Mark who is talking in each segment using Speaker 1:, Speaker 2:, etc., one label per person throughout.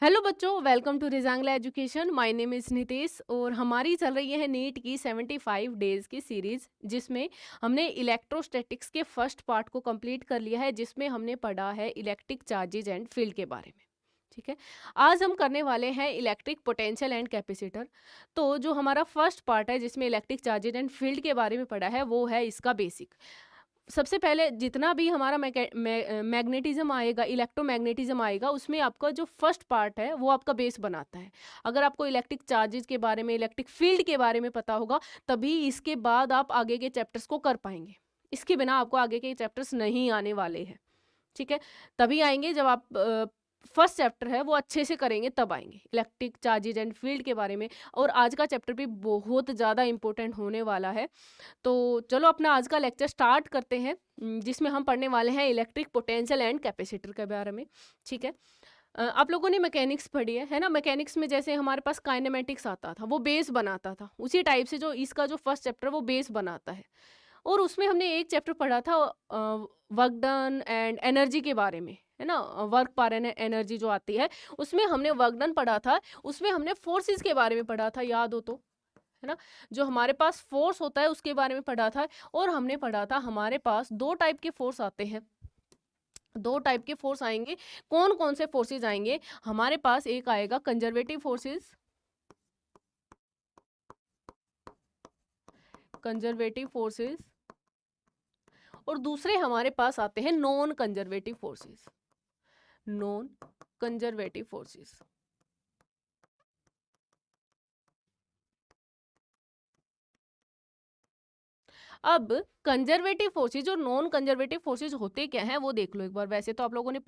Speaker 1: Hello बच्चों, welcome to Rezangla education. My name is Nitesh और हमारी चल रही है नीट की 75 डेज़ की सीरीज़, जिसमें हमने इलेक्ट्रोस्टैटिक्स के फर्स्ट पार्ट को कंप्लीट कर लिया है, जिसमें हमने पढ़ा है इलेक्ट्रिक चार्जेज एंड फील्ड के बारे में। ठीक है, आज हम करने वाले हैं इलेक्ट्रिक पोटेंशियल एंड कैपेसिटर। तो जो हमारा फर्स्ट पार्ट है जिसमें इलेक्ट्रिक चार्जेज एंड फील्ड के बारे में पढ़ा है, वो है इसका बेसिक। सबसे पहले जितना भी हमारा मैग्नेटिज्म आएगा, इलेक्ट्रोमैग्नेटिज्म आएगा, उसमें आपका जो फर्स्ट पार्ट है वो आपका बेस बनाता है। अगर आपको इलेक्ट्रिक चार्जेस के बारे में, इलेक्ट्रिक फील्ड के बारे में पता होगा, तभी इसके बाद आप आगे के चैप्टर्स को कर पाएंगे। इसके बिना आपको आगे के चैप्टर्स नहीं आने वाले हैं। ठीक है, तभी आएंगे जब आप फर्स्ट चैप्टर है वो अच्छे से करेंगे, तब आएंगे इलेक्ट्रिक चार्जेज एंड फील्ड के बारे में। और आज का चैप्टर भी बहुत ज़्यादा इंपॉर्टेंट होने वाला है। तो चलो अपना आज का लेक्चर स्टार्ट करते हैं, जिसमें हम पढ़ने वाले हैं इलेक्ट्रिक पोटेंशियल एंड कैपेसिटर के बारे में। ठीक है, आप लोगों ने मैकेनिक्स पढ़ी है ना। मैकेनिक्स में जैसे हमारे पास काइनेमेटिक्स आता था, वो बेस बनाता था, उसी टाइप से जो इसका जो फर्स्ट चैप्टर वो बेस बनाता है। और उसमें हमने एक चैप्टर पढ़ा था वर्क डन एंड एनर्जी के बारे में, है ना। वर्क पर एनर्जी जो आती है, उसमें हमने वर्क डन पढ़ा था। उसमें हमने फोर्सेस के बारे में पढ़ा था, याद हो तो, है ना। जो हमारे पास फोर्स होता है उसके बारे में पढ़ा था। और हमने पढ़ा था हमारे पास दो टाइप के फोर्स आते हैं। दो टाइप के फोर्स आएंगे। कौन कौन से फोर्सेस आएंगे हमारे पास? एक आएगा कंजर्वेटिव फोर्सेस, कंजर्वेटिव फोर्सेस। और दूसरे हमारे पास आते हैं non conservative forces, non conservative forces. अब कंजर्वेटिव फोर्सेज और नॉन कंजर्वेटिव फोर्सेज होते क्या हैं वो देख लो एक बार। वैसे तो आप लोगों ने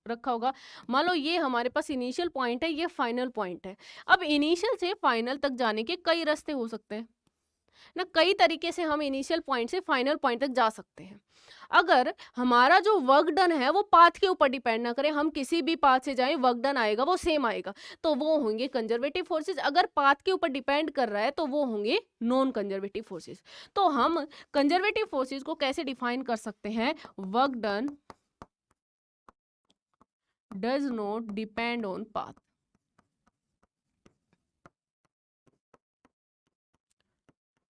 Speaker 1: रखा होगा। मान लो ये हमारे पास इनिशियल पॉइंट है, ये फाइनल पॉइंट है। अब इनिशियल से फाइनल तक जाने के कई रास्ते हो सकते हैं ना। कई तरीके से हम इनिशियल पॉइंट से फाइनल पॉइंट तक जा सकते हैं। अगर हमारा जो वर्क डन है वो पाथ के ऊपर डिपेंड ना करे, हम किसी भी पाथ से जाएं, वर्क डन आएगा वो सेम आएगा, तो वो होंगे कंजर्वेटिव फोर्सेस। अगर पाथ के ऊपर डिपेंड कर रहा है तो वो होंगे नॉन कंजर्वेटिव फोर्सेस। तो हम कंजर्वेटिव फोर्सेस को कैसे डिफाइन कर सकते हैं? Work done does not depend on path.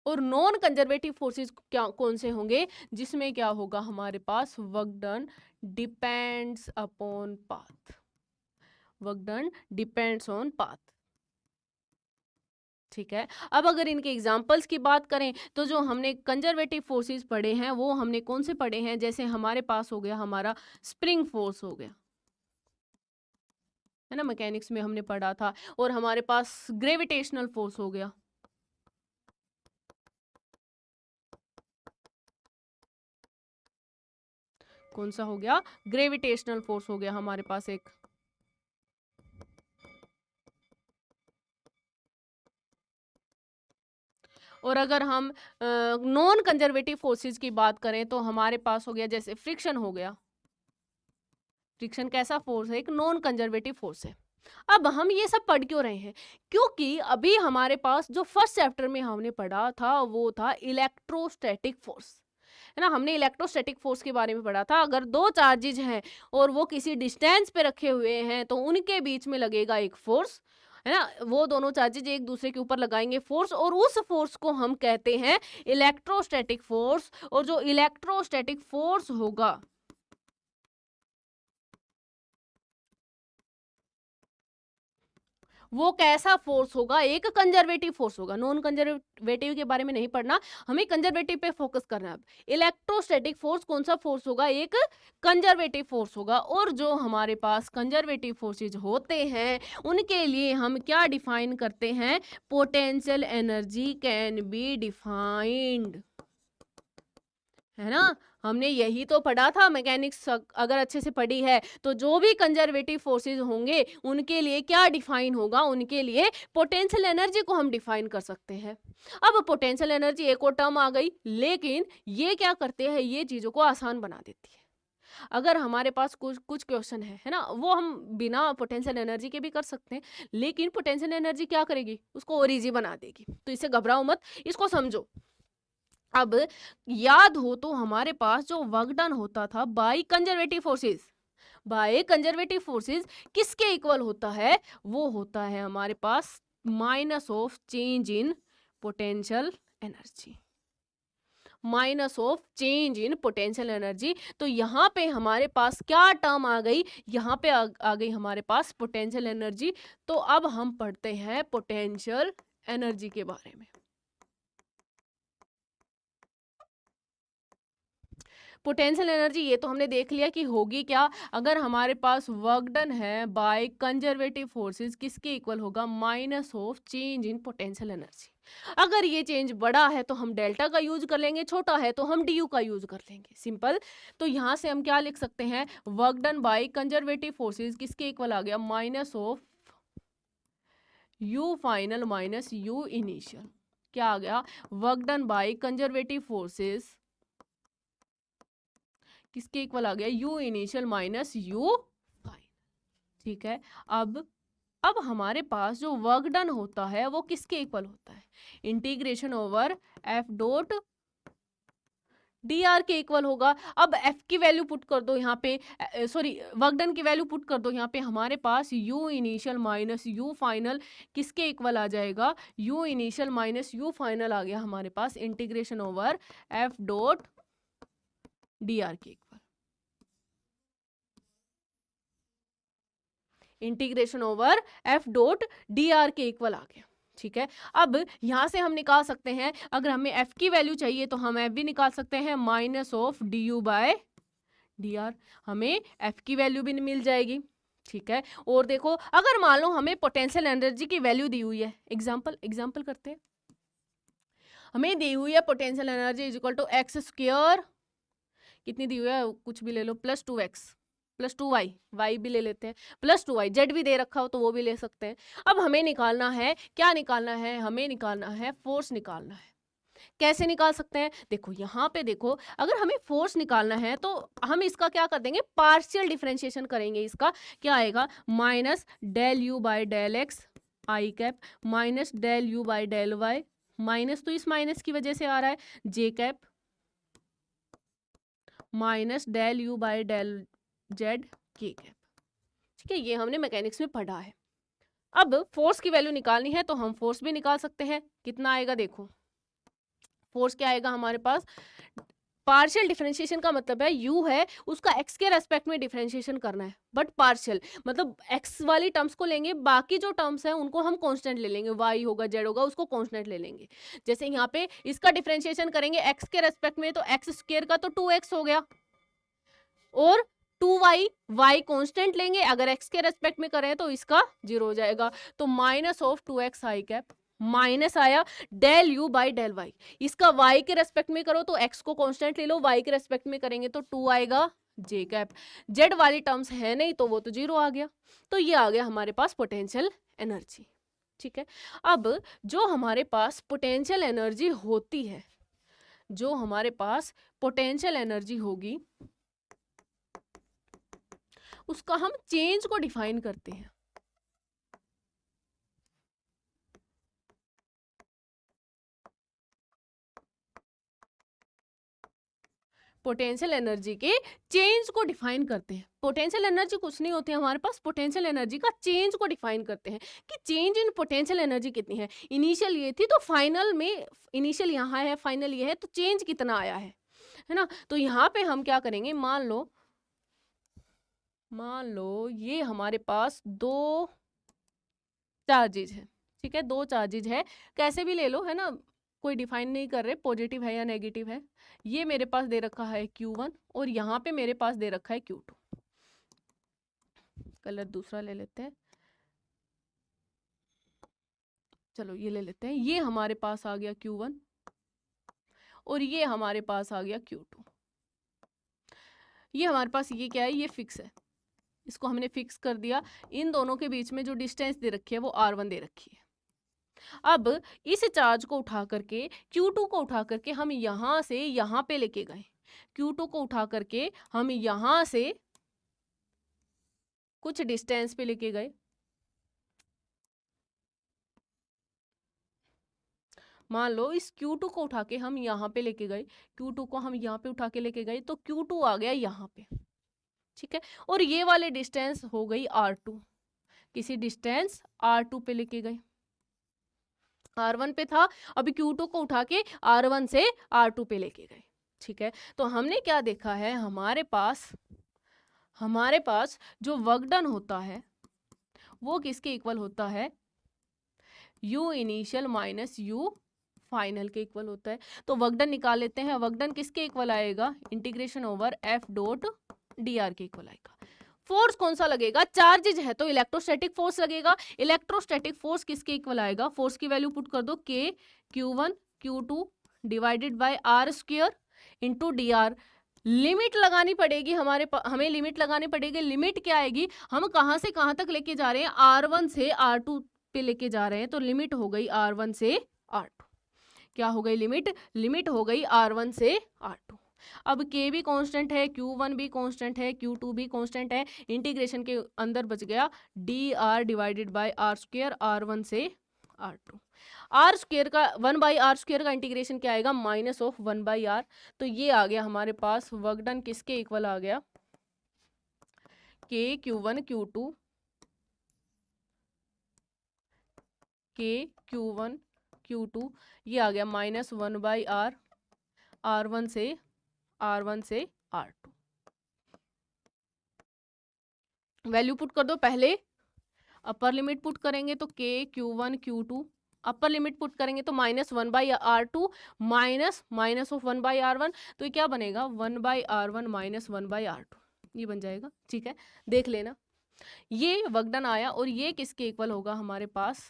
Speaker 1: और नॉन कंजर्वेटिव फोर्सेस क्या कौन से होंगे? जिसमें क्या होगा हमारे पास? Work done depends upon path, work done depends on path. ठीक है, अब अगर इनके एग्जाम्पल्स की बात करें तो जो हमने कंजर्वेटिव फोर्सेस पढ़े हैं वो हमने कौन से पढ़े हैं? जैसे हमारे पास हो गया हमारा स्प्रिंग फोर्स हो गया, है ना, मैकेनिक्स में हमने पढ़ा था। और हमारे पास ग्रेविटेशनल फोर्स हो गया, कौन सा हो गया? ग्रेविटेशनल फोर्स हो गया हमारे पास एक। और अगर हम नॉन कंजर्वेटिव फोर्सेस की बात करें तो हमारे पास हो गया जैसे फ्रिक्शन हो गया। फ्रिक्शन कैसा फोर्स है? एक नॉन कंजर्वेटिव फोर्स है। अब हम ये सब पढ़ क्यों रहे हैं? क्योंकि अभी हमारे पास जो फर्स्ट चैप्टर में हमने पढ़ा था वो था इलेक्ट्रोस्टैटिक फोर्स, है ना। हमने इलेक्ट्रोस्टैटिक फोर्स के बारे में पढ़ा था। अगर दो चार्जेज हैं और वो किसी डिस्टेंस पे रखे हुए हैं तो उनके बीच में लगेगा एक फोर्स, है ना। वो दोनों चार्जेज एक दूसरे के ऊपर लगाएंगे फोर्स, और उस फोर्स को हम कहते हैं इलेक्ट्रोस्टैटिक फोर्स। और जो इलेक्ट्रोस्टैटिक फोर्स होगा वो कैसा फोर्स होगा? एक कंजर्वेटिव फोर्स होगा। नॉन कंजर्वेटिव के बारे में नहीं पढ़ना, हमें कंजर्वेटिव पे फोकस करना है। अब इलेक्ट्रोस्टैटिक फोर्स कौन सा फोर्स होगा? एक कंजर्वेटिव फोर्स होगा। और जो हमारे पास कंजर्वेटिव फोर्सेज होते हैं उनके लिए हम क्या डिफाइन करते हैं? Potential energy can be defined, है ना। हमने यही तो पढ़ा था मैकेनिक्स। अगर अच्छे से पढ़ी है तो जो भी कंजर्वेटिव फोर्सेस होंगे उनके लिए क्या डिफाइन होगा? उनके लिए पोटेंशियल एनर्जी को हम डिफाइन कर सकते हैं। अब पोटेंशियल एनर्जी एक और टर्म आ गई, लेकिन ये क्या करते हैं? ये चीज़ों को आसान बना देती है। अगर हमारे पास कुछ कुछ क्वेश्चन है ना, वो हम बिना पोटेंशियल एनर्जी के भी कर सकते हैं, लेकिन पोटेंशियल एनर्जी क्या करेगी? उसको और ईजी बना देगी। तो इससे घबराओ मत, इसको समझो। अब याद हो तो हमारे पास जो वर्क डन होता था by conservative forces, by conservative forces किसके इक्वल होता है? वो होता है हमारे पास minus of change in potential energy, minus of change in potential energy. तो यहाँ पे हमारे पास क्या टर्म आ गई? यहाँ पे आ गई हमारे पास पोटेंशियल एनर्जी। तो अब हम पढ़ते हैं पोटेंशियल एनर्जी के बारे में। पोटेंशियल एनर्जी ये तो हमने देख लिया कि होगी क्या। अगर हमारे पास वर्क डन है बाय कंजर्वेटिव फोर्सेस किसके इक्वल होगा? Minus of change in potential energy. अगर ये चेंज बड़ा है तो हम डेल्टा का यूज कर लेंगे, छोटा है तो हम डी यू का यूज कर लेंगे, सिंपल। तो यहाँ से हम क्या लिख सकते हैं? Work done bye conservative forces किसके इक्वल आ गया? Minus of you final minus you initial. क्या आ गया? Work done bye conservative forces किसके इक्वल आ गया? You initial minus U final. ठीक है। अब हमारे पास जो वर्क डन होता है वो किसके इक्वल होता है? Integration over F dot D R के इक्वल होगा। अब एफ की वैल्यू पुट कर दो यहाँ पे, सॉरी वर्क डन की वैल्यू पुट कर दो यहाँ पे, हमारे पास U initial minus U final किसके इक्वल आ जाएगा? U initial minus U final आ गया हमारे पास integration over F dot D R के equal, integration over F dot D R के इक्वल आ गया। ठीक है। अब यहां से हम निकाल सकते हैं, अगर हमें एफ की वैल्यू चाहिए तो हम एफ भी निकाल सकते हैं, minus of D U by D R, हमें एफ की वैल्यू भी मिल जाएगी। ठीक है। और देखो अगर मान लो हमें पोटेंशियल एनर्जी की वैल्यू दी हुई है, एग्जाम्पल करते हैं, हमें दी हुई है potential energy is equal to x square, कितनी दी हुई है कुछ भी ले लो, plus 2x plus 2y, Y भी ले लेते हैं, प्लस 2y, जेड भी दे रखा हो तो वो भी ले सकते हैं। अब हमें निकालना है, क्या निकालना है? हमें निकालना है फोर्स निकालना है। कैसे निकाल सकते हैं? देखो यहाँ पे देखो, अगर हमें फोर्स निकालना है तो हम इसका क्या कर देंगे? पार्शियल डिफरेंशिएशन करेंगे। इसका क्या आएगा? Minus del U by del X I cap minus del U by del Y, minus तो इस माइनस की वजह से आ रहा है, J cap minus del U by del Z K cap. ठीक है, ये हमने मैकेनिक्स में पढ़ा है। अब फोर्स की वैल्यू निकालनी है तो हम फोर्स भी निकाल सकते हैं। कितना आएगा? देखो फोर्स क्या आएगा हमारे पास? पार्शियल डिफरेंशिएशन का मतलब है यू है उसका एक्स के रेस्पेक्ट में डिफरेंशिएशन करना है, बट पार्शियल मतलब एक्स वाली टर्म्स को लेंगे, बाकी जो टर्म्स हैं उनको हम कांस्टेंट ले लेंगे, वाई होगा जेड होगा उसको कांस्टेंट ले लेंगे। जैसे यहाँ पे इसका डिफरेंशिएशन करेंगे एक्स के रेस्पेक्ट में तो एक्स स्क्वायर का तो 2x हो गया, और 2y, y कांस्टेंट लेंगे, अगर x के रेस्पेक्ट में करें तो इसका 0 हो जाएगा। तो minus of 2x I cap, minus आया del U by del Y, इसका y के रेस्पेक्ट में करो तो x को कांस्टेंट ले लो, y के रेस्पेक्ट में करेंगे तो 2 आएगा जे कैप, जेड वाली टर्म्स है नहीं तो वो तो 0 आ गया। तो ये आ गया हमारे पास पोटेंशियल एनर्जी। ठीक है। अब जो हमारे पास पोटेंशियल एनर्जी होती है, जो हमारे पास पोटेंशियल एनर्जी होगी उसका हम चेंज को डिफाइन करते हैं। पोटेंशियल एनर्जी के चेंज को डिफाइन करते हैं। पोटेंशियल एनर्जी कुछ नहीं होती है हमारे पास, पोटेंशियल एनर्जी का चेंज को डिफाइन करते हैं कि चेंज इन पोटेंशियल एनर्जी कितनी है। इनिशियल ये थी तो फाइनल में, इनिशियल यहाँ है फाइनल ये है, तो चेंज कितना आया है ना। तो यहाँ पे हम क्या करेंगे, मान लो ये हमारे पास दो चार्जेज है। ठीक है, दो चार्जेज है, कैसे भी ले लो है ना, कोई डिफाइन नहीं कर रहे पॉजिटिव है या नेगेटिव है। ये मेरे पास दे रखा है Q1 और यहाँ पे मेरे पास दे रखा है Q2। कलर दूसरा ले लेते हैं, चलो ये ले लेते हैं। ये हमारे पास आ गया Q1 और ये हमारे पास आ गया Q2। ये हमारे पास ये क्या है? ये फिक्स है, इसको हमने फिक्स कर दिया। इन दोनों के बीच में जो डिस्टेंस दे रखी है वो R1 दे रखी है। अब इस चार्ज को उठा करके Q2 को उठा करके हम यहां से यहां पे लेके गए, Q2 को उठा करके हम यहां से कुछ डिस्टेंस पे लेके गए, मान लो इस Q2 को उठा के हम यहाँ पे लेके गए, Q2 को हम यहाँ पे उठा के लेके गए तो Q2 आ गया यहाँ पे। ठीक है। और ये वाले डिस्टेंस हो गई R2, किसी डिस्टेंस R2 पे लेके गए, R1 पे था, अभी Q2 को उठा के R1 से R2 पे लेके गए। ठीक है, तो हमने क्या देखा है, हमारे पास जो वर्क डन होता है वो किसके इक्वल होता है, U initial minus U final के इक्वल होता है। तो वर्क डन निकाल लेते हैं, वर्क डन किसके इक्वल आएगा, integration over F dot dr के इक्वल आएगा। फोर्स कौन सा लगेगा, चार्जेज है तो इलेक्ट्रोस्टैटिक फोर्स लगेगा। इलेक्ट्रोस्टैटिक फोर्स किसके इक्वल आएगा, फोर्स की वैल्यू पुट कर दो, K Q1 Q2 divided by R square into dr। Limit लगानी पड़ेगी हमें लिमिट लगानी पड़ेगी। लिमिट क्या आएगी, हम कहां से कहां तक लेके जा रहे हैं, R1 से R2 पे लेके जा रहे हैं, तो लिमिट हो गई R1 से R2। क्या हो गई लिमिट हो गई R1 से R2। अब K भी कांस्टेंट है, Q1 भी कांस्टेंट है, Q2 भी कांस्टेंट है, इंटीग्रेशन के अंदर बच गया dr divided by R square R1 से R2। R स्क्वायर का 1/r स्क्वायर का इंटीग्रेशन क्या आएगा, माइनस ऑफ 1/r। तो ये आ गया हमारे पास वर्क डन किसके इक्वल आ गया, K Q1 Q2 K Q1 Q2 ये आ गया माइनस 1/r R1 से R2। वैल्यू पुट कर दो, पहले अपर लिमिट पुट करेंगे तो K Q1 Q2, upper limit put करेंगे तो minus 1/r2 minus of 1/r1, तो ये क्या बनेगा 1/r1 माइनस 1/r2, ये बन जाएगा। ठीक है, देख लेना, ये वर्क डन आया और ये किसके इक्वल होगा हमारे पास,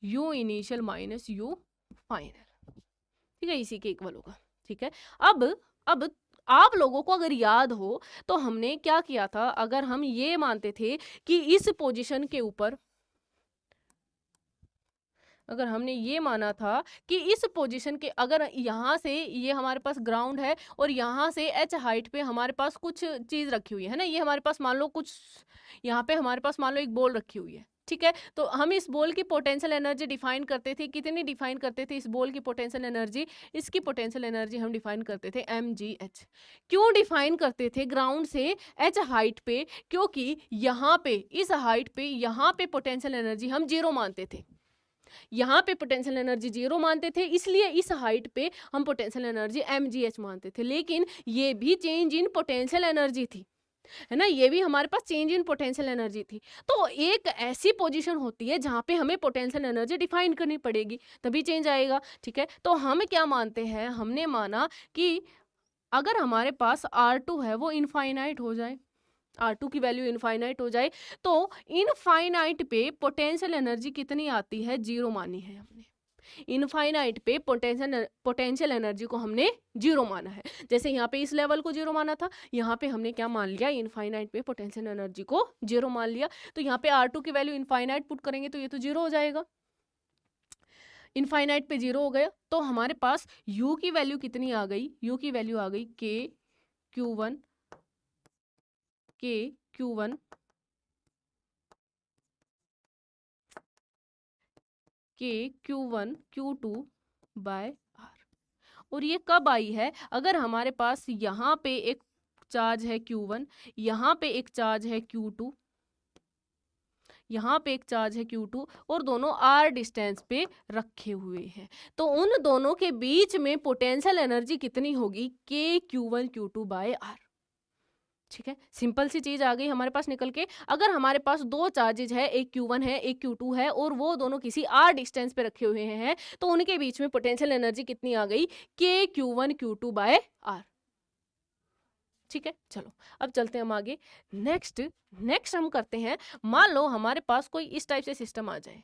Speaker 1: U initial minus U final. ठीक है, इसी के इक्वल होगा। ठीक है, अब आप लोगों को अगर याद हो तो हमने क्या किया था, अगर हम ये मानते थे कि इस पोजीशन के ऊपर, अगर हमने ये माना था कि इस पोजीशन के, अगर यहाँ से ये हमारे पास ग्राउंड है और यहाँ से h हाइट पे हमारे पास कुछ चीज रखी हुई है ना, ये हमारे पास मान लो कुछ, यहाँ पे हमारे पास मान लो एक बॉल रखी हुई है। ठीक है, तो हम इस बॉल की पोटेंशियल एनर्जी डिफाइन करते थे, कितनी डिफाइन करते थे इस बॉल की पोटेंशियल एनर्जी, इसकी पोटेंशियल एनर्जी हम डिफाइन करते थे mgh। क्यों डिफाइन करते थे ग्राउंड से h हाइट पे, क्योंकि यहाँ पे इस हाइट पे यहाँ पे पोटेंशियल एनर्जी हम जीरो मानते थे, यहाँ पे पोटेंशियल एनर्जी जीरो मानते थे, इसलिए इस हाइट पे हम पोटेंशियल एनर्जी mgh मानते थे। लेकिन ये भी चेंज इन पोटेंशियल एनर्जी थी, है ना, ये भी हमारे पास चेंज इन पोटेंशियल एनर्जी थी। तो एक ऐसी पोजीशन होती है जहाँ पे हमें पोटेंशियल एनर्जी डिफाइन करनी पड़ेगी, तभी चेंज आएगा। ठीक है, तो हम क्या मानते हैं, हमने माना कि अगर हमारे पास R2 है वो इनफाइनाइट हो जाए, R2 की वैल्यू इनफाइनाइट हो जाए, तो इनफाइनाइट पे पोटेंशियल एनर्जी कितनी आती है, जीरो मानी है हमने। इनफाइनाइट पे पोटेंशियल एनर्जी को हमने जीरो माना है। जैसे यहाँ पे इस लेवल को जीरो माना था, यहाँ पे हमने क्या मान लिया, इनफाइनाइट पे पोटेंशियल एनर्जी को जीरो मान लिया। तो यहाँ पे R2 की वैल्यू इनफाइनाइट पुट करेंगे तो ये तो जीरो हो जाएगा, इनफाइनाइट पे जीरो हो गया। तो हमारे पास U की वैल्यू कितनी आ गई, U की वैल्यू आ गई K Q1 Q2 bye R। और ये कब आई है, अगर हमारे पास यहाँ पे एक चार्ज है Q1, यहाँ पे एक चार्ज है Q2, यहाँ पे एक चार्ज है Q2 और दोनों R डिस्टेंस पे रखे हुए हैं, तो उन दोनों के बीच में पोटेंशियल एनर्जी कितनी होगी, K Q1 Q2 bye R। ठीक है, सिंपल सी चीज आ गई हमारे पास निकल के। अगर हमारे पास दो चार्जेज है, एक Q1 है एक Q2 है, और वो दोनों किसी R डिस्टेंस पे रखे हुए हैं, तो उनके बीच में पोटेंशियल एनर्जी कितनी आ गई, K Q1 Q2 bye R। ठीक है, चलो अब चलते हैं हम आगे। नेक्स्ट हम करते हैं, मान लो हमारे पास कोई इस टाइप से सिस्टम आ जाए,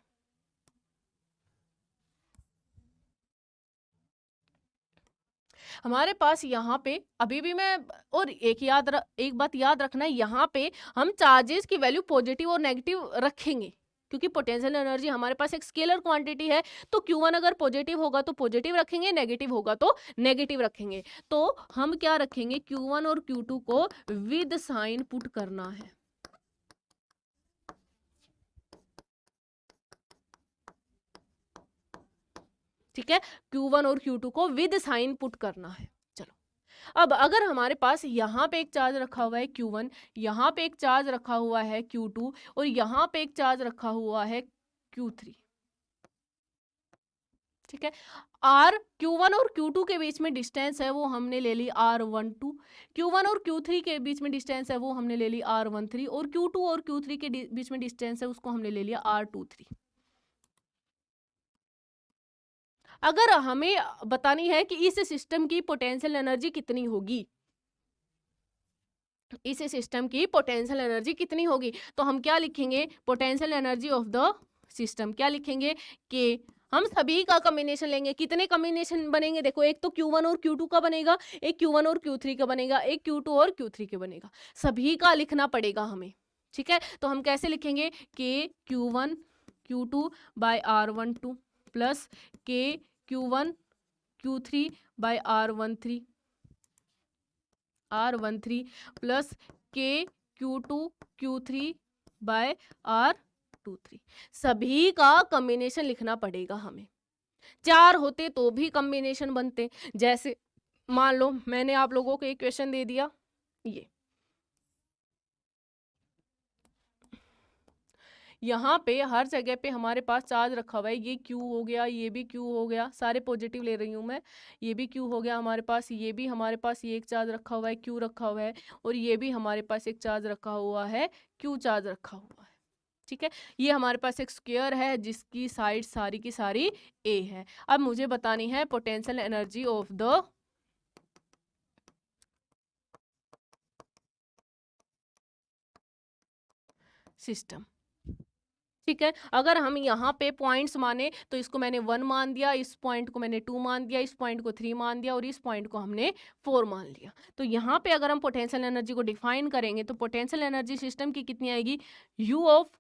Speaker 1: हमारे पास यहाँ पे अभी भी मैं, और एक बात याद रखना है, यहाँ पे हम चार्जेस की वैल्यू पॉजिटिव और नेगेटिव रखेंगे, क्योंकि पोटेंशियल एनर्जी हमारे पास एक स्केलर क्वांटिटी है। तो Q1 अगर पॉजिटिव होगा तो पॉजिटिव रखेंगे, नेगेटिव होगा तो नेगेटिव रखेंगे। तो हम क्या रखेंगे, Q1 और Q2 को विद साइन पुट करना है। ठीक है, Q1 और Q2 को विद साइन पुट करना है। चलो अब अगर हमारे पास यहाँ पे एक चार्ज रखा हुआ है Q1, यहाँ पे एक चार्ज रखा हुआ है Q2 और यहाँ पे एक चार्ज रखा हुआ है Q3, ठीक है। Q1 और Q2 के बीच में डिस्टेंस है वो हमने ले ली R12, Q1 और Q3 के बीच में डिस्टेंस है वो हमने ले ली R13 और Q2 और Q3 के बीच में डिस्टेंस है उसको हमने ले लिया R23। अगर हमें बतानी है कि इस सिस्टम की पोटेंशियल एनर्जी कितनी होगी, इस सिस्टम की पोटेंशियल एनर्जी कितनी होगी, तो हम क्या लिखेंगे, potential energy of the system क्या लिखेंगे कि हम सभी का कॉम्बिनेशन लेंगे। कितने कॉम्बिनेशन बनेंगे, देखो एक तो Q1 और Q2 का बनेगा, एक Q1 और Q3 का बनेगा, एक Q2 और Q3 के बनेगा, सभी का लिखना पड़ेगा हमें, ठीक है। तो हम कैसे लिखेंगे कि Q1 Q2 bye R12 plus के Q1 Q3 bye R13 plus के Q2 Q3 बाय R23, सभी का कॉम्बिनेशन लिखना पड़ेगा हमें। 4 होते तो भी कॉम्बिनेशन बनते, जैसे मान लो मैंने आप लोगों को एक क्वेश्चन दे दिया, ये यहाँ पे हर जगह पे हमारे पास चार्ज रखा हुआ है, ये Q हो गया, ये भी Q हो गया, सारे पॉजिटिव ले रही हूँ मैं, ये भी Q हो गया हमारे पास, ये भी हमारे पास ये एक चार्ज रखा हुआ है Q रखा हुआ है, और ये भी हमारे पास एक चार्ज रखा हुआ है Q चार्ज रखा हुआ है, ठीक है। ये हमारे पास एक स्क्वायर है जिसकी साइड सारी की सारी A है। अब मुझे बतानी है potential energy of the system, ठीक है। अगर हम यहाँ पे पॉइंट्स माने तो इसको मैंने 1 मान दिया, इस पॉइंट को मैंने 2 मान दिया, इस पॉइंट को 3 मान दिया और इस पॉइंट को हमने 4 मान लिया। तो यहाँ पे अगर हम पोटेंशियल एनर्जी को डिफाइन करेंगे तो पोटेंशियल एनर्जी सिस्टम की कितनी आएगी, U ऑफ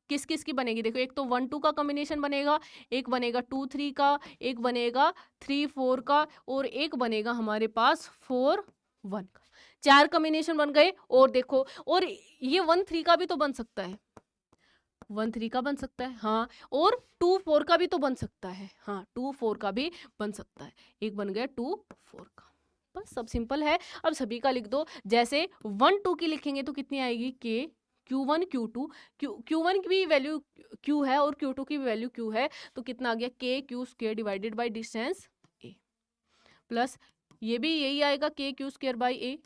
Speaker 1: किस किस की बनेगी, देखो एक तो 1 2 का कॉम्बिनेशन बनेगा, एक बनेगा 2 3 का, एक बनेगा 3 4 का और एक बनेगा हमारे पास 4 1 का। 4 कॉम्बिनेशन बन गए। और देखो, और ये 1 3 का भी तो बन सकता है, 1 3 का बन सकता है, हाँ, और 2 4 का भी तो बन सकता है, हाँ 2 4 का भी बन सकता है। एक बन गया 2 4 का, बस सब सिंपल है। अब सभी का लिख दो, जैसे 1 2 की लिखेंगे तो कितनी आएगी के Q1 Q2, Q1 की भी वैल्यू Q है और Q2 की भी वैल्यू Q है, तो कितना आ गया के Q square divided by distance A, plus ये भी यही आएगा के Q square by A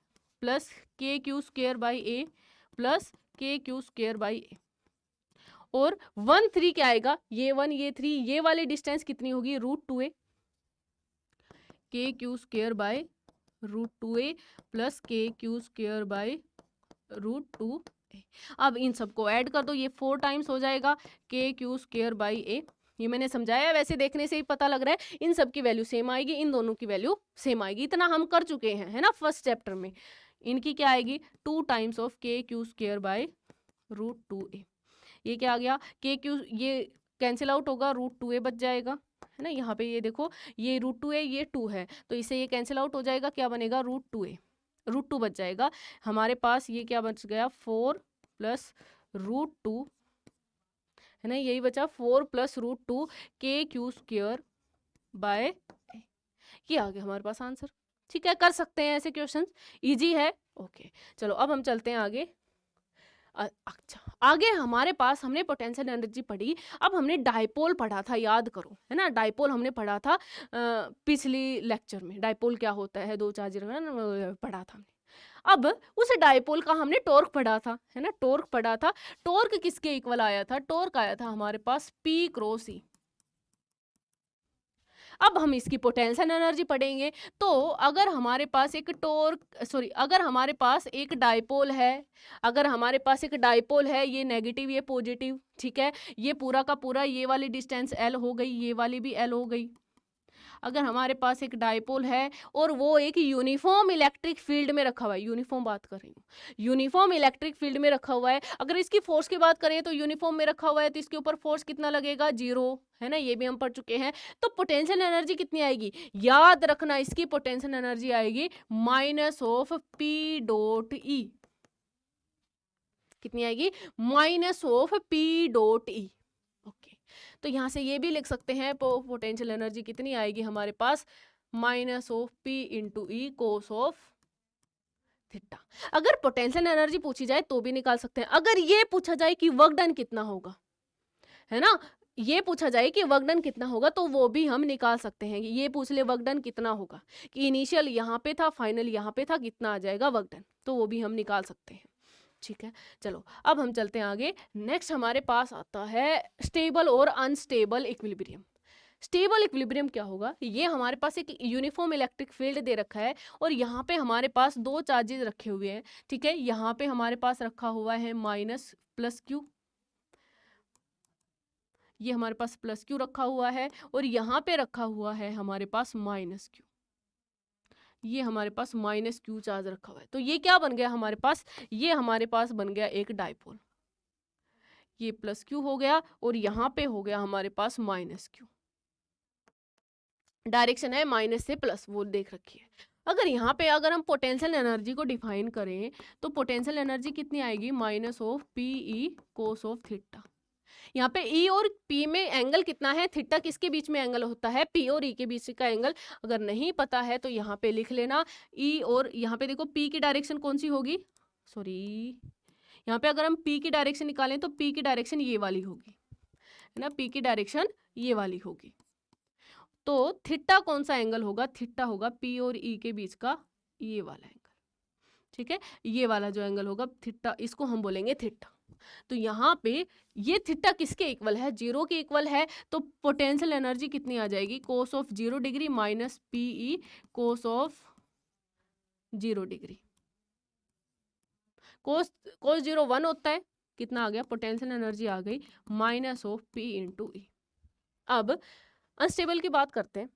Speaker 1: plus के Q square by A plus के Q स्क्वायर बाई A। और 1 3 क्या आएगा, ये 1 ये 3, ये वाली डिस्टेंस कितनी होगी, √2a, के Q square by √2a plus के क्यू स्क्वायर बाय √2a। अब इन सबको ऐड कर दो, ये 4 टाइम्स हो जाएगा के क्यू स्क्वायर बाई ए। ये मैंने समझाया, वैसे देखने से ही पता लग रहा है इन सब की वैल्यू सेम आएगी, इन दोनों की वैल्यू सेम आएगी, इतना हम कर चुके हैं, है ना, फर्स्ट चैप्टर में। इनकी क्या आएगी, 2 टाइम्स ऑफ के क्यू स्क्वायर बाय √2a। ये क्या आ गया, के क्यू, ये कैंसिल आउट होगा, √2a बच जाएगा, है ना। यहाँ पे ये देखो, ये √2a ये 2 है, तो इससे ये कैंसिल आउट हो जाएगा, क्या बनेगा, √2a, √2 बच जाएगा हमारे पास। ये क्या बच गया, 4 प्लस √2, है ना, यही बचा 4 प्लस √2 के क्यू स्क्वायर बाय, ये आ गया हमारे पास आंसर। ठीक है, कर सकते हैं ऐसे क्वेश्चंस, इजी है। ओके, चलो अब हम चलते हैं आगे। अच्छा, आगे हमारे पास हमने पोटेंशियल एनर्जी पढ़ी, अब हमने डाइपोल पढ़ा था, याद करो, है ना। डाइपोल हमने पढ़ा था पिछली लेक्चर में, डाइपोल क्या होता है, 2 चार्ज पढ़ा था हमने। अब उस डाइपोल का हमने टॉर्क पढ़ा था, है ना, टॉर्क पढ़ा था। टॉर्क किसके इक्वल आया था, टॉर्क आया था हमारे पास P क्रॉस E। अब हम इसकी पोटेंशियल एनर्जी पढ़ेंगे। तो अगर हमारे पास एक अगर हमारे पास एक डाइपोल है, अगर हमारे पास एक डाइपोल है, ये नेगेटिव ये पॉजिटिव, ठीक है, ये पूरा का पूरा, ये वाली डिस्टेंस L हो गई, ये वाली भी L हो गई। अगर हमारे पास एक डाइपोल है और वो एक यूनिफॉर्म इलेक्ट्रिक फील्ड में रखा हुआ है, यूनिफॉर्म बात कर रही हूँ, यूनिफॉर्म इलेक्ट्रिक फील्ड में रखा हुआ है। अगर इसकी फोर्स की बात करें तो यूनिफॉर्म में रखा हुआ है, तो इसके ऊपर फोर्स कितना लगेगा, 0, है ना, ये भी हम पढ़ चुके हैं। तो पोटेंशियल एनर्जी कितनी आएगी, याद रखना, इसकी पोटेंशियल एनर्जी आएगी -P.E। कितनी आएगी, -P.E। ओके, तो यहाँ से ये भी लिख सकते हैं पोटेंशियल एनर्जी कितनी आएगी हमारे पास, minus of P into E cos of theta. अगर पोटेंशियल एनर्जी पूछी जाए तो भी निकाल सकते हैं। अगर ये पूछा जाए कि वर्क डन कितना होगा, है ना, ये पूछा जाए कि वर्क डन कितना होगा तो वो भी हम निकाल सकते हैं। ये पूछ ले वर्क डन कितना होगा, कि इनिशियल यहाँ पे था, फाइनल यहाँ पे था, कितना आ जाएगा वर्क डन, तो वो भी हम निकाल सकते हैं। ठीक है, चलो अब हम चलते हैं आगे। नेक्स्ट हमारे पास आता है स्टेबल और अनस्टेबल इक्विलिब्रियम। स्टेबल इक्विलिब्रियम क्या होगा, ये हमारे पास एक यूनिफॉर्म इलेक्ट्रिक फील्ड दे रखा है और यहाँ पे हमारे पास दो चार्जेस रखे हुए हैं। ठीक है, यहाँ पे हमारे पास रखा हुआ है माइनस प्लस क्यू, ये हमारे पास प्लस क्यू रखा हुआ है, और यहाँ पे रखा हुआ है हमारे पास माइनस क्यू, ये हमारे पास माइनस क्यू चार्ज रखा हुआ है। तो ये क्या बन गया हमारे पास, ये हमारे पास बन गया एक डाइपोल। ये प्लस क्यू हो गया और यहाँ पे हो गया हमारे पास माइनस क्यू, डायरेक्शन है माइनस से प्लस, वो देख रखी है। अगर यहाँ पे अगर हम पोटेंशियल एनर्जी को डिफाइन करें तो पोटेंशियल एनर्जी कितनी आएगी, minus of P E cos of theta. यहाँ पे ई और पी में एंगल कितना है, थीटा किसके बीच में एंगल होता है, पी और ई के बीच का एंगल। अगर नहीं पता है तो यहाँ पे लिख लेना ई, और यहाँ पे देखो पी की डायरेक्शन कौन सी होगी, सॉरी, यहाँ पे अगर हम पी की डायरेक्शन निकालें तो पी की डायरेक्शन ये वाली होगी, है ना, पी की डायरेक्शन ये वाली होगी। तो थीटा कौन सा एंगल होगा, थीटा होगा पी और ई के बीच का ये वाला एंगल। ठीक है, ये वाला जो एंगल होगा थीटा, इसको हम बोलेंगे थीटा। तो यहाँ पे ये थीटा किसके इक्वल है, जीरो के इक्वल है। तो पोटेंशियल एनर्जी कितनी आ जाएगी, cos of 0 degree minus P E cos of 0 degree. Cos 0 1 होता है, कितना आ गया, पोटेंशियल एनर्जी आ गई माइनस ऑफ पी इंटू ई। अब अनस्टेबल की बात करते हैं,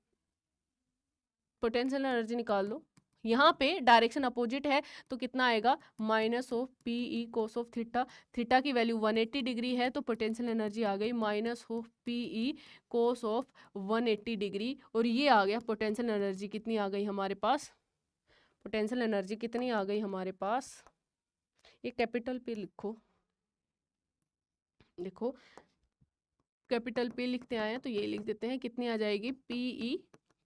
Speaker 1: पोटेंशियल एनर्जी निकाल लो। यहाँ पे डायरेक्शन अपोजिट है तो कितना आएगा, minus of P E cos of theta. Theta की वैल्यू 180 डिग्री है तो पोटेंशियल एनर्जी आ गई minus of P E cos of 180 degree. और ये आ गया पोटेंशियल एनर्जी कितनी आ गई हमारे पास, पोटेंशियल एनर्जी कितनी आ गई हमारे पास, ये कैपिटल पे लिखो, देखो कैपिटल पे लिखते आए हैं तो ये लिख देते हैं, कितनी आ जाएगी, P E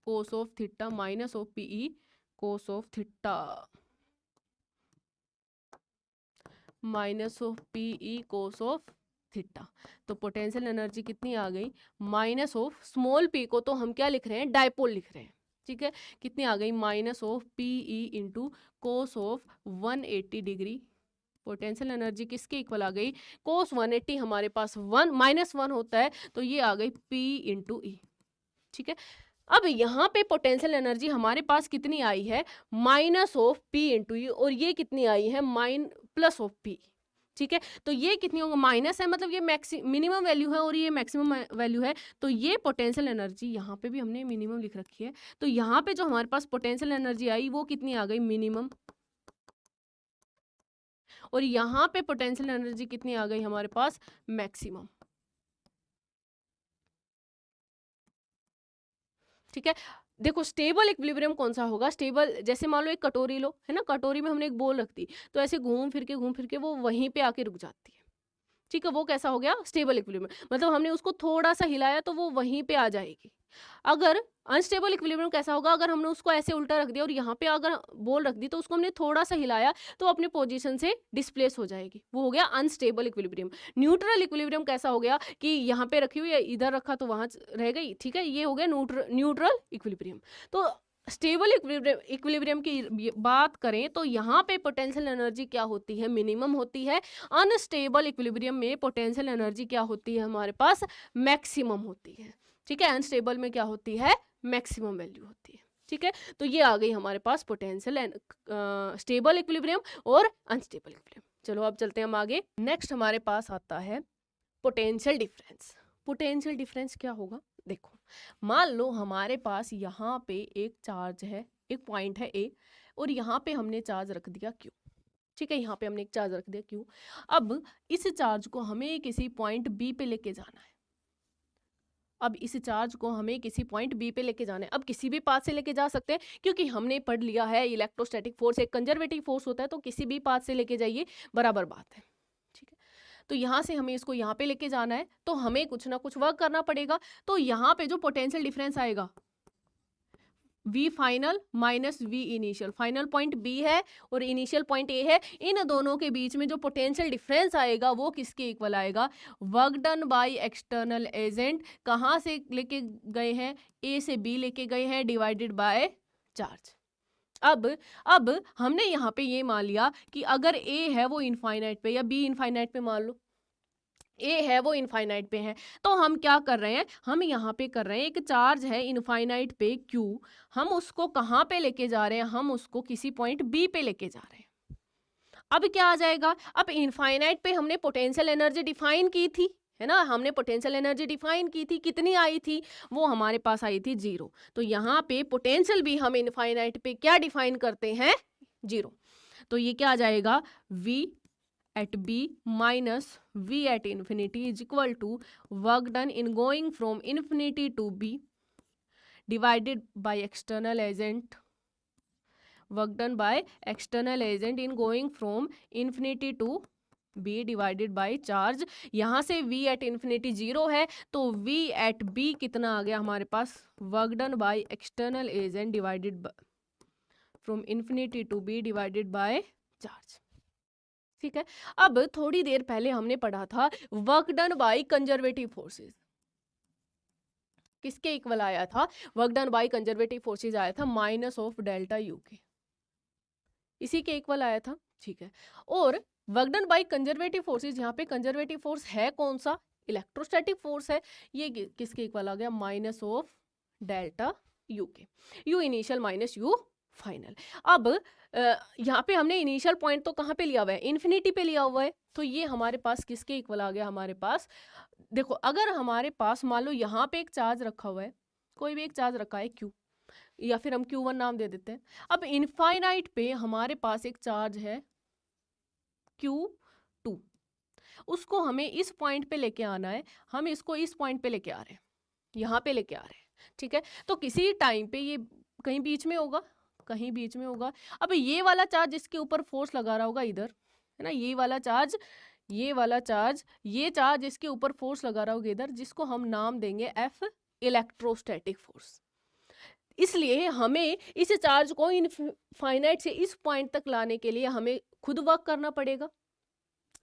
Speaker 1: cos of theta minus of P E cos of theta minus of P E cos of theta. तो पोटेंशियल एनर्जी कितनी आ गई, माइनस ऑफ स्मॉल पी को तो हम क्या लिख रहे हैं, डायपोल लिख रहे हैं। ठीक है, कितनी आ गई, minus of P E into cos of 180 degree. Potential energy किसके इक्वल आ गई, कोस 180 हमारे पास -1 होता है तो ये आ गई पी इंटू ई। ठीक है, अब यहाँ पे पोटेंशियल एनर्जी हमारे पास कितनी आई है, माइनस ऑफ पी इंटू ई, और ये कितनी आई है, प्लस ऑफ पी। ठीक है, तो ये कितनी होगी, माइनस है मतलब ये मिनिमम वैल्यू है और ये मैक्सिमम वैल्यू है। तो ये पोटेंशियल एनर्जी यहाँ पे भी हमने मिनिमम लिख रखी है, तो यहाँ पे जो हमारे पास पोटेंशियल एनर्जी आई वो कितनी आ गई, मिनिमम। और यहाँ पे पोटेंशियल एनर्जी कितनी आ गई हमारे पास, मैक्सिमम। ठीक है, देखो स्टेबल इक्विलिब्रियम कौन सा होगा, स्टेबल जैसे मान लो एक कटोरी लो, है ना, कटोरी में हमने एक बोल रख दी तो ऐसे घूम फिर के वो वहीं पे आके रुक जाती है। ठीक है, वो कैसा हो गया, स्टेबल इक्विलिब्रियम, मतलब हमने उसको थोड़ा सा हिलाया तो वो वहीं पे आ जाएगी। अगर अनस्टेबल इक्विलिब्रियम कैसा होगा, अगर हमने उसको ऐसे उल्टा रख दिया और यहाँ पे अगर बॉल रख दी तो उसको हमने थोड़ा सा हिलाया तो अपने पोजीशन से डिस्प्लेस हो जाएगी, वो हो गया अनस्टेबल इक्विलिब्रियम। न्यूट्रल इक्विलिब्रियम कैसा हो गया, कि यहाँ पे रखी हुई है, इधर रखा तो वहां रह गई। ठीक है, ये हो गया न्यूट्रल इक्विलिब्रियम। तो स्टेबल इक्विलिब्रियम की बात करें तो यहाँ पे पोटेंशियल एनर्जी क्या होती है, मिनिमम होती है। अनस्टेबल इक्विलिब्रियम में पोटेंशियल एनर्जी क्या होती है हमारे पास, मैक्सिमम होती है। ठीक है, अनस्टेबल में क्या होती है, मैक्सिमम वैल्यू होती है। ठीक है, तो ये आ गई हमारे पास पोटेंशियल स्टेबल इक्विलिब्रियम और अनस्टेबल इक्विलिब्रियम। चलो अब चलते हैं हम आगे। नेक्स्ट हमारे पास आता है पोटेंशियल डिफरेंस। पोटेंशियल डिफरेंस क्या होगा, देखो मान लो हमारे पास यहाँ पे एक चार्ज है, एक पॉइंट है ए, और यहाँ पे हमने चार्ज रख दिया क्यू। ठीक है, यहाँ पे हमने एक चार्ज रख दिया क्यू। अब इस चार्ज को हमें किसी पॉइंट बी पे लेके जाना है। अब इस चार्ज को हमें किसी पॉइंट बी पे लेके जाना है। अब किसी भी पाथ से लेके जा सकते हैं क्योंकि हमने पढ़ लिया है इलेक्ट्रोस्टैटिक फोर्स एक कंजर्वेटिव फोर्स होता है, तो किसी भी पाथ से लेके जाइए, बराबर बात है। ठीक है, तो यहाँ से हमें इसको यहाँ पे लेके जाना है तो हमें कुछ ना कुछ वर्क करना पड़ेगा। तो यहाँ पे जो पोटेंशियल डिफरेंस आएगा, v final minus v initial, final point b है और इनिशियल पॉइंट a है, इन दोनों के बीच में जो पोटेंशियल डिफरेंस आएगा वो किसके इक्वल आएगा, work done by external agent, कहाँ से लेके गए हैं, a से b लेके गए हैं, डिवाइडेड बाय चार्ज। अब हमने यहाँ पे ये मान लिया कि अगर a है वो इनफाइनाइट पे या b इनफाइनाइट पे, मान लो ए है वो इनफाइनाइट पे है, तो हम क्या कर रहे हैं, हम यहाँ पे कर रहे हैं, एक चार्ज है इनफाइनाइट पे Q, हम उसको कहाँ पे लेके जा रहे हैं, हम उसको किसी पॉइंट B पे लेके जा रहे हैं। अब क्या आ जाएगा, अब इनफाइनाइट पे हमने पोटेंशियल एनर्जी डिफाइन की थी, है ना, हमने पोटेंशियल एनर्जी डिफाइन की थी, कितनी आई थी, वो हमारे पास आई थी 0। तो यहाँ पे पोटेंशियल भी हम इनफाइनाइट पे क्या डिफाइन करते हैं, 0। तो ये क्या आ जाएगा, V at b minus v at infinity is equal to work done in going from infinity to b divided by external agent, work done by external agent in going from infinity to b divided by charge। यहाँ से v at infinity 0 है तो v at b कितना आ गया हमारे पास, work done by external agent divided from infinity to b divided by charge। ठीक है, अब थोड़ी देर पहले हमने पढ़ा था work done bye conservative forces, किसके इक्वल आया था, work done bye conservative forces आया था माइनस ऑफ डेल्टा यू के, इसी के इक्वल आया था। ठीक है, और work done bye conservative forces, यहाँ पे कंजर्वेटिव फोर्स है कौन सा, इलेक्ट्रोस्टैटिक फोर्स है, ये किसके इक्वल आ गया, माइनस ऑफ डेल्टा यू के, you initial minus U final. अब यहाँ पे हमने इनिशियल पॉइंट तो कहाँ पे लिया हुआ है, इन्फिनिटी पे लिया हुआ है, तो ये हमारे पास किसके इक्वल आ गया, हमारे पास देखो, अगर हमारे पास मान लो यहाँ पे एक चार्ज रखा हुआ है, कोई भी एक चार्ज रखा है Q, या फिर हम Q1 नाम दे देते हैं। अब इनफाइनाइट पे हमारे पास एक चार्ज है Q2, उसको हमें इस पॉइंट पे लेके आना है, हम इसको इस पॉइंट पे लेके आ रहे हैं, यहाँ पे लेके आ रहे हैं। ठीक है, तो किसी टाइम पे ये कहीं बीच में होगा, कहीं बीच में होगा। अब ये वाला चार्ज जिसके ऊपर फोर्स लगा रहा होगा इधर, है ना, ये वाला चार्ज, ये वाला चार्ज, ये चार्ज इसके ऊपर फोर्स लगा रहा होगा इधर, जिसको हम नाम देंगे F इलेक्ट्रोस्टैटिक फोर्स। इसलिए हमें इस चार्ज को इनफाइनाइट से इस पॉइंट तक लाने के लिए हमें खुद वर्क करना पड़ेगा,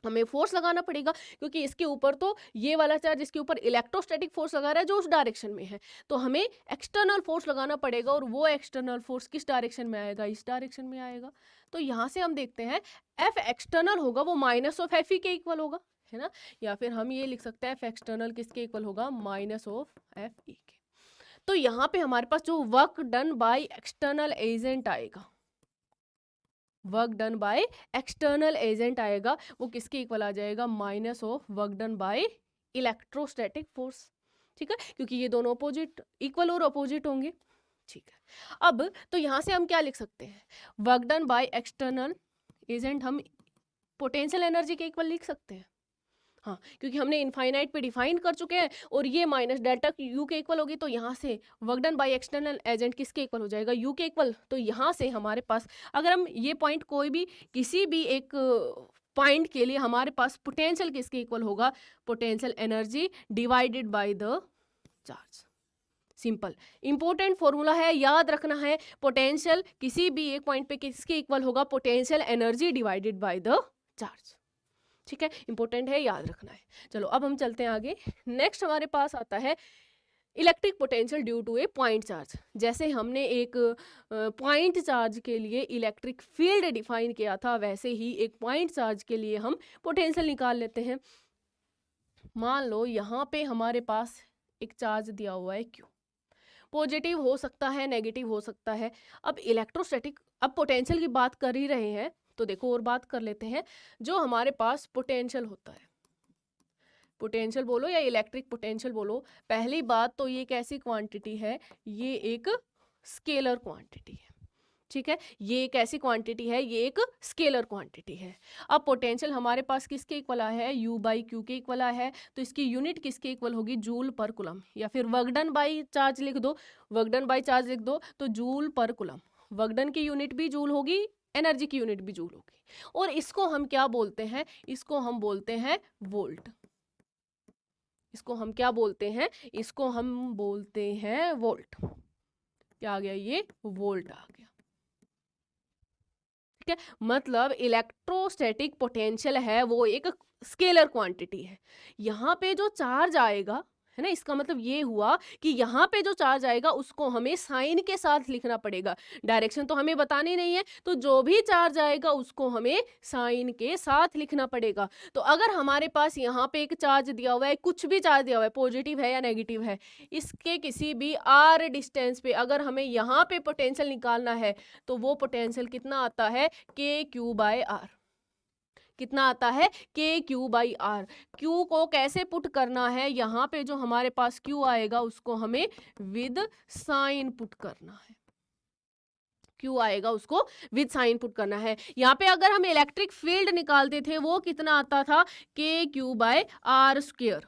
Speaker 1: हमें फोर्स लगाना पड़ेगा, क्योंकि इसके ऊपर तो ये वाला चार्ज इसके ऊपर इलेक्ट्रोस्टैटिक फोर्स लगा रहा है जो उस डायरेक्शन में है, तो हमें एक्सटर्नल फोर्स लगाना पड़ेगा, और वो एक्सटर्नल फोर्स किस डायरेक्शन में आएगा, इस डायरेक्शन में आएगा। तो यहाँ से हम देखते हैं एफ एक्सटर्नल होगा वो माइनस ऑफ एफ ई के इक्वल होगा, है ना, या फिर हम ये लिख सकते हैं एफ एक्सटर्नल किसके इक्वल होगा, माइनस ऑफ एफ ई के। तो यहाँ पे हमारे पास जो work done by external agent आएगा, work done by external agent आएगा, वो किसके इक्वल आ जाएगा, minus of work done by electrostatic force. ठीक है, क्योंकि ये दोनों अपोजिट, इक्वल और अपोजिट होंगे। ठीक है, अब तो यहाँ से हम क्या लिख सकते हैं, work done by external agent हम पोटेंशियल एनर्जी के इक्वल लिख सकते हैं, हाँ, क्योंकि हमने इनफाइनाइट पे डिफाइन कर चुके हैं, और ये माइनस डेल्टा यू के इक्वल होगी, तो यहाँ से work done by external agent किसके इक्वल हो जाएगा, यू के इक्वल। तो यहाँ से हमारे पास अगर हम ये पॉइंट कोई भी किसी भी एक पॉइंट के लिए हमारे पास पोटेंशियल किसके इक्वल होगा, potential energy divided by the charge. Simple, important formula है, याद रखना है, पोटेंशियल किसी भी एक पॉइंट पे किसके इक्वल होगा, potential energy divided by the charge. ठीक है, इंपॉर्टेंट है, याद रखना है। चलो अब हम चलते हैं आगे। नेक्स्ट हमारे पास आता है electric potential due to a point charge. जैसे हमने एक पॉइंट चार्ज के लिए इलेक्ट्रिक फील्ड डिफाइन किया था, वैसे ही एक पॉइंट चार्ज के लिए हम पोटेंशियल निकाल लेते हैं। मान लो यहाँ पे हमारे पास एक चार्ज दिया हुआ है Q, पॉजिटिव हो सकता है, नेगेटिव हो सकता है। अब इलेक्ट्रोस्टैटिक, अब पोटेंशियल की बात कर ही रहे हैं तो देखो और बात कर लेते हैं। जो हमारे पास पोटेंशियल होता है, पोटेंशियल बोलो या इलेक्ट्रिक पोटेंशियल बोलो, पहली बात तो ये एक ऐसी क्वांटिटी है, ये एक स्केलर क्वांटिटी है। ठीक है, ये एक ऐसी क्वांटिटी है, ये एक स्केलर क्वांटिटी है। अब पोटेंशियल हमारे पास किसके इक्वल आया है, U बाई क्यू के इक्वल आया है, तो इसकी यूनिट किसके इक्वल होगी, जूल पर कुलम, या फिर वर्क डन बाई चार्ज लिख दो, वर्क डन बाई चार्ज लिख दो तो joule per coulomb. Work done की यूनिट भी जूल होगी, एनर्जी की यूनिट भी जूल होगी, और इसको हम क्या बोलते हैं, इसको हम बोलते हैं वोल्ट। इसको हम क्या बोलते हैं, इसको हम बोलते हैं वोल्ट। क्या आ गया, ये वोल्ट आ गया। ठीक है, मतलब इलेक्ट्रोस्टैटिक पोटेंशियल है वो एक स्केलर क्वांटिटी है। यहाँ पे जो चार्ज आएगा, है ना, इसका मतलब ये हुआ कि यहाँ पे जो चार्ज आएगा उसको हमें साइन के साथ लिखना पड़ेगा। डायरेक्शन तो हमें बतानी नहीं है, तो जो भी चार्ज आएगा उसको हमें साइन के साथ लिखना पड़ेगा। तो अगर हमारे पास यहाँ पे एक चार्ज दिया हुआ है, कुछ भी चार्ज दिया हुआ है, पॉजिटिव है या नेगेटिव है, इसके किसी भी आर डिस्टेंस पे अगर हमें यहाँ पे पोटेंशियल निकालना है, तो वो पोटेंशियल कितना आता है, के क्यू बाय आर। कितना आता है, K Q by are. Q को कैसे पुट करना है, यहाँ पे जो हमारे पास क्यू आएगा उसको हमें विद साइन पुट करना है। क्यू आएगा उसको विद साइन पुट करना है। यहाँ पे अगर हम इलेक्ट्रिक फील्ड निकालते थे वो कितना आता था, के क्यू बाय आर स्क्वेयर,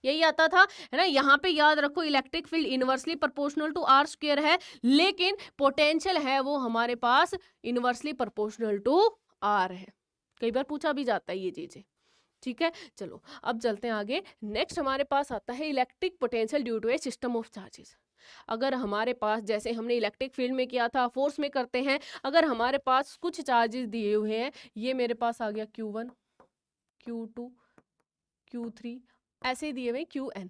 Speaker 1: यही आता था, है ना। यहाँ पे याद रखो electric field inversely proportional to r square है, लेकिन पोटेंशियल है वो हमारे पास इनवर्सली प्रोपोर्शनल टू आर है। कई बार पूछा भी जाता है ये चीजें। ठीक है, चलो अब चलते हैं आगे। नेक्स्ट हमारे पास आता है electric potential due to a system of charges. अगर हमारे पास, जैसे हमने इलेक्ट्रिक फील्ड में किया था, फोर्स में करते हैं, अगर हमारे पास कुछ चार्जेस दिए हुए हैं, ये मेरे पास आ गया Q1, Q2, Q3, ऐसे दिए हुए Qn।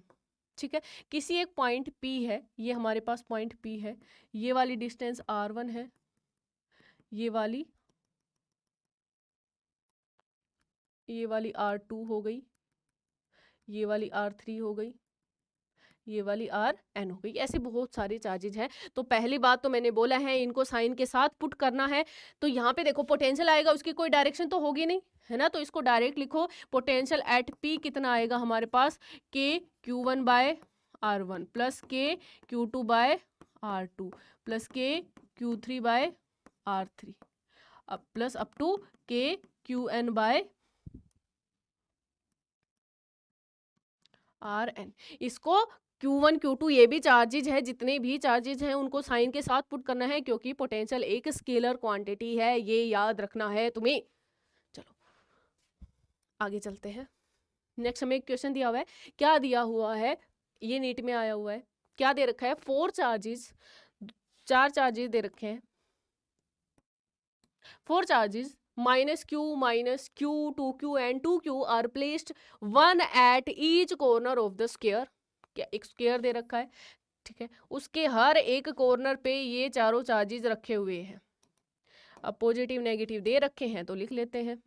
Speaker 1: ठीक है, किसी एक पॉइंट P है, ये हमारे पास पॉइंट P है, ये वाली डिस्टेंस R1 है, ये वाली R2 हो गई, ये वाली R3 हो गई, ये वाली Rn हो गई। ऐसे बहुत सारे चार्जेज हैं। तो पहली बात तो मैंने बोला है इनको साइन के साथ पुट करना है। तो यहाँ पे देखो पोटेंशियल आएगा, उसकी कोई डायरेक्शन तो होगी नहीं, है ना, तो इसको डायरेक्ट लिखो। पोटेंशियल एट P कितना आएगा हमारे पास, के Q1 बाय R1 प्लस के Q2 बाय R2 प्लस के Q3 बाय R3 अब प्लस अप टू के Qn बाय Rn। इसको Q1 Q2 ये भी चार्जेज है, जितने भी चार्जेज हैं उनको साइन के साथ पुट करना है, क्योंकि पोटेंशियल एक स्केलर क्वांटिटी है, ये याद रखना है तुम्हें। चलो आगे चलते हैं। नेक्स्ट हमें एक क्वेश्चन दिया हुआ है, क्या दिया हुआ है, ये नीट में आया हुआ है, क्या दे रखा है, 4 चार्जेस, 4 चार्जेस दे रखे हैं, 4 charges -Q, -Q, 2Q and 2Q are placed one at each corner of the square। क्या एक स्क्वायर दे रखा है, ठीक है, उसके हर एक कॉर्नर पे ये चारों चार्जेस रखे हुए हैं। अब पॉजिटिव नेगेटिव दे रखे हैं तो लिख लेते हैं।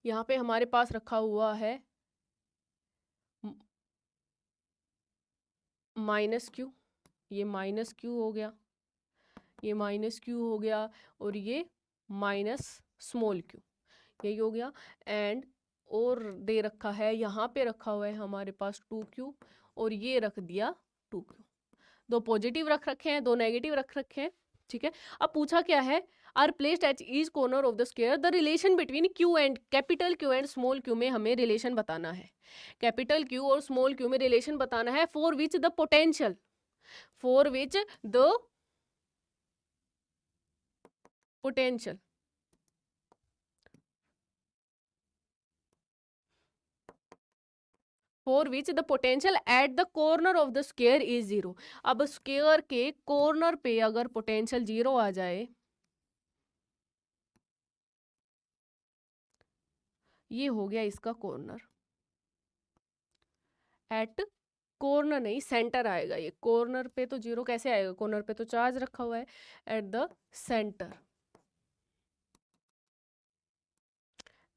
Speaker 1: यहाँ पे हमारे पास रखा हुआ है -Q, ये -Q हो गया, ये -Q हो गया, और ये -q, यही हो गया। एंड और दे रखा है, यहाँ पे रखा हुआ है हमारे पास 2Q, और ये रख दिया 2Q। दो पॉजिटिव रख रखे हैं, दो नेगेटिव रख रखे हैं। ठीक है, अब पूछा क्या है, are placed at each corner of the square the relation between Q and capital Q and small q में हमें रिलेशन बताना है। कैपिटल Q और स्मॉल q में रिलेशन बताना है, for which the potential, for which the potential for which the potential at the corner of the square is 0। अब स्क्वायर के कॉर्नर पे अगर पोटेंशियल 0 आ जाए, ये हो गया इसका कॉर्नर। एट कॉर्नर नहीं, सेंटर आएगा, ये कॉर्नर पे तो 0 कैसे आएगा, कॉर्नर पे तो चार्ज रखा हुआ है। At the centre,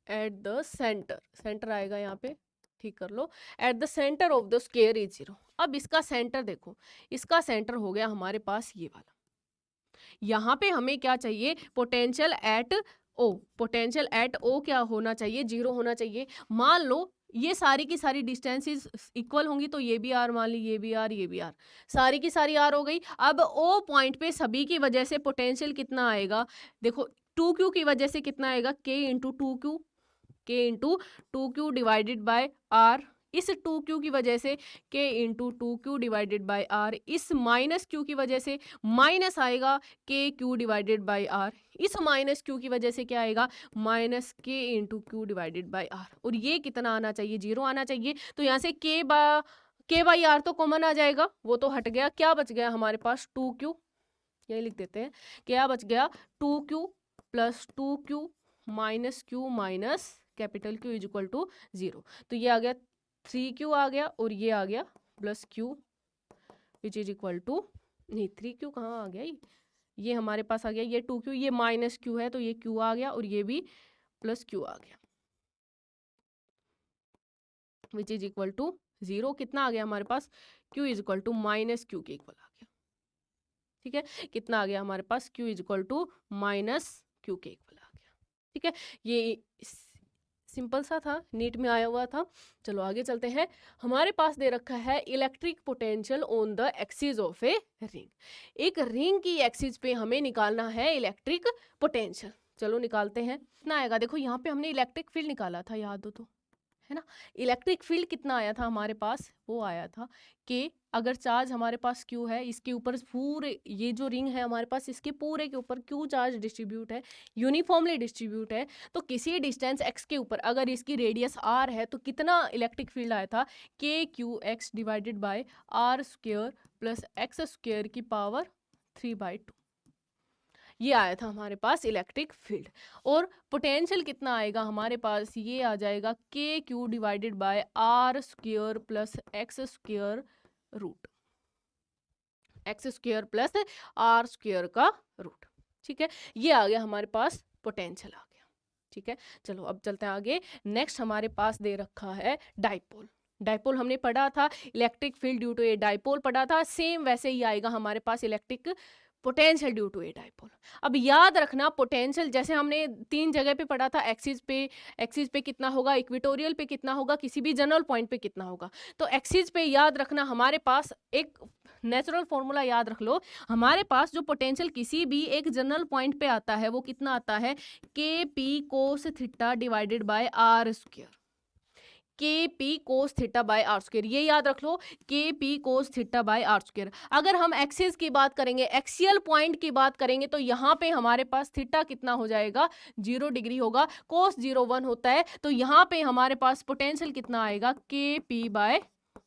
Speaker 1: at the centre, centre आएगा यहाँ पे, ठीक कर लो। At the centre of the square is 0। अब इसका सेंटर देखो, इसका सेंटर हो गया हमारे पास ये वाला। यहाँ पे हमें क्या चाहिए, potential at O, potential at O क्या होना चाहिए, 0 होना चाहिए। मान लो ये सारी की सारी डिस्टेंसेस इक्वल होंगी, तो ये भी आर मान ली, ये भी आर, ये भी आर, सारी की सारी आर हो गई। अब ओ पॉइंट पे सभी की वजह से पोटेंशियल कितना आएगा, देखो 2Q की वजह से कितना आएगा, K into 2Q, K into 2Q divided by r. इस 2Q की वजह से K into 2Q divided by r. इस -Q की वजह से माइनस आएगा KQ डिवाइडेड बाय आर। इस -Q की वजह से क्या आएगा, -K into Q divided by r. और ये कितना आना चाहिए, 0 आना चाहिए। तो यहाँ से K बाई आर तो कॉमन आ जाएगा, वो तो हट गया। क्या बच गया हमारे पास? 2Q, यही लिख देते हैं। क्या बच गया? 2Q plus 2Q minus Q minus capital Q is equal to 0। तो ये आ गया 3Q आ गया, और ये आ गया plus Q which is equal to, नहीं 3Q कहाँ आ गया, ये हमारे पास आ गया ये 2Q, ये माइनस Q है तो ये Q आ गया, और ये भी प्लस Q आ गया विच इज इक्वल टू 0। कितना आ गया हमारे पास? Q is equal to minus Q के इक्वल आ गया। ठीक है, कितना आ गया हमारे पास? Q is equal to minus Q के इक्वल आ गया। ठीक है, ये सिंपल सा था, नीट में आया हुआ था। चलो आगे चलते हैं। हमारे पास दे रखा है electric potential on the axis of a ring. एक रिंग की एक्सिस पे हमें निकालना है इलेक्ट्रिक पोटेंशियल। चलो निकालते हैं। कितना आएगा? देखो यहाँ पे हमने इलेक्ट्रिक फील्ड निकाला था, याद हो तो, है ना। इलेक्ट्रिक फील्ड कितना आया था हमारे पास? वो आया था कि अगर चार्ज हमारे पास Q है, इसके ऊपर पूरे, ये जो रिंग है हमारे पास, इसके पूरे के ऊपर Q चार्ज डिस्ट्रीब्यूट है, यूनिफॉर्मली डिस्ट्रीब्यूट है, तो किसी डिस्टेंस x के ऊपर अगर इसकी रेडियस r है तो कितना इलेक्ट्रिक फील्ड आया था? KQX divided by r square plus x square की पावर 3/2, ये आया था हमारे पास इलेक्ट्रिक फील्ड। और पोटेंशियल कितना आएगा हमारे पास? ये आ जाएगा KQ divided by r square plus x square root, x square plus r square का रूट। ठीक है, ये आ गया हमारे पास पोटेंशियल आ गया। ठीक है, चलो अब चलते हैं आगे। नेक्स्ट हमारे पास दे रखा है डाइपोल। डाइपोल हमने पढ़ा था, electric field due to a dipole पढ़ा था, सेम वैसे ही आएगा हमारे पास electric potential due to a dipole. अब याद रखना पोटेंशियल जैसे हमने 3 जगह पे पढ़ा था, एक्सिस पे कितना होगा, इक्वेटोरियल पे कितना होगा, किसी भी जनरल पॉइंट पे कितना होगा। तो एक्सिस पे याद रखना हमारे पास एक नेचुरल फॉर्मूला याद रख लो। हमारे पास जो पोटेंशियल किसी भी एक जनरल पॉइंट पे आता है वो कितना आता है? KP cos theta divided by r square, KP cos theta by r square, ये याद रख लो, KP cos theta by r square. अगर हम एक्सिस की बात करेंगे, एक्सियल पॉइंट की बात करेंगे, तो यहाँ पे हमारे पास थीटा कितना हो जाएगा? 0 डिग्री होगा। कोस 0 1 होता है, तो यहाँ पे हमारे पास पोटेंशियल कितना आएगा? KP by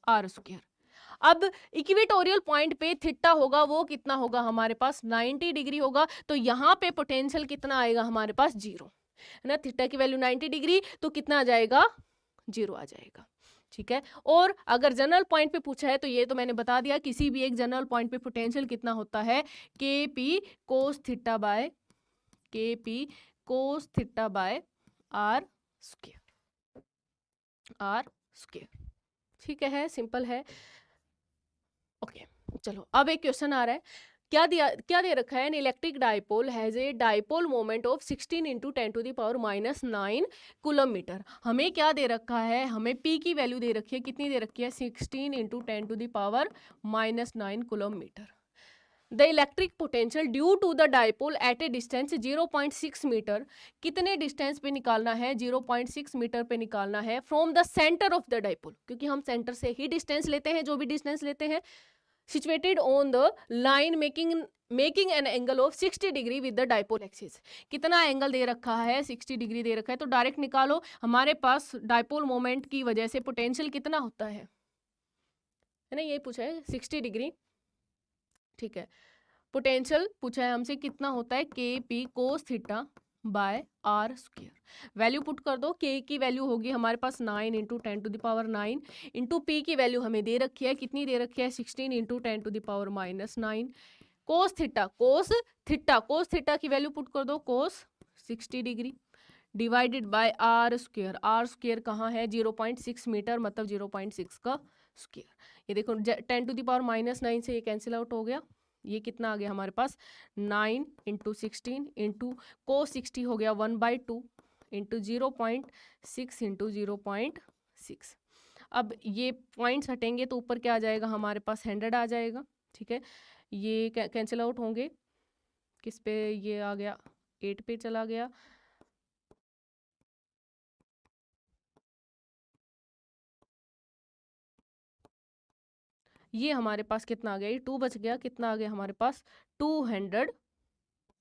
Speaker 1: r square. अब इक्वेटोरियल पॉइंट पे थीटा होगा, वो कितना होगा हमारे पास? 90 डिग्री होगा, तो यहाँ पे पोटेंशियल कितना आएगा हमारे पास? 0, है ना। थीटा की वैल्यू 90 डिग्री, तो कितना आ जाएगा? 0 आ जाएगा। ठीक है, और अगर जनरल पॉइंट पे पूछा है तो ये तो मैंने बता दिया, किसी भी एक जनरल पॉइंट पे पोटेंशियल कितना होता है? KP cos theta by r square. ठीक है, सिंपल है। ओके, चलो अब एक क्वेश्चन आ रहा है। क्या दे रखा है? An electric dipole has a dipole moment of 16 into 10 to the power minus 9 coulomb. हमें क्या दे रखा है? हमें P की वैल्यू दे रखी है, कितनी दे रखी है? 16 into 10 to the power minus 9 coulomb. The electric potential due to the dipole at a distance 0.6 metre, कितने डिस्टेंस पे निकालना है? 0.6 मीटर पे निकालना है from the centre of the dipole, क्योंकि हम सेंटर से ही डिस्टेंस लेते हैं, जो भी डिस्टेंस लेते हैं। Situated on the line making an angle of 60 degree with the dipole axis. कितना एंगल दे रखा है? 60 डिग्री दे रखा है, तो डायरेक्ट निकालो। हमारे पास डाइपोल मोमेंट की वजह से पोटेंशियल कितना होता है ना, ये पूछा है 60 डिग्री। ठीक है, पोटेंशियल पूछा है हमसे कितना होता है? KP cos theta by r square. Value put कर दो। K की वैल्यू होगी हमारे पास 9 into 10 to the power 9 into P की वैल्यू हमें दे रखी है, कितनी दे रखी है? 16 into 10 to the power minus 9। Cos theta की वैल्यू पुट कर दो, cos 60 degree divided by r square. R square कहाँ है? 0.6 मीटर, मतलब 0.6 का स्क्वायर। ये देखो 10 टू द पावर माइनस 9 से ये कैंसिल आउट हो गया। ये कितना आ गया हमारे पास? 9 इंटू 16 इंटू कोस 60 हो गया 1/2 इंटू 0.6 इंटू 0.6। अब ये पॉइंट्स हटेंगे तो ऊपर क्या आ जाएगा हमारे पास? 100 आ जाएगा। ठीक है, ये कैंसिल आउट होंगे, किस पे? ये आ गया 8 पे चला गया। ये हमारे पास कितना आ गया? ये 2 बच गया, कितना आ गया हमारे पास? 200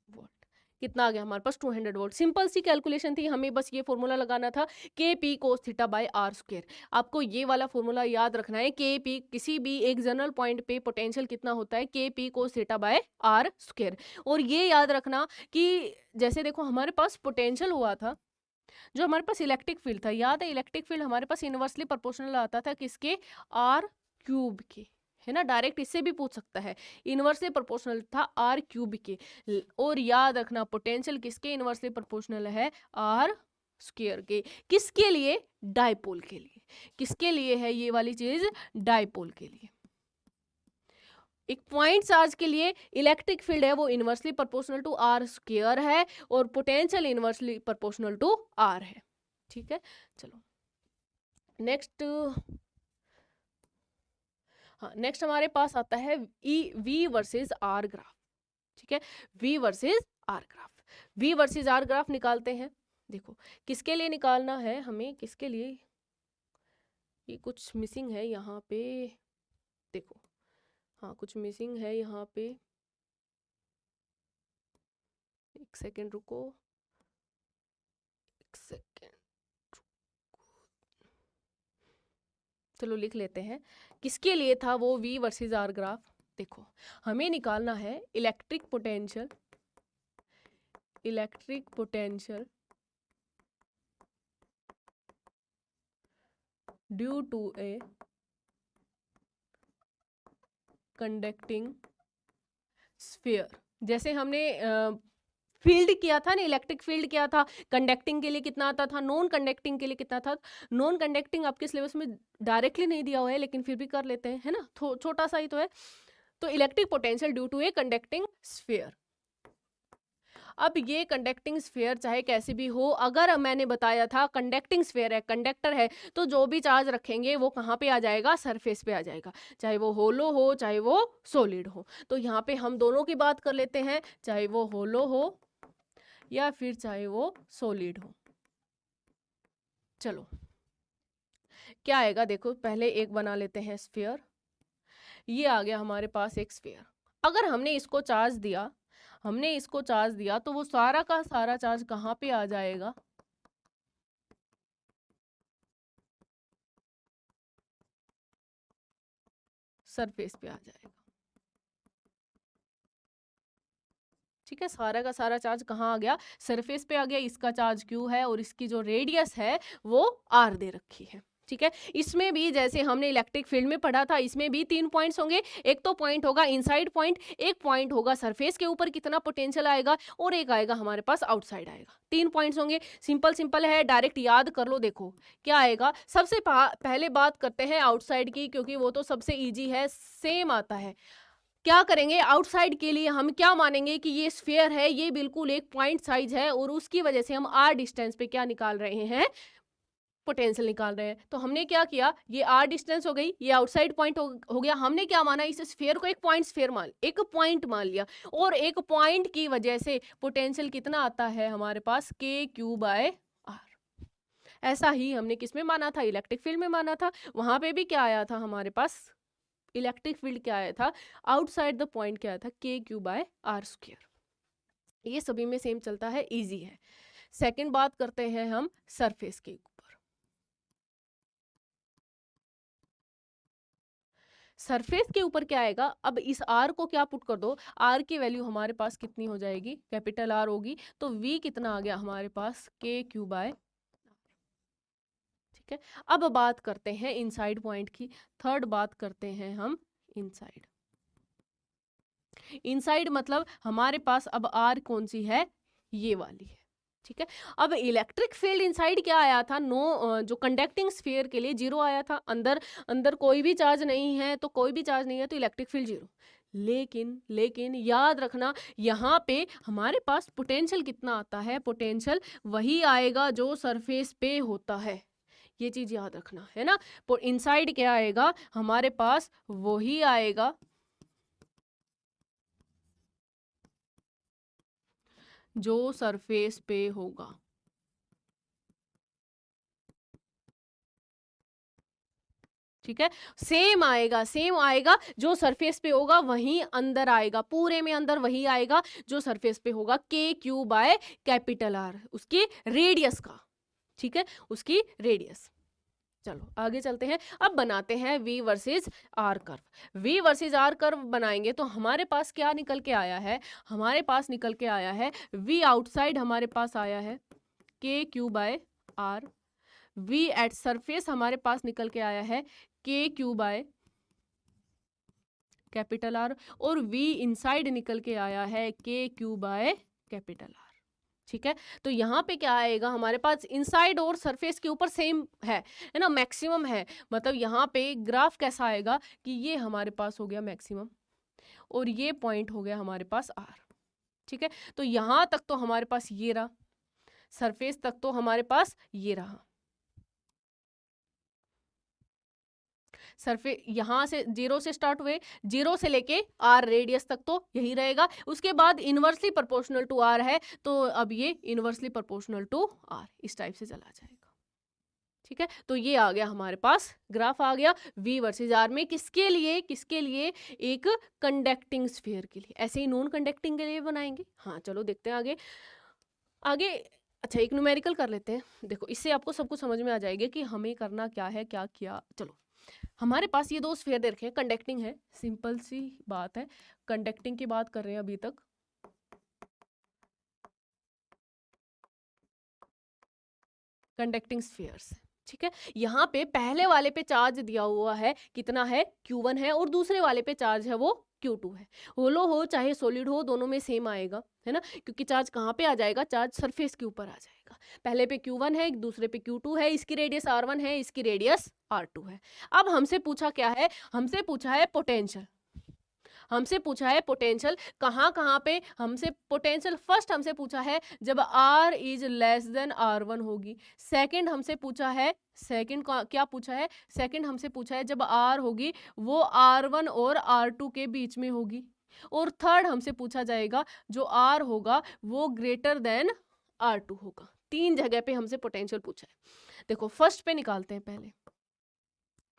Speaker 1: वोल्ट। कितना आ गया हमारे पास 200 वोल्ट। सिंपल सी कैलकुलेशन थी, हमें बस ये फॉर्मूला लगाना था K P cos theta by r square. आपको ये वाला फॉर्मूला याद रखना है, के पी किसी भी एक जनरल पॉइंट पे पोटेंशियल कितना होता है, K P cos theta by r square. और ये याद रखना कि जैसे देखो हमारे पास पोटेंशियल हुआ था, जो हमारे पास इलेक्ट्रिक फील्ड था, याद है इलेक्ट्रिक फील्ड हमारे पास इनवर्सली प्रोपोर्शनल आता था किसके, आर क्यूब के, है ना, डायरेक्ट इससे भी पूछ सकता है, इनवर्सली प्रोपोर्शनल था आर क्यूब के। और याद रखना पोटेंशियल किसके इनवर्सली प्रोपोर्शनल है, आर स्क्वायर के। किसके लिए, डायपोल के लिए। किसके लिए है ये वाली चीज, डायपोल के लिए। एक पॉइंट चार्ज के लिए इलेक्ट्रिक फील्ड है वो inversely proportional to r square है, और potential inversely proportional to r है। ठीक है, चलो नेक्स्ट। हाँ, नेक्स्ट हमारे पास आता है वी वर्सेस आर ग्राफ। ठीक है, V versus r graph. V versus r graph निकालते हैं। देखो किसके लिए निकालना है हमें, किसके लिए, ये कुछ मिसिंग है यहाँ पे, देखो हाँ कुछ मिसिंग है यहाँ पे, एक सेकेंड रुको, एक सेकेंड, चलो लिख लेते हैं। किसके लिए था वो वी वर्सेस आर ग्राफ। देखो हमें निकालना है electric potential, electric potential due to a conducting sphere. जैसे हमने फील्ड किया था ना, इलेक्ट्रिक फील्ड किया था, कंडक्टिंग के लिए कितना आता था, नॉन कंडक्टिंग के लिए कितना था। नॉन कंडक्टिंग आपके सिलेबस में डायरेक्टली नहीं दिया हुआ है, लेकिन फिर भी कर लेते हैं, है ना, छोटा सा ही तो है। तो electric potential due to a conducting sphere. अब ये कंडक्टिंग स्फीयर चाहे कैसे भी हो, अगर मैंने बताया था कंडक्टिंग स्फीयर है, कंडक्टर है, तो जो भी चार्ज रखेंगे वो कहाँ पे आ जाएगा, सरफेस पे आ जाएगा, चाहे वो होलो हो चाहे वो सॉलिड हो। तो यहाँ पे हम दोनों की बात कर लेते हैं, चाहे वो होलो हो या फिर चाहे वो सॉलिड हो। चलो क्या आएगा, देखो पहले एक बना लेते हैं स्फीयर। ये आ गया हमारे पास एक स्फीयर। अगर हमने इसको चार्ज दिया, हमने इसको चार्ज दिया, तो वो सारा का सारा चार्ज कहाँ पे आ जाएगा, सरफेस पे आ जाएगा। ठीक है, सारा का सारा चार्ज कहाँ आ गया, सरफेस पे आ गया। इसका चार्ज क्यू है और इसकी जो रेडियस है वो आर दे रखी है। ठीक है, इसमें भी जैसे हमने इलेक्ट्रिक फील्ड में पढ़ा था, इसमें भी 3 पॉइंट्स होंगे। एक तो पॉइंट होगा इनसाइड पॉइंट, एक पॉइंट होगा सरफेस के ऊपर कितना पोटेंशियल आएगा, और एक आएगा हमारे पास आउटसाइड आएगा। 3 पॉइंट्स होंगे, सिंपल सिंपल है, डायरेक्ट याद कर लो। देखो क्या आएगा, सबसे पहले बात करते हैं आउटसाइड की, क्योंकि वो तो सबसे ईजी है, सेम आता है। क्या करेंगे, आउटसाइड के लिए हम क्या मानेंगे कि ये स्फीयर है, ये बिल्कुल एक पॉइंट साइज है, और उसकी वजह से हम आर डिस्टेंस पे क्या निकाल रहे हैं, पोटेंशियल निकाल रहे हैं। तो हमने क्या किया, ये आर डिस्टेंस हो गई, ये आउटसाइड पॉइंट हो गया। हमने क्या माना, इस स्फीयर को एक पॉइंट स्फीयर मान, एक पॉइंट मान लिया, और एक पॉइंट की वजह से पोटेंशियल कितना आता है हमारे पास, के क्यू बाय आर। ऐसा ही हमने किस में माना था, इलेक्ट्रिक फील्ड में माना था। वहां पे भी क्या आया था हमारे पास, इलेक्ट्रिक फील्ड क्या आया था, आउटसाइड द पॉइंट क्या आया था, के क्यू बाय आर स्क्वायर। ये सभी में सेम चलता है, इजी है। सेकंड बात करते हैं हम सरफेस के ऊपर। सरफेस के ऊपर क्या आएगा, अब इस आर को क्या पुट कर दो, आर की वैल्यू हमारे पास कितनी हो जाएगी, कैपिटल आर होगी, तो वी कितना आ गया हमारे पास, के क्यू बाय। ठीक है, अब बात करते हैं इनसाइड पॉइंट की। थर्ड बात करते हैं हम इनसाइड। इनसाइड मतलब हमारे पास अब आर कौन सी है, ये वाली है। ठीक है, अब इलेक्ट्रिक फील्ड इनसाइड क्या आया था, नो, जो कंडक्टिंग स्फीयर के लिए 0 आया था। अंदर अंदर कोई भी चार्ज नहीं है, तो कोई भी चार्ज नहीं है तो इलेक्ट्रिक फील्ड 0। लेकिन लेकिन याद रखना, यहाँ पे हमारे पास पोटेंशियल कितना आता है, पोटेंशियल वही आएगा जो सरफेस पे होता है। ये चीज याद रखना है ना, इनसाइड क्या आएगा हमारे पास, वही आएगा जो सरफेस पे होगा। ठीक है, सेम आएगा, सेम आएगा, जो सरफेस पे होगा वहीं अंदर आएगा, पूरे में अंदर वही आएगा जो सरफेस पे होगा, के क्यू बाय कैपिटल आर, उसके रेडियस का, ठीक है, उसकी रेडियस। चलो आगे चलते हैं, अब बनाते हैं V versus R curve. V versus R curve बनाएंगे तो हमारे पास क्या निकल के आया है, हमारे पास निकल के आया है V आउटसाइड, हमारे पास आया है K Q by r, V at surface हमारे पास निकल के आया है K Q by capital R, और V इनसाइड निकल के आया है K Q by capital are. ठीक है, तो यहाँ पे क्या आएगा, हमारे पास इनसाइड और सरफेस के ऊपर सेम है ना, मैक्सिमम है, मतलब यहाँ पे ग्राफ कैसा आएगा कि ये हमारे पास हो गया मैक्सिमम और ये पॉइंट हो गया हमारे पास आर। ठीक है, तो यहाँ तक तो हमारे पास ये रहा, सरफेस तक तो हमारे पास ये रहा, सरफेस यहाँ से 0 से स्टार्ट हुए, 0 से लेके आर रेडियस तक तो यही रहेगा, उसके बाद इनवर्सली प्रोपोर्शनल टू आर है, तो अब ये इनवर्सली प्रोपोर्शनल टू आर इस टाइप से चला जाएगा। ठीक है, तो ये आ गया हमारे पास, ग्राफ आ गया V वर्सेस R में, किसके लिए, किसके लिए, एक कंडक्टिंग स्फीयर के लिए, ऐसे ही नॉन कंडक्टिंग के लिए बनाएंगे। हाँ चलो देखते हैं आगे आगे। अच्छा एक न्यूमेरिकल कर लेते हैं, देखो इससे आपको सब कुछ समझ में आ जाएगा कि हमें करना क्या है, क्या किया। चलो हमारे पास ये दो स्फीयर दे रखे हैं, कंडक्टिंग है, सिंपल सी बात है, कंडक्टिंग की बात कर रहे हैं अभी तक, कंडक्टिंग स्फीयर्स। ठीक है, यहाँ पे पहले वाले पे चार्ज दिया हुआ है, कितना है, Q1 है, और दूसरे वाले पे चार्ज है वो Q2 है। होलो हो चाहे सॉलिड हो, दोनों में सेम आएगा, है ना, क्योंकि चार्ज कहाँ पे आ जाएगा, चार्ज सरफेस के ऊपर आ जाएगा। पहले पे Q1 है, दूसरे पे Q2 है, इसकी रेडियस R1 है, इसकी रेडियस R2 है। अब हमसे पूछा क्या है, हमसे पूछा है पोटेंशियल, हमसे पूछा है पोटेंशियल, कहाँ कहाँ पे हमसे पोटेंशियल, फर्स्ट हमसे पूछा है जब R is less than R1 होगी, सेकंड हमसे पूछा है, सेकंड क्या पूछा है, सेकंड हमसे पूछा है जब R होगी वो R1 और R2 के बीच में होगी, और थर्ड हमसे पूछा जाएगा जो R होगा वो ग्रेटर देन R2 होगा। तीन जगह पे हमसे पोटेंशियल पूछा है। देखो फर्स्ट पे निकालते हैं पहले,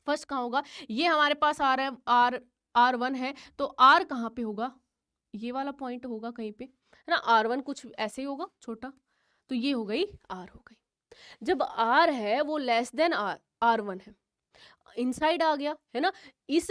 Speaker 1: फर्स्ट कहाँ होगा, ये हमारे पास R1 है, तो R कहाँ पे होगा, ये वाला पॉइंट होगा कहीं पे, है ना, R1 कुछ ऐसे ही होगा छोटा, तो ये हो गई R हो गई। जब R है वो लेस देन R1 है, इनसाइड आ गया, है ना, इस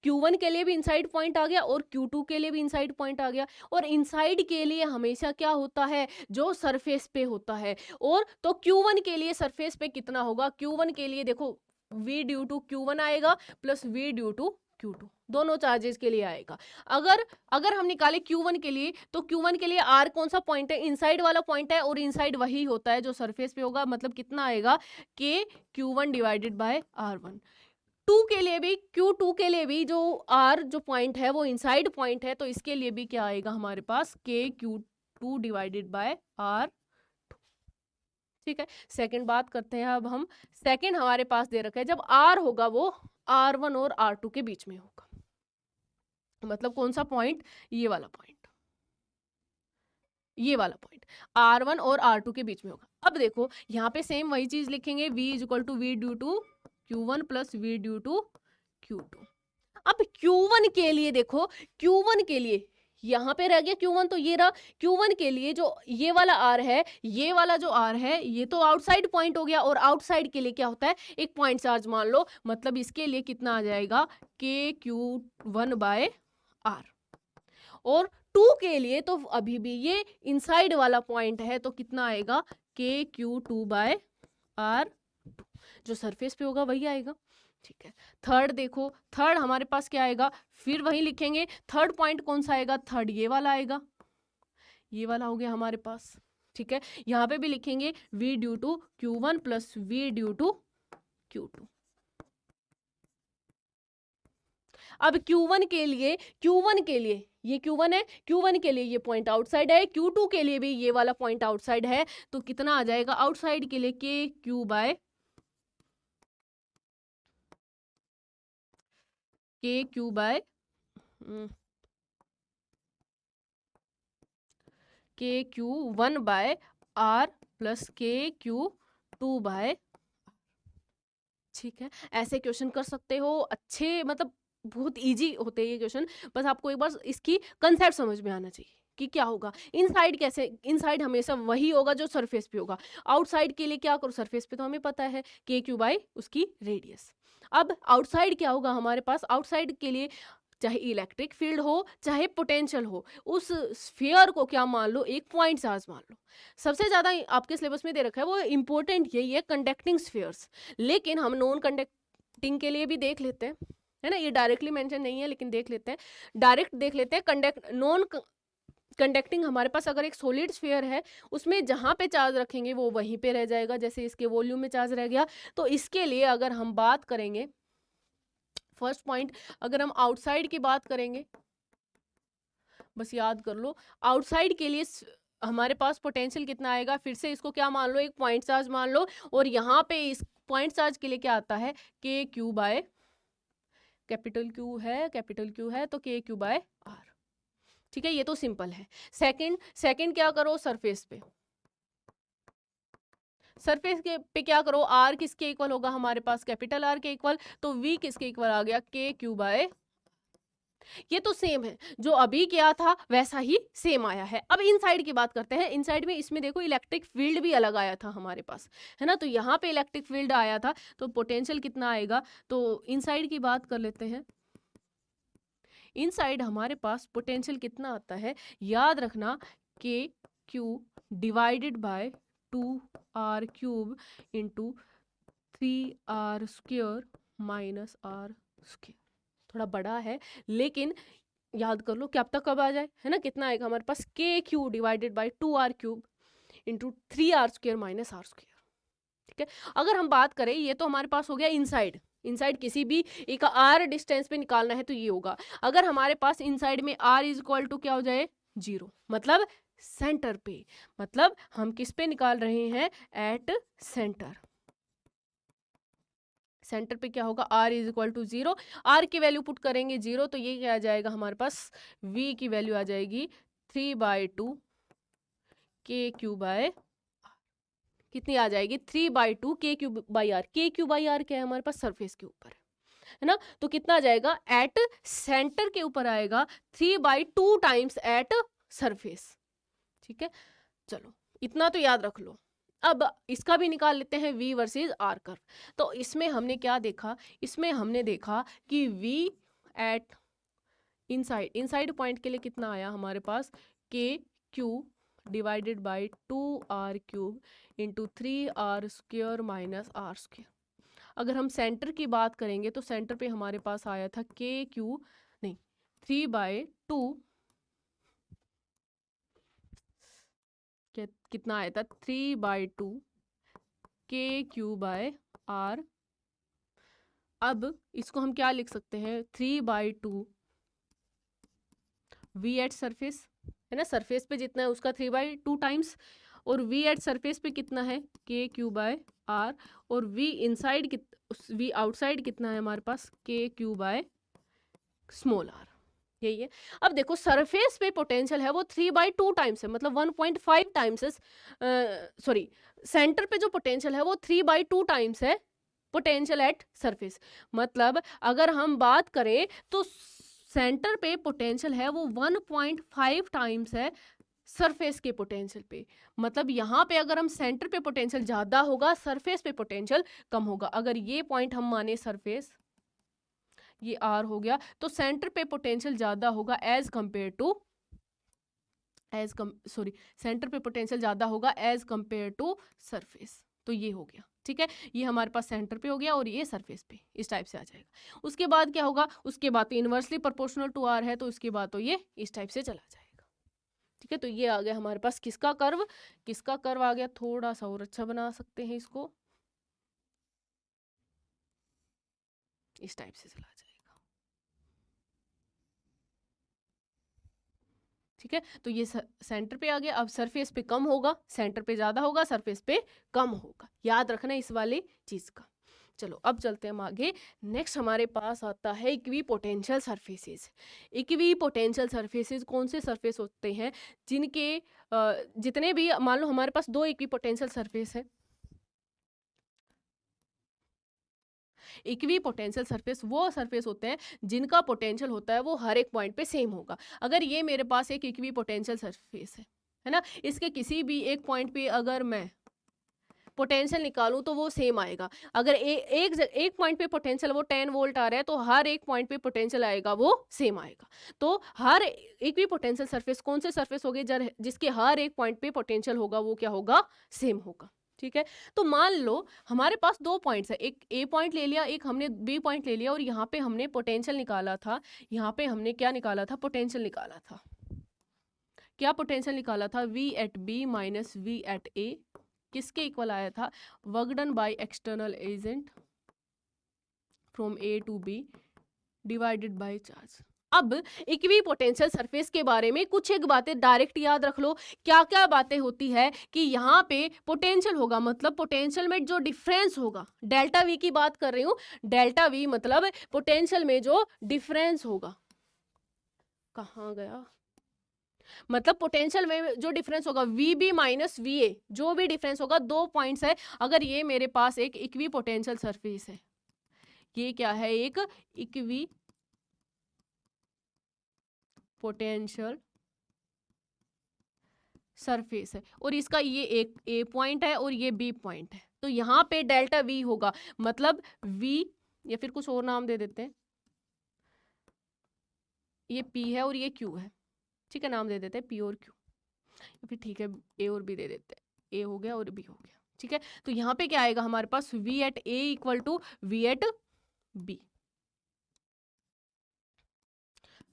Speaker 1: Q1 के लिए भी इनसाइड पॉइंट आ गया और Q2 के लिए भी इनसाइड पॉइंट आ गया, और इनसाइड के लिए हमेशा क्या होता है, जो सरफेस पे होता है, और तो Q1 के लिए सरफेस पे कितना होगा, Q1 के लिए देखो V ड्यू टू Q1 आएगा plus V due to Q2, दोनों चार्जेस के लिए आएगा। अगर अगर हम निकाले Q1 के लिए, तो Q1 के लिए R कौन सा पॉइंट है, इनसाइड वाला पॉइंट है, और इनसाइड वही होता है जो सरफेस पे होगा, मतलब कितना आएगा, K Q1 divided by R1। To के लिए भी, Q2 के लिए भी जो R जो पॉइंट है वो इनसाइड पॉइंट है, तो इसके लिए भी क्या आएगा हमारे पास, K Q2 divided by R। ठीक है, सेकंड बात करते हैं अब हम, सेकंड हमारे पास दे रखा है जब R होगा वो R1 और R2 के बीच में होगा, मतलब कौन सा पॉइंट, ये वाला पॉइंट, ये वाला पॉइंट R1 और R2 के बीच में होगा। अब देखो यहाँ पे सेम वही चीज लिखेंगे, V is equal to V due to Q1 plus V due to Q2। अब Q1 के लिए देखो, Q1 के लिए यहाँ पे रह गया Q1, तो ये रहा Q1 के लिए जो ये वाला R है, ये वाला जो R है, ये तो आउटसाइड पॉइंट हो गया, और आउटसाइड के लिए क्या होता है, एक पॉइंट चार्ज मान लो, मतलब इसके लिए कितना आ जाएगा, KQ1 बाय R। और 2 के लिए तो अभी भी ये इनसाइड वाला पॉइंट है, तो कितना आएगा, KQ2 बाय R, जो सरफेस पे होगा वही आएगा। ठीक है, थर्ड देखो, थर्ड हमारे पास क्या आएगा, फिर वही लिखेंगे, थर्ड पॉइंट कौन सा आएगा, थर्ड ये वाला आएगा, ये वाला हो गया हमारे पास। ठीक है, यहाँ पे भी लिखेंगे V due to Q1 plus V due to Q2। अब Q1 के लिए, Q1 के लिए ये Q1 है, Q1 के लिए ये पॉइंट आउटसाइड है, Q2 के लिए भी ये वाला पॉइंट आउटसाइड है, तो कितना आ जाएगा आउटसाइड के लिए, KQ by KQ by KQ1 by R plus KQ2 by, ठीक है, ऐसे क्वेश्चन कर सकते हो, अच्छे मतलब बहुत इजी होते हैं ये क्वेश्चन। बस आपको एक बार इसकी कंसेप्ट समझ में आना चाहिए कि क्या होगा। इनसाइड कैसे, इनसाइड हमेशा वही होगा जो सरफेस पे होगा। आउटसाइड के लिए क्या करो, सरफेस पे तो हमें पता है के क्यू बाई उसकी रेडियस। अब आउटसाइड क्या होगा हमारे पास, आउटसाइड के लिए चाहे इलेक्ट्रिक फील्ड हो चाहे पोटेंशियल हो, उस स्फीयर को क्या मान लो, एक पॉइंट चार्ज मान लो। सबसे ज्यादा आपके सिलेबस में दे रखा है वो इंपॉर्टेंट यही है, कंडक्टिंग स्फीयर्स। लेकिन हम नॉन कंडक्टिंग के लिए भी देख लेते हैं, है ना, ये डायरेक्टली मेंशन नहीं है लेकिन देख लेते हैं, डायरेक्ट देख लेते हैं। नॉन कंडक्टिंग हमारे पास अगर एक सॉलिड स्फीयर है, उसमें जहां पे चार्ज रखेंगे वो वहीं पे रह जाएगा, जैसे इसके वॉल्यूम में चार्ज रह गया। तो इसके लिए अगर हम बात करेंगे, फर्स्ट पॉइंट, अगर हम आउटसाइड की बात करेंगे, बस याद कर लो, आउटसाइड के लिए हमारे पास पोटेंशियल कितना आएगा, फिर से इसको क्या मान लो, एक पॉइंट चार्ज मान लो। और यहाँ पे इस पॉइंट चार्ज के लिए क्या आता है, K Q by capital Q है तो के क्यू बाय आर। ठीक है, ये तो सिंपल है। सेकंड क्या करो, सरफेस पे, सरफेस के पे क्या करो, आर किसके इक्वल होगा हमारे पास, कैपिटल आर के इक्वल। तो वी किसके इक्वल आ गया, के क्यू बाय। ये तो सेम है, जो अभी क्या था वैसा ही सेम आया है। अब इनसाइड की बात करते हैं। इनसाइड में इसमें देखो इलेक्ट्रिक फील्ड भी अलग आया था हमारे पास, है ना, तो यहाँ पे इलेक्ट्रिक फील्ड आया था, तो पोटेंशियल कितना आएगा। तो इनसाइड की बात कर लेते हैं। इनसाइड हमारे पास पोटेंशियल कितना आता है, याद रखना, के Q divided by 2r³ into 3r² minus r²। थोड़ा बड़ा है लेकिन याद कर लो, क्या अब तक कब आ जाए, है ना, कितना आएगा हमारे पास, के Q divided by 2r³ into 3r² minus r²। ठीक है, अगर हम बात करें, ये तो हमारे पास हो गया इनसाइड। इनसाइड किसी भी एक r डिस्टेंस पे निकालना है तो ये होगा। अगर हमारे पास इनसाइड में r इज इक्वल टू क्या हो जाए, 0, मतलब सेंटर पे, मतलब हम किस पे निकाल रहे हैं, एट सेंटर। सेंटर पे क्या होगा, r is equal to 0, r की वैल्यू पुट करेंगे 0, तो ये क्या आ जाएगा हमारे पास, v की वैल्यू आ जाएगी 3/2 के क्यू बाय, कितनी आ जाएगी, 3/2 के क्यू बाई आर। के क्यू बाई आर क्या है हमारे पास, सरफेस के ऊपर, है ना, तो कितना आ जाएगा, एट सेंटर के ऊपर आएगा 3/2 टाइम्स एट सरफेस। ठीक है, चलो इतना तो याद रख लो। अब इसका भी निकाल लेते हैं, v वर्सेस r कर्व। तो इसमें हमने क्या देखा, इसमें हमने देखा कि v एट इनसाइड पॉइंट के लिए कितना आया हमारे पास, के Q divided by 2r³ into 3r² minus r²। अगर हम सेंटर की बात करेंगे तो सेंटर पे हमारे पास आया था के क्यू, नहीं, 3/2, कितना आया था, 3/2 के क्यू बाय आर। अब इसको हम क्या लिख सकते हैं, 3/2 वी एट सरफेस, है ना, सरफेस पे जितना है उसका 3/2 टाइम्स, और वी एट सरफेस पे कितना है, के क्यू बाय आर, और वी इनसाइड वी आउटसाइड कितना है हमारे पास, के क्यू बाय स्मॉल आर। यही है। अब देखो सरफेस पे पोटेंशियल है वो 3/2 टाइम्स है, मतलब 1.5 टाइम्स है, सॉरी, सेंटर पे जो पोटेंशियल है वो 3/2 टाइम्स है पोटेंशियल एट सरफेस। मतलब अगर हम बात करें तो सेंटर पे पोटेंशियल है वो 1.5 टाइम्स है सरफेस के पोटेंशियल पे। मतलब यहाँ पे अगर हम सेंटर पे पोटेंशियल ज्यादा होगा, सरफेस पे पोटेंशियल कम होगा। अगर ये पॉइंट हम माने सरफेस, ये आर हो गया, तो सेंटर पे पोटेंशियल ज्यादा होगा एज कंपेयर टू सेंटर पे पोटेंशियल ज्यादा होगा एज कंपेयर टू सरफेस। तो ये हो गया, ठीक है, ये हमारे पास सेंटर पे हो गया और ये सरफेस पे, इस टाइप से आ जाएगा। उसके बाद क्या होगा, उसके बाद तो इनवर्सली प्रोपोर्शनल टू आर है, तो उसके बाद तो ये इस टाइप से चला जाएगा। ठीक है, तो ये आ गया हमारे पास किसका कर्व आ गया। थोड़ा सा और अच्छा बना सकते हैं इसको, इस टाइप से चला जाएगा। ठीक है, तो ये सेंटर पे आ गया। अब सरफेस पे कम होगा, सेंटर पे ज्यादा होगा, सरफेस पे कम होगा, याद रखना इस वाली चीज का। चलो अब चलते हैं हम आगे। नेक्स्ट हमारे पास आता है इक्विपोटेंशियल सरफेसेस। इक्विपोटेंशियल सरफेसेस कौन से सरफेस होते हैं, जिनके जितने भी, मान लो हमारे पास दो इक्विपोटेंशियल सरफेस है, इक्वी पोटेंशियल सरफेस वो सरफेस होते हैं जिनका पोटेंशियल होता है वो हर एक पॉइंट पे सेम होगा। अगर ये मेरे पास एक इक्वी पोटेंशियल सरफेस है ना, इसके किसी भी एक पॉइंट पे अगर मैं पोटेंशियल निकालूं तो वो सेम आएगा। अगर एक पॉइंट पे पोटेंशियल वो 10 वोल्ट आ रहा है तो हर एक पॉइंट पे पोटेंशियल आएगा वो सेम आएगा। तो हर इक्वी पोटेंशियल सरफेस कौन से सरफेस होगे जिसके हर एक पॉइंट पे पोटेंशियल होगा वो क्या होगा, सेम होगा। ठीक है, तो मान लो हमारे पास दो पॉइंट्स है, एक ए पॉइंट ले लिया, एक हमने बी पॉइंट ले लिया, और यहाँ पे हमने पोटेंशियल निकाला था। यहाँ पे हमने क्या निकाला था, पोटेंशियल निकाला था। क्या पोटेंशियल निकाला था, V at B minus V at A किसके इक्वल आया था, work done by external agent from A to B divided by charge. अब इक्वी पोटेंशियल सरफेस के बारे में कुछ एक बातें डायरेक्ट याद रख लो। क्या क्या बातें होती है कि यहाँ पे पोटेंशियल होगा, मतलब पोटेंशियल में जो डिफरेंस होगा, डेल्टा वी की बात कर रही हूँ, डेल्टा वी मतलब पोटेंशियल में जो डिफरेंस होगा, कहाँ गया, मतलब पोटेंशियल में जो डिफरेंस होगा V B minus V A, जो भी डिफरेंस होगा, दो पॉइंट्स है। अगर ये मेरे पास एक इक्वी पोटेंशियल सरफेस है, ये क्या है, एक इक्वी पोटेंशियल सरफेस है, और इसका ये एक ए पॉइंट है और ये बी पॉइंट है, तो यहाँ पे डेल्टा वी होगा, मतलब वी, या फिर कुछ और नाम दे देते हैं, ये पी है और ये क्यू है, ठीक है, नाम दे देते हैं पी और क्यू, या फिर ठीक है ए और बी दे देते हैं, ए हो गया और बी हो गया। ठीक है, तो यहाँ पे क्या आएगा हमारे पास, V at A equal to V at B,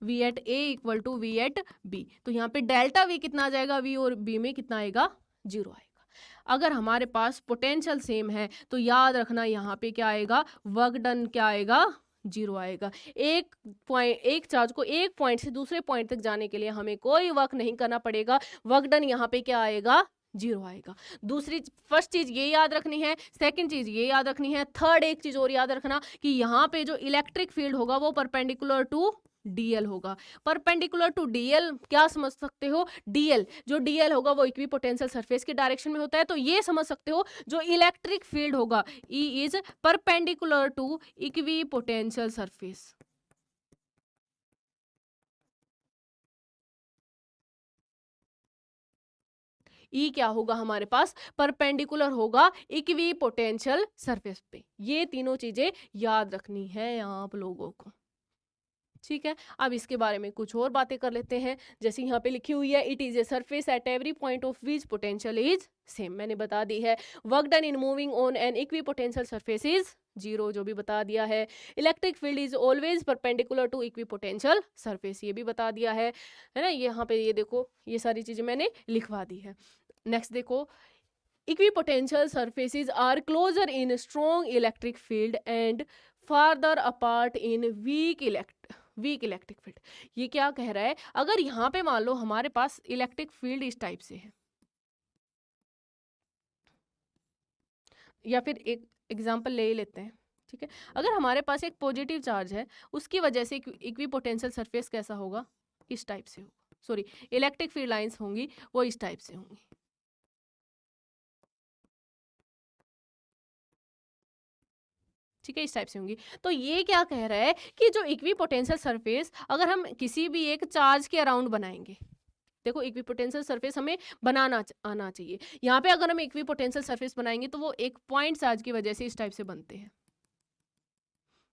Speaker 1: V at A equal to V at B. तो यहाँ पे डेल्टा वी कितना आ जाएगा, वी और बी में कितना आएगा, 0 आएगा। अगर हमारे पास पोटेंशियल सेम है तो याद रखना यहाँ पे क्या आएगा, वर्क डन क्या आएगा, 0 आएगा। एक चार्ज को एक पॉइंट से दूसरे पॉइंट तक जाने के लिए हमें कोई वर्क नहीं करना पड़ेगा, वर्क डन यहाँ पे क्या आएगा, 0 आएगा। फर्स्ट चीज ये याद रखनी है, सेकंड चीज ये याद रखनी है, थर्ड एक चीज और याद रखना कि यहाँ पे जो इलेक्ट्रिक फील्ड होगा वो परपेंडिकुलर टू डीएल होगा। परपेंडिकुलर टू डीएल क्या समझ सकते हो, डीएल, जो डीएल होगा वो इक्वी पोटेंशियल सरफेस के डायरेक्शन में होता है, तो ये समझ सकते हो जो इलेक्ट्रिक फील्ड होगा E is perpendicular to equipotential surface. E क्या होगा हमारे पास, परपेंडिकुलर होगा इक्वी पोटेंशियल सरफेस पे। ये तीनों चीजें याद रखनी है आप लोगों को। ठीक है, अब इसके बारे में कुछ और बातें कर लेते हैं। जैसे यहाँ पे लिखी हुई है, it is a surface at every point of which potential is same, मैंने बता दी है। Work done in moving on an equipotential surface is 0, जो भी बता दिया है। Electric field is always perpendicular to equipotential surface, ये भी बता दिया है ना। यहाँ पे ये देखो, ये सारी चीजें मैंने लिखवा दी है। नेक्स्ट देखो, equipotential surfaces are closer in strong electric field and farther apart in weak electric field। ये क्या कह रहा है, अगर यहाँ पे मान लो हमारे पास इलेक्ट्रिक फील्ड इस टाइप से है, या फिर एक एग्जांपल ले ही लेते हैं। ठीक है, अगर हमारे पास एक पॉजिटिव चार्ज है, उसकी वजह से इक्विपोटेंशियल सरफेस कैसा होगा, इस टाइप से होगा, सॉरी इलेक्ट्रिक फील्ड लाइंस होंगी वो इस टाइप से होंगी। ठीक है, इस टाइप से होंगी। तो ये क्या कह रहा है कि जो इक्विपोटेंशियल सरफेस अगर हम किसी भी एक चार्ज के अराउंड बनाएंगे, देखो इक्विपोटेंशियल सरफेस हमें बनाना आना चाहिए। यहाँ पे अगर हम इक्विपोटेंशियल सरफेस बनाएंगे तो वो एक पॉइंट चार्ज की वजह से इस टाइप से बनते हैं।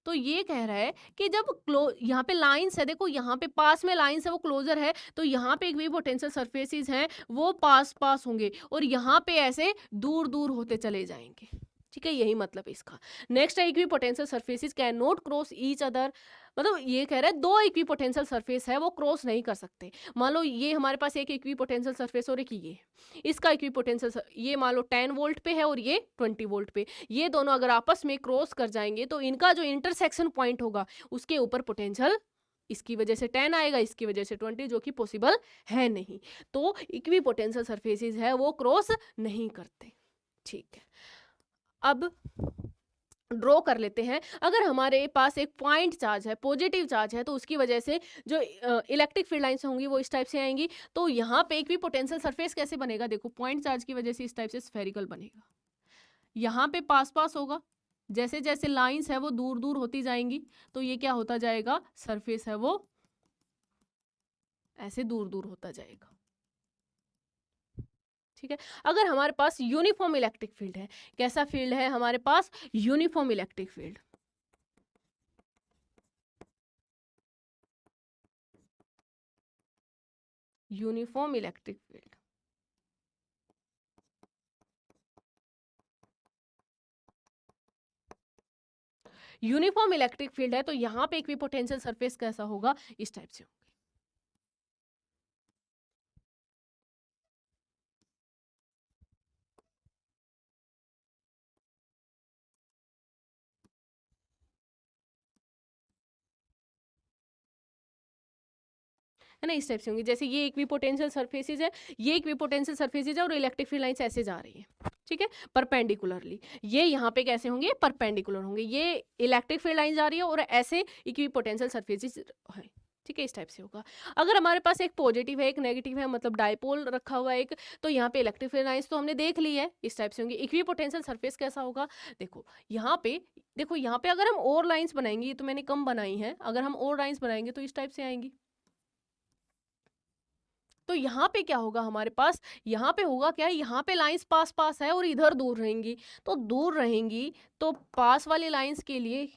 Speaker 1: तो ये कह रहा है कि जब यहाँ पे लाइंस है, देखो यहाँ पे पास में लाइंस है वो क्लोजर है, तो यहाँ पे इक्विपोटेंशियल सरफेसेस हैं वो पास पास होंगे, और यहाँ पे ऐसे दूर दूर होते चले जाएंगे। ठीक है, यही मतलब है इसका। नेक्स्ट है equipotential surfaces can not cross each other, मतलब ये कह रहा है दो इक्विपोटेंशियल सरफेस है वो क्रॉस नहीं कर सकते। मान लो ये हमारे पास एक इक्विपोटेंशियल सरफेस और एक ये, इसका इक्विपोटेंशियल ये मान लो 10 वोल्ट पे है और ये 20 वोल्ट पे, ये दोनों अगर आपस में क्रॉस कर जाएंगे तो इनका जो इंटरसेक्शन पॉइंट होगा उसके ऊपर पोटेंशियल इसकी वजह से 10 आएगा, इसकी वजह से 20, जो कि पॉसिबल है नहीं। तो इक्विपोटेंशियल सरफेसेस है वो क्रॉस नहीं करते। ठीक है, अब ड्रॉ कर लेते हैं। अगर हमारे पास एक पॉइंट चार्ज है, पॉजिटिव चार्ज है, तो उसकी वजह से जो इलेक्ट्रिक फील्ड लाइंस होंगी वो इस टाइप से आएंगी। तो यहाँ पे इक्विपोटेंशियल सरफेस कैसे बनेगा, देखो पॉइंट चार्ज की वजह से इस टाइप से स्फेरिकल बनेगा। यहाँ पे पास पास होगा, जैसे जैसे लाइंस है वो दूर दूर होती जाएंगी, तो ये क्या होता जाएगा, सरफेस है वो ऐसे दूर दूर होता जाएगा। ठीक है। अगर हमारे पास यूनिफॉर्म इलेक्ट्रिक फील्ड है, कैसा फील्ड है हमारे पास, uniform electric field, uniform electric field, uniform electric field है, तो यहाँ पे इक्विपोटेंशियल सरफेस कैसा होगा, इस टाइप से होगा। है ना, इस टाइप से होंगी। जैसे ये इक्विपोटेंशियल सरफेसेज है, ये इक्विपोटेंशियल सरफेसेज है और इलेक्ट्रिक फील्ड लाइंस ऐसे जा रही है, ठीक है, परपेंडिकुलरली। ये यहाँ पे कैसे होंगे, परपेंडिकुलर होंगे। ये इलेक्ट्रिक फील्ड लाइन जा रही है और ऐसे इक्विपोटेंशियल सरफेसेज है, ठीक है, इस टाइप से होगा। अगर हमारे पास एक पॉजिटिव है एक नेगेटिव है, मतलब डायपोल रखा हुआ है एक, तो यहाँ पे इलेक्ट्रिक फील्ड लाइंस तो हमने देख ली है, इस टाइप से होंगी। इक्विपोटेंशियल सरफेस कैसा होगा, देखो यहाँ पे, देखो यहाँ पे अगर हम और लाइंस बनाएंगे, तो मैंने कम बनाई है, अगर हम और लाइंस बनाएंगे तो इस टाइप से आएंगी। तो यहाँ पे क्या होगा हमारे पास, यहाँ पे होगा क्या, यहाँ पे लाइंस पास पास है और इधर दूर रहेंगी, तो दूर रहेंगी तो पास वाली लाइंस के लिए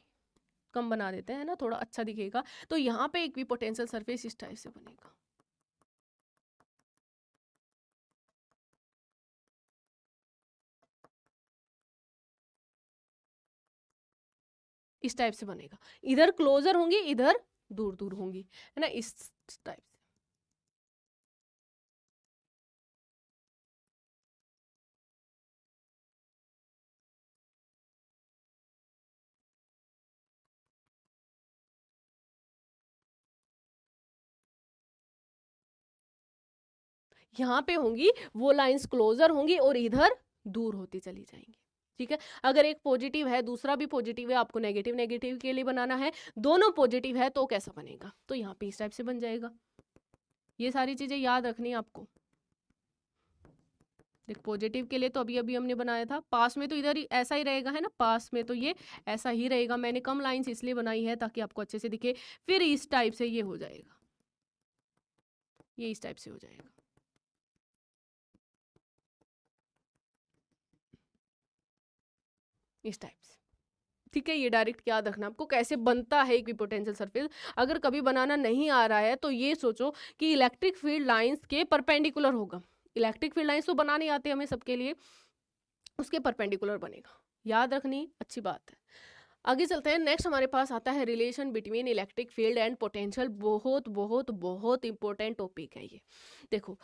Speaker 1: कम बना देते हैं ना, थोड़ा अच्छा दिखेगा। तो यहाँ पे इक्विपोटेंशियल सरफेस इस टाइप से बनेगा, इस टाइप से बनेगा। इधर क्लोजर होंगी, इधर दूर दूर होंगी, है ना, इस टाइप से। यहाँ पे होंगी वो लाइंस क्लोजर होंगी और इधर दूर होती चली जाएंगी, ठीक है। अगर एक पॉजिटिव है दूसरा भी पॉजिटिव है, आपको नेगेटिव नेगेटिव के लिए बनाना है, दोनों पॉजिटिव है तो कैसा बनेगा, तो यहाँ पे इस टाइप से बन जाएगा। ये सारी चीजें याद रखनी है आपको। देख पॉजिटिव के लिए तो अभी अभी हमने बनाया था, पास में तो इधर ही ऐसा ही रहेगा, है ना, पास में तो ये ऐसा ही रहेगा। मैंने कम लाइंस इसलिए बनाई है ताकि आपको अच्छे से दिखे। फिर इस टाइप से ये हो जाएगा, ये इस टाइप से हो जाएगा, इस टाइप से, ठीक है। ये डायरेक्ट याद रखना आपको कैसे बनता है इक्विपोटेंशियल सरफेस। अगर कभी बनाना नहीं आ रहा है तो ये सोचो कि इलेक्ट्रिक फील्ड लाइंस के परपेंडिकुलर होगा। इलेक्ट्रिक फील्ड लाइंस तो बनाने आते हैं हमें सबके लिए, उसके परपेंडिकुलर बनेगा, याद रखनी अच्छी बात है। आगे चलते हैं। नेक्स्ट हमारे पास आता है relation between electric field and potential. बहुत बहुत बहुत इंपॉर्टेंट टॉपिक है ये। देखो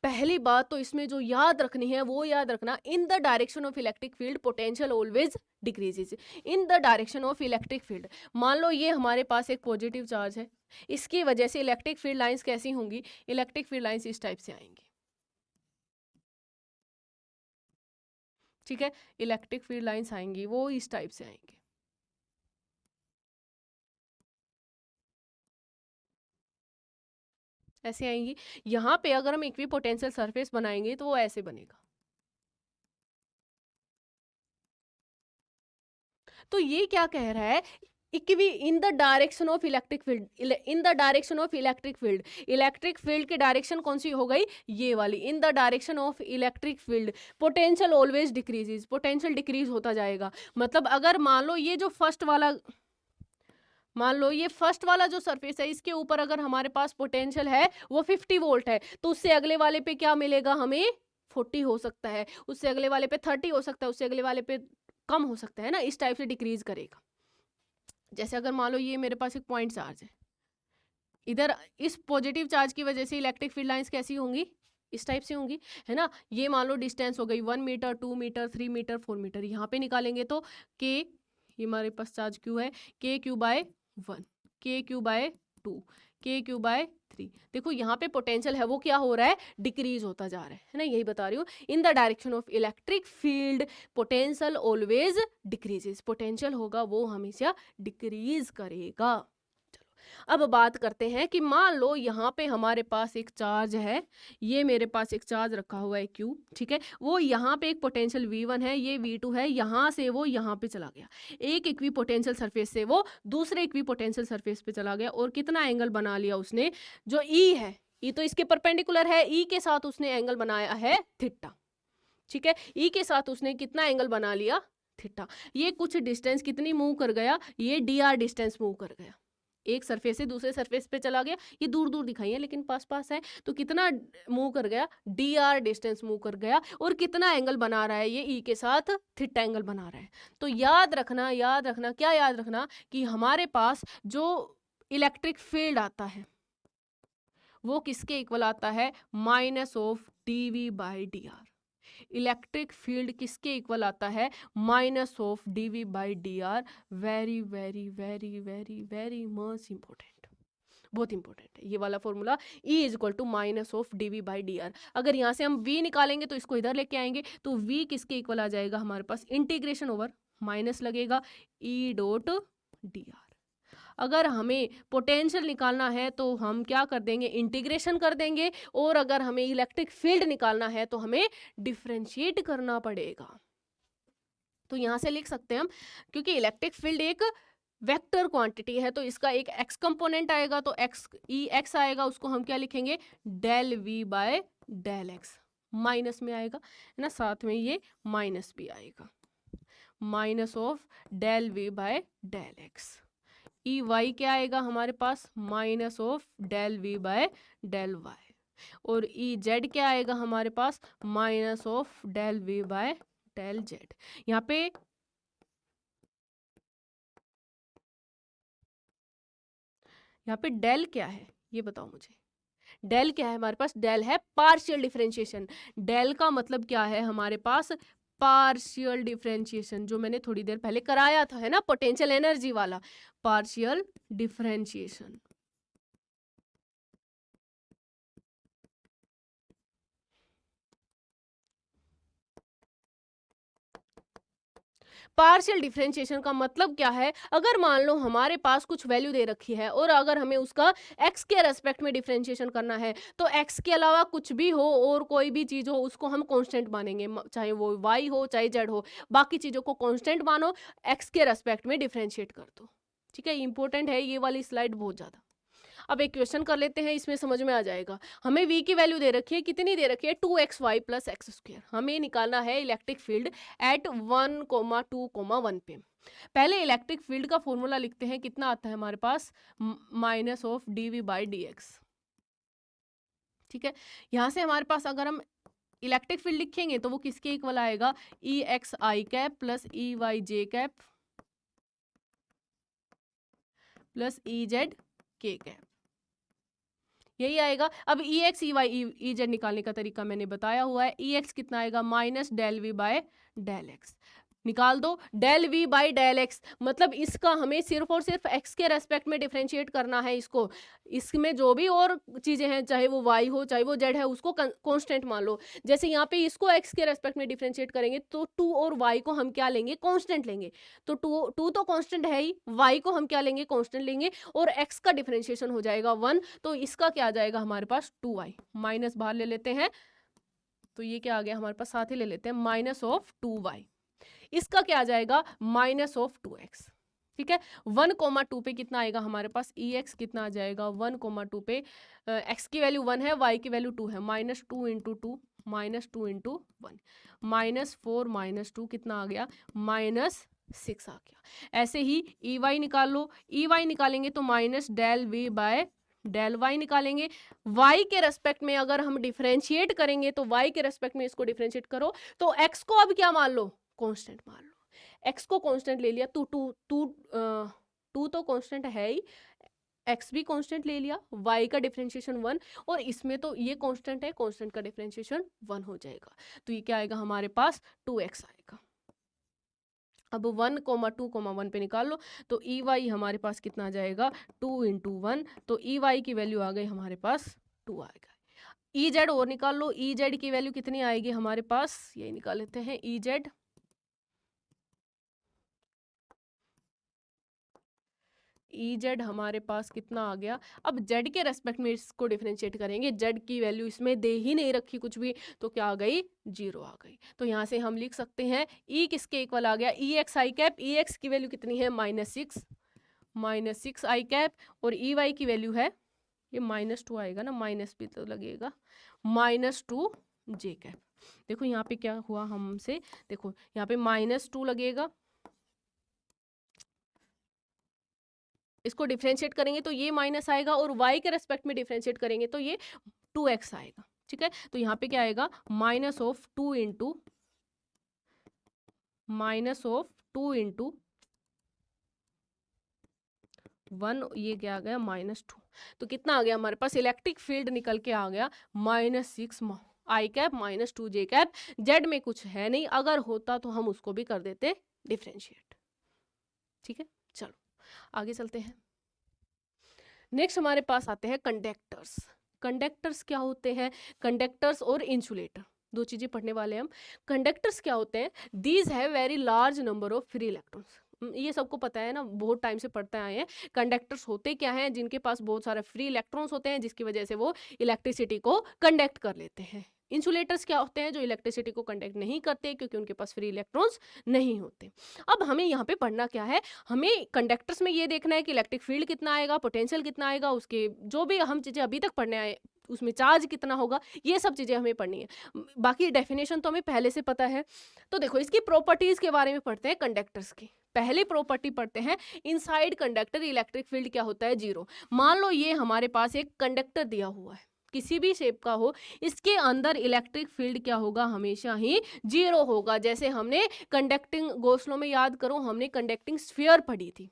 Speaker 1: पहली बात तो इसमें जो याद रखनी है वो याद रखना, in the direction of electric field potential always decreases. In the direction of electric field, मान लो ये हमारे पास एक पॉजिटिव चार्ज है, इसकी वजह से इलेक्ट्रिक फील्ड लाइंस कैसी होंगी, इलेक्ट्रिक फील्ड लाइंस इस टाइप से आएंगी, ठीक है। इलेक्ट्रिक फील्ड लाइंस आएंगी वो इस टाइप से आएंगी, ऐसे आएंगी। यहाँ पे अगर हम इक्विपोटेंशियल सरफेस बनाएंगे तो वो ऐसे बनेगा। तो ये क्या कह रहा है, equi in the direction of electric field, in the direction of electric field, electric field की डायरेक्शन कौन सी हो गई, ये वाली, in the direction of electric field potential always decreases, potential decrease होता जाएगा। मतलब अगर मान लो ये जो फर्स्ट वाला, मान लो ये फर्स्ट वाला जो सरफेस है इसके ऊपर अगर हमारे पास पोटेंशियल है वो 50 वोल्ट है, तो उससे अगले वाले पे क्या मिलेगा हमें, 40 हो सकता है, उससे अगले वाले पे 30 हो सकता है, उससे अगले वाले पे कम हो सकता है ना, इस टाइप से डिक्रीज करेगा। जैसे अगर मान लो ये मेरे पास एक पॉइंट चार्ज है, इधर इस पॉजिटिव चार्ज की वजह से इलेक्ट्रिक फील्ड लाइंस कैसी होंगी, इस टाइप से होंगी, है ना। ये मान लो डिस्टेंस हो गई 1 मीटर 2 मीटर 3 मीटर 4 मीटर, यहाँ पे निकालेंगे तो के, ये हमारे पास चार्ज क्यू है, के क्यू बाय 1, के क्यू बाय 2, के क्यू बाय 3। देखो यहाँ पे पोटेंशियल है वो क्या हो रहा है, डिक्रीज होता जा रहा है ना, यही बता रही हूँ। In the direction of electric field potential always decreases, potential होगा वो हमेशा डिक्रीज करेगा। अब बात करते हैं कि मान लो यहाँ पे हमारे पास एक चार्ज है, ये मेरे पास एक चार्ज रखा हुआ है Q, ठीक है। वो यहाँ पे एक पोटेंशियल V1 है, ये V2 है, यहाँ से वो यहाँ पे चला गया, एक इक्वी पोटेंशियल सरफेस से वो दूसरे इक्वी पोटेंशियल सरफेस पे चला गया और कितना एंगल बना लिया उसने, जो E है, E तो इसके परपेंडिकुलर है, E के साथ उसने एंगल बनाया है थीटा, ठीक है। E के साथ उसने कितना एंगल बना लिया, थीटा। ये कुछ डिस्टेंस कितनी मूव कर गया, ये dr डिस्टेंस मूव कर गया, एक सरफेस से दूसरे सरफेस पे चला गया, ये दूर दूर दिखाई है लेकिन पास पास है, तो कितना मूव कर गया, dr डिस्टेंस मूव कर गया, और कितना एंगल बना रहा है, ये E के साथ थीटा एंगल बना रहा है। तो याद रखना क्या याद रखना कि हमारे पास जो इलेक्ट्रिक फील्ड आता है वो किसके इक्वल आता है, माइनस ऑफ dv/dr। इलेक्ट्रिक फील्ड किसके इक्वल आता है, minus of dv/dr। Very very very very very much important, बहुत इंपॉर्टेंट है ये वाला formula, E is equal to minus of dv/dr। अगर यहाँ से हम V निकालेंगे तो इसको इधर लेके आएंगे, तो V किसके इक्वल आ जाएगा हमारे पास, इंटीग्रेशन ओवर माइनस लगेगा E.dr। अगर हमें पोटेंशियल निकालना है तो हम क्या कर देंगे, इंटीग्रेशन कर देंगे, और अगर हमें इलेक्ट्रिक फील्ड निकालना है तो हमें डिफरेंशिएट करना पड़ेगा। तो यहां से लिख सकते हैं हम, क्योंकि इलेक्ट्रिक फील्ड एक वेक्टर क्वांटिटी है तो इसका एक x कंपोनेंट आएगा, तो x आएगा, उसको हम क्या लिखेंगे, डेल v/डेल x, माइनस में आएगा है ना, साथ में ये माइनस भी आएगा, माइनस ऑफ डेल v/डेल x। ई वाई क्या आएगा हमारे पास, माइनस ऑफ डेल v/डेल y, और ई जेड क्या आएगा हमारे पास, माइनस ऑफ डेल v/डेल z। यहाँ पे डेल क्या है ये बताओ मुझे, डेल क्या है हमारे पास, डेल है पार्शियल डिफरेंशिएशन। डेल का मतलब क्या है हमारे पास, पार्शियल डिफरेंशिएशन, जो मैंने थोड़ी देर पहले कराया था है ना, पोटेंशियल एनर्जी वाला पार्शियल डिफरेंशिएशन। पार्शियल डिफरेंशिएशन का मतलब क्या है, अगर मान लो हमारे पास कुछ वैल्यू दे रखी है और अगर हमें उसका x के रेस्पेक्ट में डिफरेंशिएशन करना है, तो x के अलावा कुछ भी हो और कोई भी चीज़ हो उसको हम कांस्टेंट मानेंगे, चाहे वो y हो चाहे z हो, बाकी चीज़ों को कांस्टेंट मानो, x के रेस्पेक्ट में डिफरेंशिएट कर दो, ठीक है। इंपॉर्टेंट है ये वाली स्लाइड बहुत ज़्यादा। अब एक क्वेश्चन कर लेते हैं, इसमें समझ में आ जाएगा। हमें v की वैल्यू दे रखी है, कितनी दे रखी है, 2xy + x²। हमें निकालना है इलेक्ट्रिक फील्ड एट 1, 2, 1 पे। पहले इलेक्ट्रिक फील्ड का फॉर्मूला लिखते हैं, कितना आता है हमारे पास, माइनस ऑफ dv/dx, ठीक है। यहाँ से हमारे पास अगर हम इलेक्ट्रिक फील्ड लिखेंगे तो वो किसके इक्वल आएगा, EXi cap plus EYJ cap plus EZ K cap, यही आएगा। अब EX EY EZ निकालने का तरीका मैंने बताया हुआ है। EX कितना आएगा, माइनस डेल v/डेल x, निकाल दो। डेल v/डेल x मतलब इसका हमें सिर्फ और सिर्फ x के रेस्पेक्ट में डिफरेंशिएट करना है इसको, इसमें जो भी और चीज़ें हैं, चाहे वो y हो चाहे वो z है, उसको कांस्टेंट मान लो। जैसे यहाँ पे इसको x के रेस्पेक्ट में डिफरेंशिएट करेंगे तो 2 और y को हम क्या लेंगे, कांस्टेंट लेंगे। तो 2 तो कांस्टेंट है ही, y को हम क्या लेंगे, कांस्टेंट लेंगे, और x का डिफरेंशिएशन हो जाएगा 1, तो इसका क्या आ जाएगा हमारे पास 2y, माइनस बाहर ले लेते हैं, तो ये क्या आ गया हमारे पास, साथ ही ले लेते हैं, माइनस ऑफ 2y। इसका क्या आ जाएगा, माइनस ऑफ 2x, ठीक है। 1, 2 पे कितना आएगा हमारे पास, EX कितना आ जाएगा, 1, 2 पे x की वैल्यू 1 है, y की वैल्यू 2 है, -2 × 2 -2 × 1, -4 -2 कितना आ गया, -6 आ गया। ऐसे ही EY निकाल लो, EY निकालेंगे तो माइनस डेल v/डेल y निकालेंगे। y के रेस्पेक्ट में अगर हम डिफरेंशिएट करेंगे तो y के रेस्पेक्ट में इसको डिफरेंशिएट करो तो x को अब क्या मान लो, कांस्टेंट मान लो। x को कांस्टेंट ले लिया, टू तो कांस्टेंट है ही, x भी कांस्टेंट ले लिया, y का डिफरेंशिएशन 1, और इसमें तो ये कांस्टेंट है, कांस्टेंट का डिफरेंशिएशन 1 हो जाएगा। तो ये क्या आएगा हमारे पास, 2x आएगा। अब 1, 2, 1 पे निकाल लो, तो EY हमारे पास कितना आ जाएगा, 2 × 1, तो EY की वैल्यू आ गई हमारे पास 2 आएगा। EZ और निकाल लो, EZ की वैल्यू कितनी आएगी हमारे पास, यही निकाल लेते हैं, ई जेड हमारे पास कितना आ गया। अब जेड के रेस्पेक्ट में इसको डिफरेंशिएट करेंगे, जेड की वैल्यू इसमें दे ही नहीं रखी कुछ भी, तो क्या आ गई, 0 आ गई। तो यहाँ से हम लिख सकते हैं ई किसके इक्वल आ गया, ई x I cap, E x की वैल्यू कितनी है -6 आई कैप, और ई वाई की वैल्यू है, ये -2 आएगा ना, माइनस भी तो लगेगा, -2 जे कैप। देखो यहाँ पे क्या हुआ हमसे, देखो यहाँ पे -2 लगेगा, इसको डिफरेंशिएट करेंगे तो ये माइनस आएगा, और y के रेस्पेक्ट में डिफरेंशिएट करेंगे तो ये 2x आएगा। ठीक है, तो यहाँ पे क्या आएगा, -2 इंटू -1, ये क्या आ गया, -2। तो कितना आ गया हमारे पास, इलेक्ट्रिक फील्ड निकल के आ गया -6 आई कैप -2 जे कैप। जेड में कुछ है नहीं, अगर होता तो हम उसको भी कर देते डिफरेंशिएट। ठीक है, चलो आगे चलते हैं। नेक्स्ट हमारे पास आते हैं कंडक्टर्स। कंडक्टर्स क्या होते हैं, कंडक्टर्स और इंसुलेटर, दो चीजें पढ़ने वाले हैं हम। कंडक्टर्स क्या होते हैं, these have very large number of free electrons. ये सबको पता है ना, बहुत टाइम से पढ़ते आए हैं। कंडक्टर्स होते क्या हैं, जिनके पास बहुत सारे फ्री इलेक्ट्रॉन्स होते हैं, जिसकी वजह से वो इलेक्ट्रिसिटी को कंडक्ट कर लेते हैं। इंसुलेटर्स क्या होते हैं, जो इलेक्ट्रिसिटी को कंडक्ट नहीं करते, क्योंकि उनके पास फ्री इलेक्ट्रॉन्स नहीं होते। अब हमें यहाँ पे पढ़ना क्या है, हमें कंडक्टर्स में ये देखना है कि इलेक्ट्रिक फील्ड कितना आएगा, पोटेंशियल कितना आएगा, उसके जो भी हम चीज़ें अभी तक पढ़ने आए उसमें चार्ज कितना होगा, ये सब चीज़ें हमें पढ़नी है। बाकी डेफिनेशन तो हमें पहले से पता है। तो देखो इसकी प्रॉपर्टीज के बारे में पढ़ते हैं कंडक्टर्स की। पहली प्रॉपर्टी पढ़ते हैं, इनसाइड कंडक्टर इलेक्ट्रिक फील्ड क्या होता है, 0। मान लो ये हमारे पास एक कंडक्टर दिया हुआ है, किसी भी शेप का हो, इसके अंदर इलेक्ट्रिक फील्ड क्या होगा, हमेशा ही 0 होगा। जैसे हमने कंडक्टिंग गोसलो में, याद करो हमने कंडक्टिंग स्फीयर पढ़ी थी,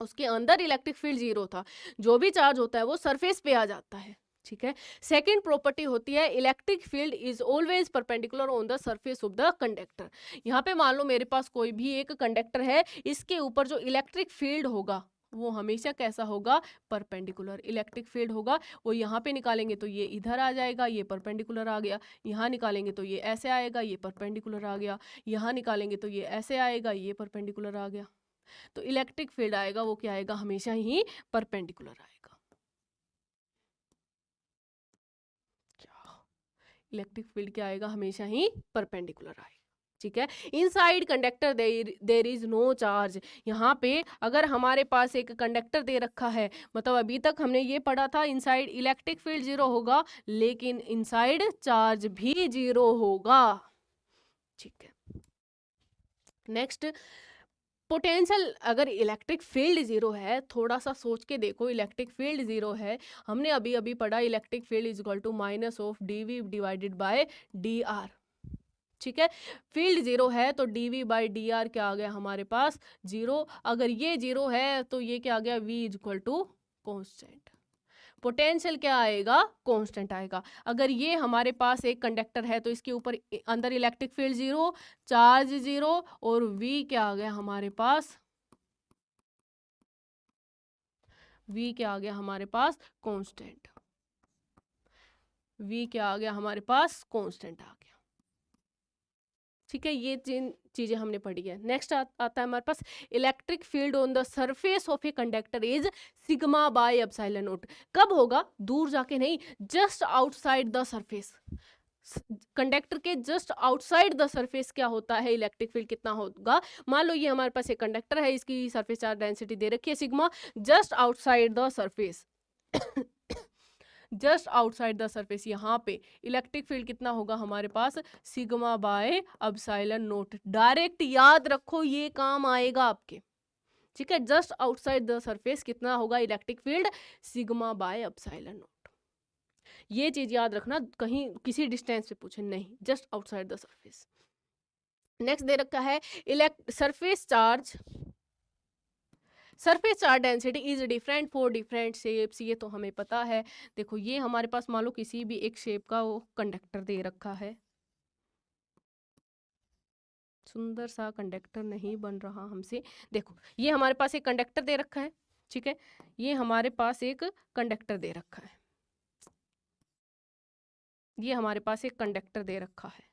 Speaker 1: उसके अंदर इलेक्ट्रिक फील्ड 0 था। जो भी चार्ज होता है वो सरफेस पे आ जाता है। ठीक है, सेकंड प्रॉपर्टी होती है, electric field is always perpendicular on the surface of the conductor. यहाँ पे मान लो मेरे पास कोई भी एक कंडक्टर है, इसके ऊपर जो इलेक्ट्रिक फील्ड होगा वो हमेशा कैसा होगा, परपेंडिकुलर इलेक्ट्रिक फील्ड होगा। वो यहाँ पे निकालेंगे तो ये इधर आ जाएगा, ये परपेंडिकुलर आ गया, यहाँ निकालेंगे तो ये ऐसे आएगा, ये परपेंडिकुलर आ गया, यहाँ निकालेंगे तो ये ऐसे आएगा, ये परपेंडिकुलर आ गया। तो इलेक्ट्रिक फील्ड आएगा वो क्या आएगा, हमेशा ही परपेंडिकुलर आएगा। क्या, इलेक्ट्रिक फील्ड क्या आएगा, हमेशा ही परपेंडिकुलर आएगा। ठीक है, inside conductor there is no charge. यहाँ पे अगर हमारे पास एक कंडक्टर दे रखा है, मतलब अभी तक हमने ये पढ़ा था इनसाइड इलेक्ट्रिक फील्ड 0 होगा, लेकिन इनसाइड चार्ज भी 0 होगा। ठीक है, नेक्स्ट पोटेंशियल, अगर इलेक्ट्रिक फील्ड 0 है, थोड़ा सा सोच के देखो, इलेक्ट्रिक फील्ड 0 है, हमने अभी अभी पढ़ा electric field is equal to -dV divided by dr। ठीक है, फील्ड 0 है तो dV बाई dr क्या आ गया हमारे पास, 0। अगर ये 0 है तो ये क्या आ गया, V is equal to constant. Potential क्या आएगा, कांस्टेंट आएगा। अगर ये हमारे पास एक कंडक्टर है तो इसके ऊपर अंदर इलेक्ट्रिक फील्ड 0, चार्ज 0, और V क्या आ गया हमारे पास, V क्या आ गया हमारे पास, कांस्टेंट। V क्या आ गया हमारे पास, कांस्टेंट आ गया। ठीक है, ये चीजें हमने पढ़ी है। नेक्स्ट आता है हमारे पास, electric field on the surface of a conductor is sigma by epsilon nought. कब होगा, दूर जाके नहीं, just outside the surface. Conductor के जस्ट आउटसाइड द सरफेस क्या होता है, इलेक्ट्रिक फील्ड कितना होगा। मान लो ये हमारे पास एक कंडक्टर है, इसकी सरफेस चार्ज डेंसिटी दे रखी है sigma, just outside the surface just outside the surface, यहाँ पे इलेक्ट्रिक फील्ड कितना होगा हमारे पास, sigma by epsilon nought. Direct याद रखो, ये काम आएगा आपके। ठीक है, जस्ट आउटसाइड द सरफेस कितना होगा electric field, sigma by epsilon not. ये चीज याद रखना, कहीं किसी डिस्टेंस पे पूछे नहीं, just outside the surface. Next दे रखा है surface charge density is different for different shapes. ये तो हमें पता है। देखो ये हमारे पास मान लो किसी भी एक शेप का वो कंडक्टर दे रखा है, सुंदर सा कंडक्टर नहीं बन रहा हमसे। देखो ये हमारे पास एक कंडक्टर दे रखा है, ठीक है, ये हमारे पास एक कंडक्टर दे रखा है, ये हमारे पास एक कंडक्टर दे रखा है,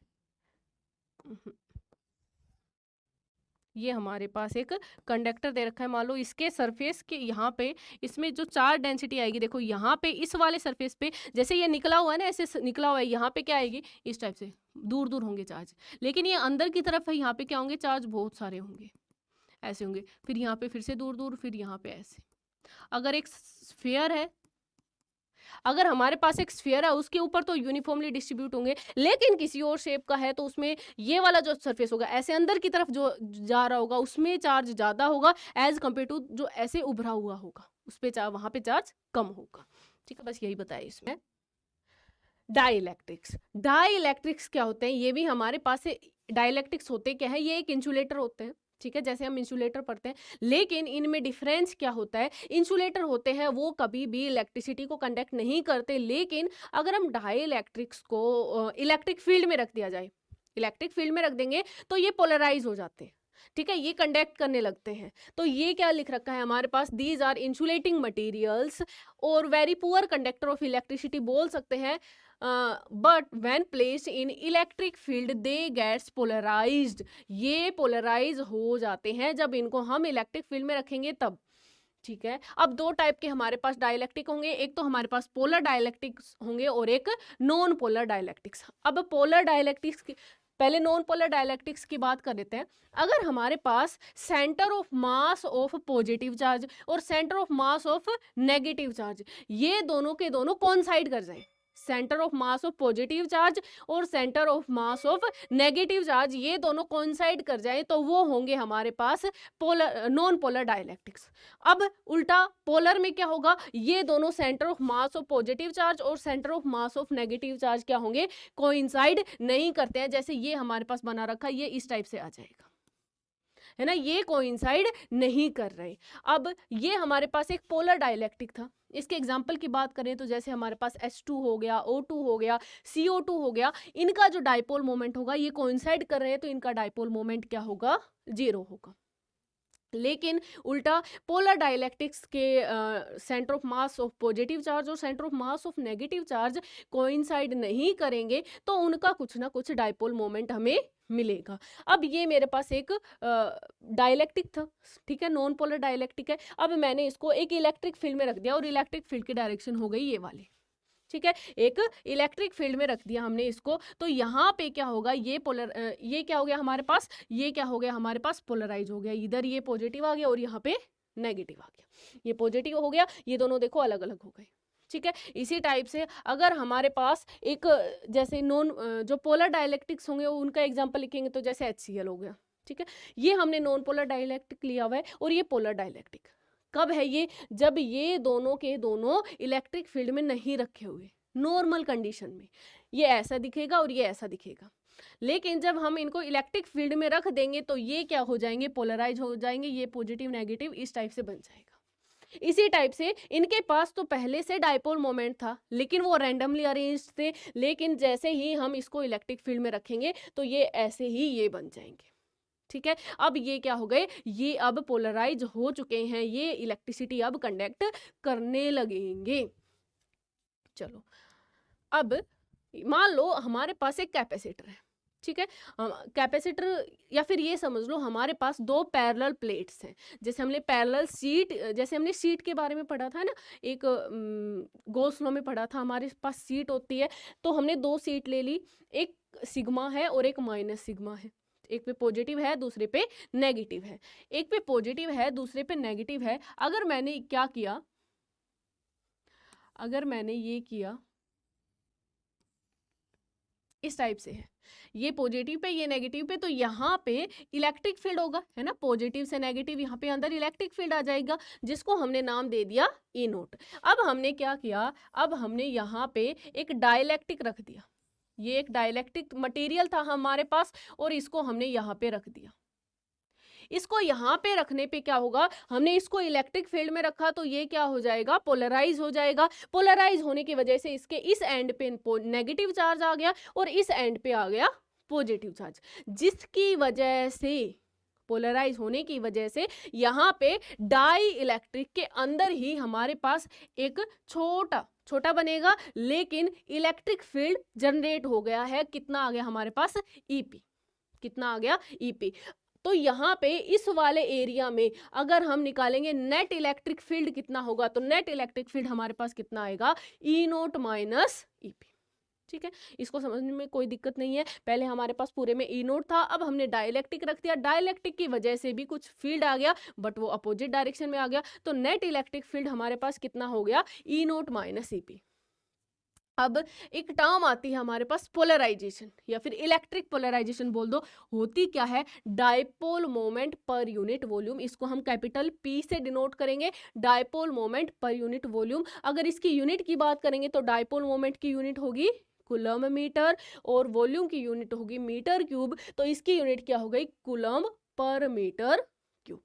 Speaker 1: ये हमारे पास एक कंडक्टर दे रखा है, मान लो इसके सरफेस के यहाँ पे इसमें जो चार्ज डेंसिटी आएगी, देखो यहाँ पे इस वाले सरफेस पे जैसे ये निकला हुआ है ना, ऐसे निकला हुआ है, यहाँ पे क्या आएगी, इस टाइप से दूर दूर होंगे चार्ज, लेकिन ये अंदर की तरफ है, यहाँ पे क्या होंगे, चार्ज बहुत सारे होंगे, ऐसे होंगे, फिर यहाँ पे फिर से दूर दूर, फिर यहाँ पे ऐसे। अगर एक स्फीयर है, अगर हमारे पास एक स्फीयर है उसके ऊपर तो यूनिफॉर्मली डिस्ट्रीब्यूट होंगे, लेकिन किसी और शेप का है तो उसमें ये वाला जो सरफेस होगा ऐसे अंदर की तरफ जो जा रहा होगा उसमें चार्ज ज़्यादा होगा एज कम्पेयर टू जो ऐसे उभरा हुआ होगा, उस पर वहाँ पे चार्ज कम होगा। ठीक है, बस यही बताया इसमें। डाइइलेक्ट्रिक्स, डाइइलेक्ट्रिक्स क्या होते हैं, ये भी हमारे पास से डाइइलेक्ट्रिक्स होते क्या है, ये एक इंसुलेटर होते हैं। ठीक है, जैसे हम इंसुलेटर पढ़ते हैं, लेकिन इनमें डिफरेंस क्या होता है, इंसुलेटर होते हैं वो कभी भी इलेक्ट्रिसिटी को कंडक्ट नहीं करते, लेकिन अगर हम डाइइलेक्ट्रिक्स को इलेक्ट्रिक फील्ड में रख दिया जाए, इलेक्ट्रिक फील्ड में रख देंगे तो ये पोलराइज हो जाते हैं। ठीक है, ये कंडक्ट करने लगते हैं। तो ये क्या लिख रखा है हमारे पास, दीज आर इंसुलेटिंग मटेरियल्स और very poor conductor of electricity बोल सकते हैं, but when placed in electric field they gets polarized, ये पोलराइज हो जाते हैं जब इनको हम इलेक्ट्रिक फील्ड में रखेंगे तब। ठीक है, अब दो टाइप के हमारे पास डाइलेक्ट्रिक होंगे, एक तो हमारे पास पोलर डाइलेक्ट्रिक्स होंगे और एक नॉन पोलर डाइलेक्ट्रिक्स। अब पोलर डाइलेक्ट्रिक्स की पहले नॉन पोलर डाइलेक्ट्रिक्स की बात कर लेते हैं। अगर हमारे पास centre of mass of positive charge और centre of mass of negative charge, ये दोनों के दोनों कोइंसाइड कर जाएं, centre of mass of positive charge और centre of mass of negative charge ये दोनों कोइंसाइड कर जाए तो वो होंगे हमारे पास पोलर, नॉन पोलर डाइलेक्ट्रिक्स। अब उल्टा पोलर में क्या होगा, ये दोनों centre of mass of positive charge और centre of mass of negative charge क्या होंगे, कोइंसाइड नहीं करते हैं। जैसे ये हमारे पास बना रखा है, ये इस टाइप से आ जाएगा, है ना, ये कोइंसाइड नहीं कर रहे। अब ये हमारे पास एक पोलर डाइलेक्ट्रिक था, इसके एग्जाम्पल की बात करें तो जैसे हमारे पास H2 हो गया, O2 हो गया, CO2 हो गया, इनका जो डाइपोल मोमेंट होगा ये कोइंसाइड कर रहे हैं तो इनका डाइपोल मोमेंट क्या होगा, 0 होगा। लेकिन उल्टा पोलर डाइलेक्ट्रिक्स के centre of mass of positive charge और centre of mass of negative charge coincide नहीं करेंगे तो उनका कुछ ना कुछ डाइपोल मोमेंट हमें मिलेगा। अब ये मेरे पास एक डाइलेक्ट्रिक था, ठीक है, नॉन पोलर डाइलेक्ट्रिक है। अब मैंने इसको एक इलेक्ट्रिक फील्ड में रख दिया और इलेक्ट्रिक फील्ड की डायरेक्शन हो गई ये वाली, ठीक है, एक इलेक्ट्रिक फील्ड में रख दिया हमने इसको, तो यहाँ पे क्या होगा, ये ये क्या हो गया हमारे पास, ये क्या हो गया हमारे पास, पोलराइज हो गया, इधर ये पॉजिटिव आ गया और यहाँ पे नेगेटिव आ गया, ये पॉजिटिव हो गया, ये दोनों देखो अलग अलग हो गए। ठीक है, इसी टाइप से अगर हमारे पास एक जैसे नॉन जो पोलर डाइलेक्ट्रिक्स होंगे उनका एग्जाम्पल लिखेंगे तो जैसे HCl हो गया, ठीक है, ये हमने नॉन पोलर डाइलेक्ट्रिक लिया हुआ है और ये पोलर डाइलेक्ट्रिक कब है, ये जब ये दोनों के दोनों इलेक्ट्रिक फील्ड में नहीं रखे हुए, नॉर्मल कंडीशन में ये ऐसा दिखेगा और ये ऐसा दिखेगा, लेकिन जब हम इनको इलेक्ट्रिक फील्ड में रख देंगे तो ये क्या हो जाएंगे, पोलराइज हो जाएंगे, ये पॉजिटिव नेगेटिव इस टाइप से बन जाएगा। इसी टाइप से इनके पास तो पहले से डाइपोल मोमेंट था लेकिन वो रैंडमली अरेंज्ड थे, लेकिन जैसे ही हम इसको इलेक्ट्रिक फील्ड में रखेंगे तो ये ऐसे ही ये बन जाएंगे। ठीक है, अब ये क्या हो गए, ये अब पोलराइज हो चुके हैं, ये इलेक्ट्रिसिटी अब कंडक्ट करने लगेंगे। चलो, अब मान लो हमारे पास एक कैपेसिटर है, ठीक है, कैपेसिटर या फिर ये समझ लो हमारे पास दो पैरेलल प्लेट्स हैं, जैसे हमने पैरेलल शीट, जैसे हमने शीट के बारे में पढ़ा था ना, एक गॉस लॉ में पढ़ा था, हमारे पास शीट होती है तो हमने दो शीट ले ली, एक सिग्मा है और एक माइनस सिग्मा है, एक पे पॉजिटिव है दूसरे पे नेगेटिव है, एक पे पॉजिटिव है दूसरे पे नेगेटिव है। अगर मैंने क्या किया, अगर मैंने ये किया इस टाइप से है, ये पॉजिटिव पे ये नेगेटिव पे, तो यहाँ पे इलेक्ट्रिक फील्ड होगा, है ना, पॉजिटिव से नेगेटिव यहाँ पे अंदर इलेक्ट्रिक फील्ड आ जाएगा जिसको हमने नाम दे दिया E नोट। अब हमने क्या किया, अब हमने यहाँ पे एक डाइलेक्ट्रिक रख दिया, ये एक डाइलेक्ट्रिक मटेरियल था हमारे पास और इसको हमने यहाँ पे रख दिया। इसको यहाँ पे रखने पे क्या होगा, हमने इसको इलेक्ट्रिक फील्ड में रखा तो ये क्या हो जाएगा, पोलराइज हो जाएगा। पोलराइज होने की वजह से इसके इस एंड पे नेगेटिव चार्ज आ गया और इस एंड पे आ गया पॉजिटिव चार्ज, जिसकी वजह से पोलराइज होने की वजह से यहाँ पे डाई इलेक्ट्रिक के अंदर ही हमारे पास एक छोटा बनेगा, लेकिन इलेक्ट्रिक फील्ड जनरेट हो गया है, कितना आ गया हमारे पास, EP, कितना आ गया, EP। तो यहाँ पे इस वाले एरिया में अगर हम निकालेंगे नेट इलेक्ट्रिक फील्ड कितना होगा, तो नेट इलेक्ट्रिक फील्ड हमारे पास कितना आएगा, ई नोट माइनस ईपी। ठीक है, इसको समझने में कोई दिक्कत नहीं है। पहले हमारे पास पूरे में ई नोट था, अब हमने डाइलेक्ट्रिक रख दिया, डाइलेक्ट्रिक की वजह से भी कुछ फील्ड आ गया बट वो अपोजिट डायरेक्शन में आ गया, तो नेट इलेक्ट्रिक फील्ड हमारे पास कितना हो गया, ई नोट माइनस ईपी। अब एक टर्म आती है हमारे पास पोलराइजेशन या फिर इलेक्ट्रिक पोलराइजेशन बोल दो। होती क्या है, डायपोल मोमेंट पर यूनिट वॉल्यूम, इसको हम कैपिटल पी से डिनोट करेंगे, डायपोल मोमेंट पर यूनिट वॉल्यूम। अगर इसकी यूनिट की बात करेंगे तो डायपोल मोमेंट की यूनिट होगी कूलम मीटर और वॉल्यूम की यूनिट होगी मीटर क्यूब, तो इसकी यूनिट क्या हो गई, कूलम पर मीटर क्यूब।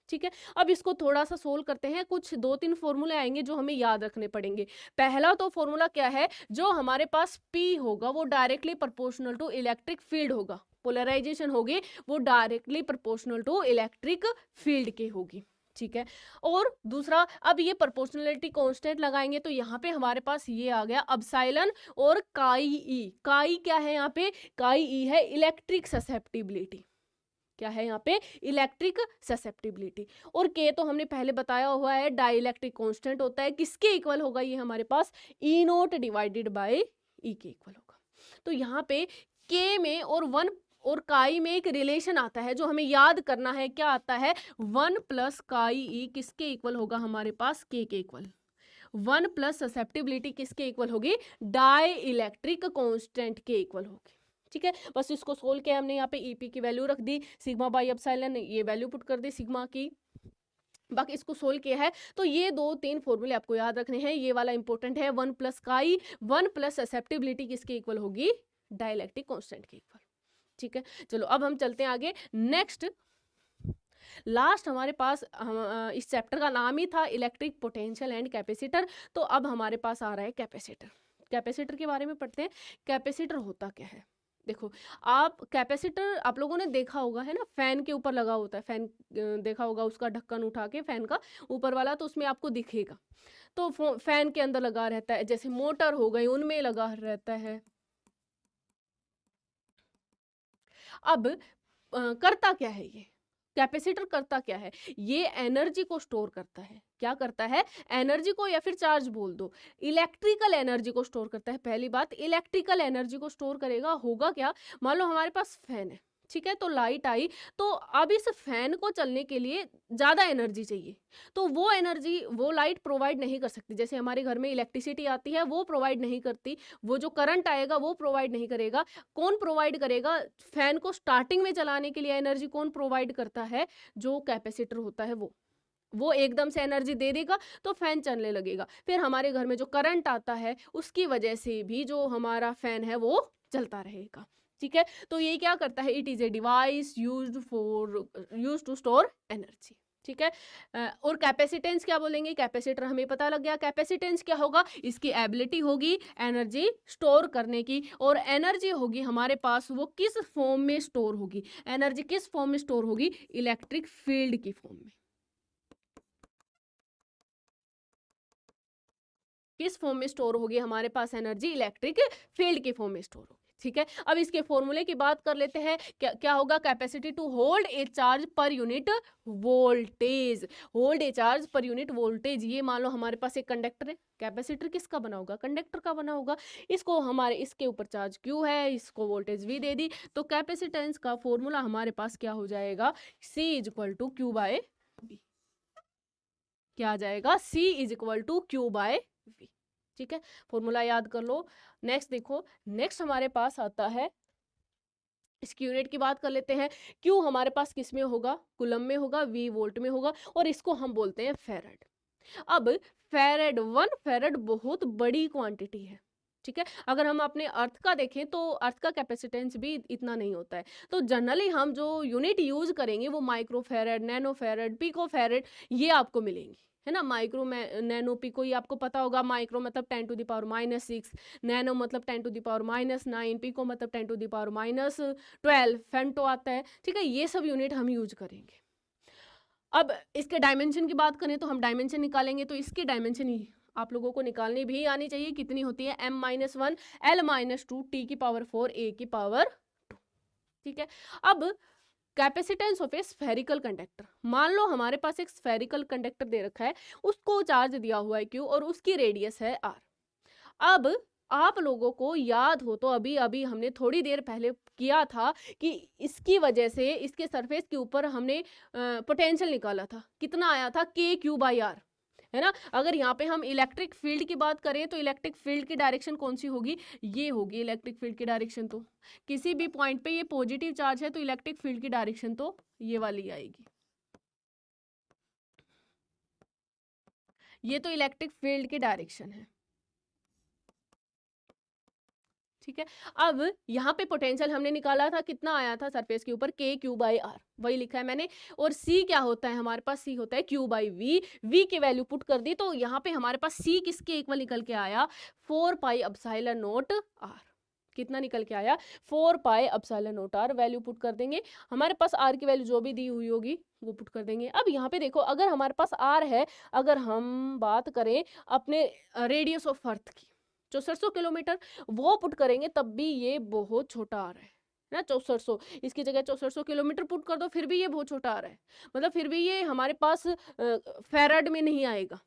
Speaker 1: ठीक है, अब इसको थोड़ा सा सोल्व करते हैं, कुछ 2-3 फॉर्मूले आएंगे जो हमें याद रखने पड़ेंगे। पहला तो फॉर्मूला क्या है, जो हमारे पास P होगा वो directly proportional to electric field होगा, पोलराइजेशन होगी वो directly proportional to electric field के होगी। ठीक है, और दूसरा, अब ये प्रोपोर्शनलिटी कांस्टेंट लगाएंगे तो यहाँ पे हमारे पास ये आ गया एप्सिलॉन और काई ई। काई क्या है यहाँ पे, काई ई है इलेक्ट्रिक ससेप्टिबिलिटी, क्या है यहाँ पे, इलेक्ट्रिक ससेप्टिबिलिटी। और के तो हमने पहले बताया हुआ है डाइलेक्ट्रिक कांस्टेंट होता है, किसके इक्वल होगा ये हमारे पास, ई नोट डिवाइडेड बाय ई के इक्वल होगा। तो यहाँ पे के में और वन और काई में एक रिलेशन आता है जो हमें याद करना है, क्या आता है, 1 प्लस काई ई किसके इक्वल होगा हमारे पास, के इक्वल। 1 प्लस ससेप्टिबिलिटी किसके इक्वल होगी, डाई इलेक्ट्रिक कांस्टेंट के इक्वल होगी। ठीक है, बस इसको सोल्व किया हमने, यहाँ पे ईपी की वैल्यू रख दी, सिग्मा बाई एप्सिलॉन ये वैल्यू पुट कर दी सिग्मा की, बाकी इसको सोल्व किया है। तो ये 2-3 फॉर्मूले आपको याद रखने हैं, ये वाला इंपॉर्टेंट है, 1 प्लस काई, 1 प्लस ससेप्टिबिलिटी किसके इक्वल होगी, डाइलेक्ट्रिक कांस्टेंट के इक्वल। ठीक है, चलो अब हम चलते हैं आगे। नेक्स्ट लास्ट हमारे पास इस चैप्टर का नाम ही था इलेक्ट्रिक पोटेंशियल एंड कैपेसिटर, तो अब हमारे पास आ रहा है कैपेसिटर। कैपेसिटर के बारे में पढ़ते हैं, कैपेसिटर होता क्या है। देखो, आप कैपेसिटर आप लोगों ने देखा होगा है ना, फैन के ऊपर लगा होता है, फैन देखा होगा, उसका ढक्कन उठा के फैन का ऊपर वाला, तो उसमें आपको दिखेगा, तो फैन के अंदर लगा रहता है, जैसे मोटर हो गई उनमें लगा रहता है। अब करता क्या है ये कैपेसिटर, करता क्या है, ये एनर्जी को स्टोर करता है। क्या करता है, एनर्जी को या फिर चार्ज बोल दो, इलेक्ट्रिकल एनर्जी को स्टोर करता है। पहली बात, इलेक्ट्रिकल एनर्जी को स्टोर करेगा, होगा क्या, मान लो हमारे पास फैन है, ठीक है, तो लाइट आई, तो अब इस फैन को चलने के लिए ज़्यादा एनर्जी चाहिए, तो वो एनर्जी वो लाइट प्रोवाइड नहीं कर सकती। जैसे हमारे घर में इलेक्ट्रिसिटी आती है वो प्रोवाइड नहीं करती, वो जो करंट आएगा वो प्रोवाइड नहीं करेगा। कौन प्रोवाइड करेगा, फैन को स्टार्टिंग में चलाने के लिए एनर्जी कौन प्रोवाइड करता है, जो कैपेसिटर होता है वो एकदम से एनर्जी दे देगा तो फैन चलने लगेगा। फिर हमारे घर में जो करंट आता है उसकी वजह से भी जो हमारा फैन है वो चलता रहेगा। ठीक है, तो ये क्या करता है, it is a device used to store energy. ठीक है, और कैपेसिटेंस क्या बोलेंगे, कैपेसिटर हमें पता लग गया, कैपेसिटेंस क्या होगा, इसकी एबिलिटी होगी एनर्जी स्टोर करने की, और एनर्जी होगी हमारे पास वो किस फॉर्म में स्टोर होगी, एनर्जी किस फॉर्म में स्टोर होगी, इलेक्ट्रिक फील्ड की फॉर्म में। किस फॉर्म में स्टोर होगी हमारे पास एनर्जी, इलेक्ट्रिक फील्ड की फॉर्म में स्टोर होगी। ठीक है, अब इसके फॉर्मूले की बात कर लेते हैं, क्या होगा, capacity to hold a charge per unit voltage, hold a charge per unit voltage. ये मान लो हमारे पास एक कंडक्टर है, कैपेसिटर किसका बना होगा, कंडक्टर का बना होगा, इसको हमारे इसके ऊपर चार्ज क्यू है, इसको वोल्टेज वी दे दी, तो कैपेसिटेंस का फॉर्मूला हमारे पास क्या हो जाएगा, C is equal to Q by V. क्या आ जाएगा, C is equal to Q by V. ठीक है, फॉर्मूला याद कर लो। नेक्स्ट देखो, नेक्स्ट हमारे पास आता है, इसकी यूनिट की बात कर लेते हैं। क्यू हमारे पास किस में होगा, कूलम में होगा, वी वोल्ट में होगा, और इसको हम बोलते हैं फेरेड। अब फेरेड, 1 फेरेड बहुत बड़ी क्वांटिटी है। ठीक है, अगर हम अपने अर्थ का देखें तो अर्थ का कैपेसिटेंस भी इतना नहीं होता है, तो जनरली हम जो यूनिट यूज करेंगे वो माइक्रो फेरेड, नैनो फेरेड, पिको फेरेड, ये आपको मिलेंगी, है ना। माइक्रो नैनो पिको ये आपको पता होगा, माइक्रो मतलब 10 टू द पावर -6, नैनो मतलब 10 टू द पावर -9, पिको मतलब 10 टू द पावर -12, फेम्टो आता है। ठीक है, ये सब यूनिट हम यूज करेंगे। अब इसके डायमेंशन की बात करें तो हम डायमेंशन निकालेंगे, तो इसकी डायमेंशन ही आप लोगों को निकालनी भी आनी चाहिए, कितनी होती है, m-1 l-2 t की पावर 4 a की पावर 2। ठीक है, अब capacitance of A spherical conductor. मान लो हमारे पास एक स्फेरिकल कंडक्टर दे रखा है, उसको चार्ज दिया हुआ है Q और उसकी रेडियस है R। अब आप लोगों को याद हो तो अभी अभी हमने थोड़ी देर पहले किया था कि इसकी वजह से इसके सरफेस के ऊपर हमने पोटेंशियल निकाला था, कितना आया था KQ/R, है ना। अगर यहाँ पे हम इलेक्ट्रिक फील्ड की बात करें तो इलेक्ट्रिक फील्ड की डायरेक्शन कौन सी होगी, ये होगी इलेक्ट्रिक फील्ड की डायरेक्शन। तो किसी भी पॉइंट पे ये पॉजिटिव चार्ज है तो इलेक्ट्रिक फील्ड की डायरेक्शन तो ये वाली आएगी, ये तो इलेक्ट्रिक फील्ड की डायरेक्शन है, ठीक है। अब यहाँ पे पोटेंशियल हमने निकाला था, कितना आया था सरफेस के ऊपर KQ/R, वही लिखा है मैंने। और C क्या होता है हमारे पास, C होता है Q/V। V की वैल्यू पुट कर दी तो यहाँ पे हमारे पास C किसके इक्वल निकल के आया, 4πε0R। कितना निकल के आया, 4πε0R। वैल्यू पुट कर देंगे, हमारे पास R की वैल्यू जो भी दी हुई होगी वो पुट कर देंगे। अब यहाँ पे देखो, अगर हमारे पास R है, अगर हम बात करें अपने रेडियस ऑफ अर्थ की 6400 किलोमीटर, वो पुट करेंगे तब भी ये बहुत छोटा आ रहा है ना, 6400, इसकी जगह 6400 किलोमीटर पुट कर दो फिर भी ये बहुत छोटा आ रहा है, मतलब फिर भी ये हमारे पास फैराड में नहीं आएगा,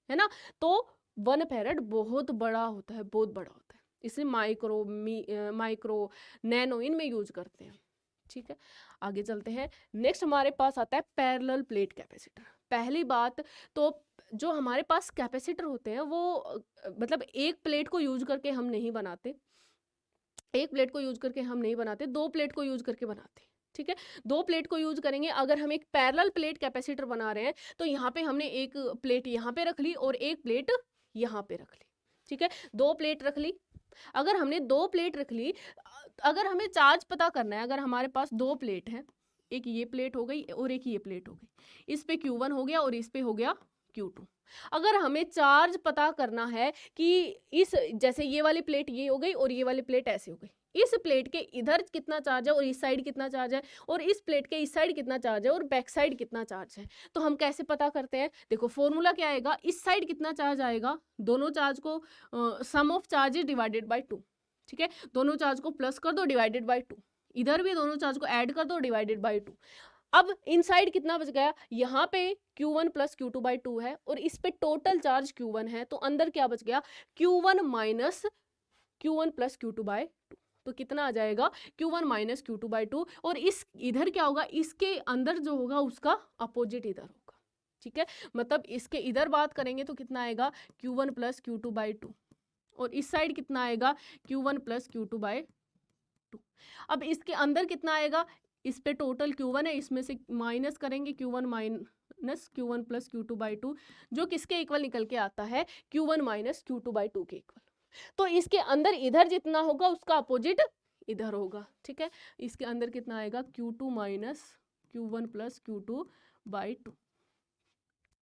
Speaker 1: है ना। तो 1 फैराड बहुत बड़ा होता है, बहुत बड़ा होता है, इसे माइक्रो नैनो इनमें यूज करते हैं, ठीक है। आगे चलते हैं, नेक्स्ट हमारे पास आता है पैरेलल प्लेट कैपेसिटर। पहली बात तो जो हमारे पास कैपेसिटर होते हैं वो मतलब एक प्लेट को यूज करके हम नहीं बनाते, एक प्लेट को यूज करके हम नहीं बनाते, 2 प्लेट को यूज करके बनाते, ठीक है। 2 प्लेट को यूज करेंगे। अगर हम एक पैरेलल प्लेट कैपेसिटर बना रहे हैं तो यहाँ पे हमने एक प्लेट यहाँ पे रख ली और एक प्लेट यहाँ पे रख ली, ठीक है। 2 प्लेट रख ली। अगर हमने 2 प्लेट रख ली, अगर हमें चार्ज पता करना है, अगर हमारे पास 2 प्लेट है, एक ये प्लेट हो गई और एक ये प्लेट हो गई, इस पे Q1 हो गया और इस पे हो गया Q2। अगर हमें चार्ज पता करना है कि इस जैसे ये वाली प्लेट ये हो गई और ये वाली प्लेट ऐसे हो गई, इस प्लेट के इधर कितना चार्ज है और इस साइड कितना चार्ज है, और इस प्लेट के इस साइड कितना चार्ज है और बैक साइड कितना चार्ज है, तो हम कैसे पता करते हैं। देखो फॉर्मूला क्या आएगा, इस साइड कितना चार्ज आएगा, दोनों चार्ज को सम ऑफ चार्जेस डिवाइडेड बाय 2, ठीक है। दोनों चार्ज को प्लस कर दो डिवाइडेड बाय 2, इधर भी दोनों चार्ज को ऐड कर दो डिवाइडेड बाय 2। अब इनसाइड कितना बच गया, यहाँ पे Q1 प्लस Q2/2 है और इस पे टोटल चार्ज Q1 है, तो अंदर क्या बच गया, Q1 minus Q1 plus Q2/2। तो कितना आ जाएगा, Q1 माइनस Q2/2। और इस इधर क्या होगा, इसके अंदर जो होगा उसका अपोजिट इधर होगा, ठीक है। मतलब इसके इधर बात करेंगे तो कितना आएगा, Q1 प्लस Q2/2, और इस साइड कितना आएगा, Q1 प्लस Q2/2। अब इसके अंदर कितना आएगा, इस पे टोटल Q1 है, इसमें से माइनस करेंगे Q1 minus Q1 plus Q2/2, जो किसके इक्वल निकल के आता है, Q1 माइनस Q2/2 के इक्वल। तो इसके अंदर इधर जितना होगा उसका अपोजिट इधर होगा, ठीक है। इसके अंदर कितना आएगा, Q2 minus Q1 plus Q2/2,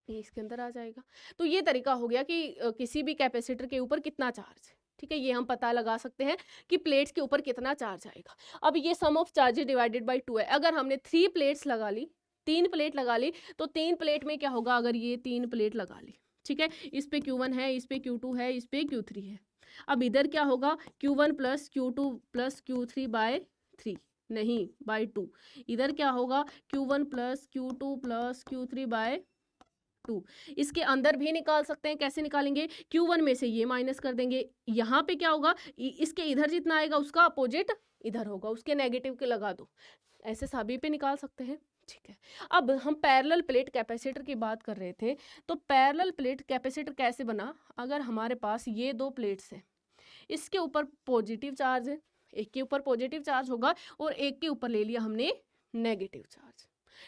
Speaker 1: ये इसके अंदर आ जाएगा। तो ये तरीका हो गया कि किसी भी कैपेसिटर के ऊपर कितना चार्ज है, ठीक है। ये हम पता लगा सकते हैं कि प्लेट्स के ऊपर कितना चार्ज आएगा। अब ये सम ऑफ चार्जेस डिवाइडेड बाय 2 है। अगर हमने 3 प्लेट्स लगा ली, 3 प्लेट लगा ली, तो 3 प्लेट में क्या होगा, अगर ये 3 प्लेट लगा ली, ठीक है, इस पे Q1 है, इस पे Q2 है, इस पे Q3 है। अब इधर क्या होगा, Q1 plus Q2 plus Q3/3, नहीं बाय 2। इधर क्या होगा, Q1 plus Q2 plus Q3/2। इसके अंदर भी निकाल सकते हैं, कैसे निकालेंगे, Q1 में से ये माइनस कर देंगे, यहाँ पे क्या होगा, इसके इधर जितना आएगा उसका अपोजिट इधर होगा, उसके नेगेटिव के लगा दो, ऐसे सभी पे निकाल सकते हैं, ठीक है। अब हम पैरेलल प्लेट कैपेसिटर की बात कर रहे थे, तो पैरेलल प्लेट कैपेसिटर कैसे बना, अगर हमारे पास ये 2 प्लेट्स हैं, इसके ऊपर पॉजिटिव चार्ज है, एक के ऊपर पॉजिटिव चार्ज होगा और एक के ऊपर ले लिया हमने नेगेटिव चार्ज,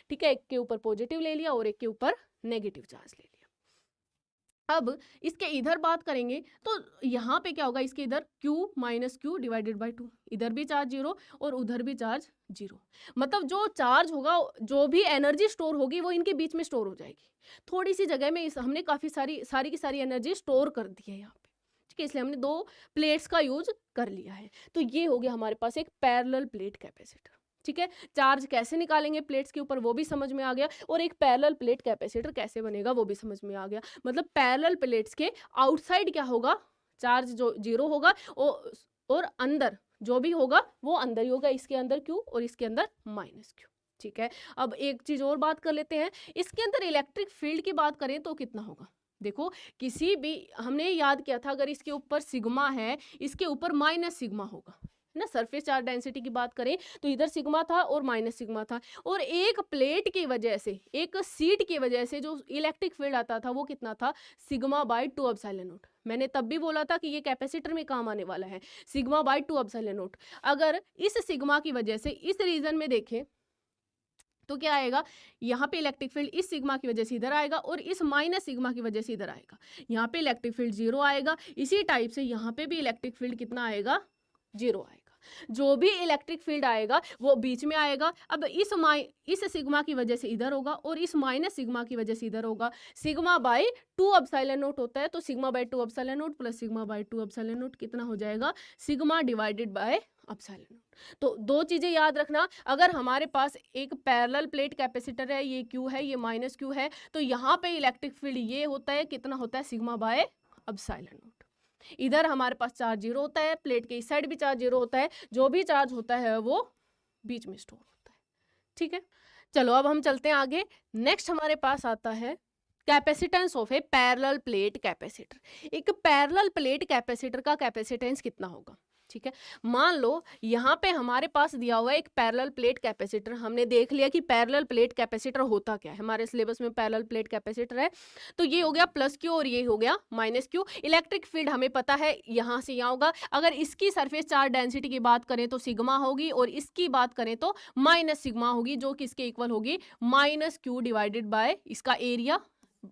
Speaker 1: ठीक है। एक के ऊपर पॉजिटिव ले लिया और एक के ऊपर नेगेटिव चार्ज ले लिया। अब इसके इधर बात करेंगे तो यहाँ पे क्या होगा, इसके इधर Q minus Q divided bye 2, इधर भी चार्ज 0 और उधर भी चार्ज 0। मतलब जो चार्ज होगा, जो भी एनर्जी स्टोर होगी वो इनके बीच में स्टोर हो जाएगी। थोड़ी सी जगह में हमने काफ़ी सारी की सारी एनर्जी स्टोर कर दी है यहाँ पे, ठीक है। इसलिए हमने 2 प्लेट्स का यूज कर लिया है। तो ये हो गया हमारे पास एक पैरेलल प्लेट कैपेसिटर, ठीक है। चार्ज कैसे निकालेंगे प्लेट्स के ऊपर वो भी समझ में आ गया, और एक पैरेलल प्लेट कैपेसिटर कैसे बनेगा वो भी समझ में आ गया। मतलब पैरेलल प्लेट्स के आउटसाइड क्या होगा, चार्ज जो 0 होगा, और अंदर जो भी होगा वो अंदर ही होगा, इसके अंदर Q और इसके अंदर माइनस Q, ठीक है, अब एक चीज और बात कर लेते हैं, इसके अंदर इलेक्ट्रिक फील्ड की बात करें तो कितना होगा। देखो, किसी भी हमने याद किया था, अगर इसके ऊपर सिग्मा है, इसके ऊपर माइनस सिग्मा होगा, है ना। सरफेस चार्ज डेंसिटी की बात करें तो इधर सिग्मा था और माइनस सिग्मा था, और एक प्लेट की वजह से, एक सीट की वजह से जो इलेक्ट्रिक फील्ड आता था वो कितना था, सिग्मा बाई 2 एप्सिलॉन नॉट। मैंने तब भी बोला था कि ये कैपेसिटर में काम आने वाला है, सिग्मा बाई 2 एप्सिलॉन नॉट। अगर इस सिग्मा की वजह से इस रीजन में देखें तो क्या आएगा, यहाँ पे इलेक्ट्रिक फील्ड इस सिग्मा की वजह से इधर आएगा और इस माइनस सिग्मा की वजह से इधर आएगा। यहाँ पे इलेक्ट्रिक फील्ड 0 आएगा, इसी टाइप से यहाँ पे भी इलेक्ट्रिक फील्ड कितना आएगा, 0 आएगा। जो भी इलेक्ट्रिक फील्ड आएगा वो बीच में आएगा। अब इस सिग्मा की वजह से इधर होगा और इस माइनस सिग्मा की वजह से इधर होगा। सिग्मा बाई 2 एप्सिलॉन नॉट होता है, तो sigma by 2 epsilon not plus sigma by 2 epsilon not कितना हो जाएगा, sigma divided by epsilon not. तो दो चीजें याद रखना, अगर हमारे पास एक पैरेलल प्लेट कैपेसिटर है, ये क्यू है, ये माइनस क्यू है, तो यहाँ पे इलेक्ट्रिक फील्ड ये होता है, कितना होता है, सिग्मा बाय एप्सिलॉन नॉट। इधर हमारे पास चार्ज 0 होता है, प्लेट के इस साइड भी चार्ज 0 होता है, जो भी चार्ज होता है वो बीच में स्टोर होता है। ठीक है, चलो अब हम चलते हैं आगे। नेक्स्ट हमारे पास आता है capacitance of A parallel plate capacitor. एक पैरेलल प्लेट कैपेसिटर का कैपेसिटेंस कितना होगा। ठीक है, मान लो यहाँ पे हमारे पास दिया हुआ है एक पैरेलल प्लेट कैपेसिटर। हमने देख लिया कि पैरेलल प्लेट कैपेसिटर होता क्या है, हमारे सिलेबस में पैरेलल प्लेट कैपेसिटर है। तो ये हो गया प्लस क्यू और ये हो गया माइनस क्यू। इलेक्ट्रिक फील्ड हमें पता है यहाँ से यहाँ होगा। अगर इसकी सरफेस चार्ज डेंसिटी की बात करें तो सिग्मा होगी, और इसकी बात करें तो माइनस सिग्मा होगी, जो किसके इक्वल होगी, माइनस क्यू डिवाइडेड बाय इसका एरिया।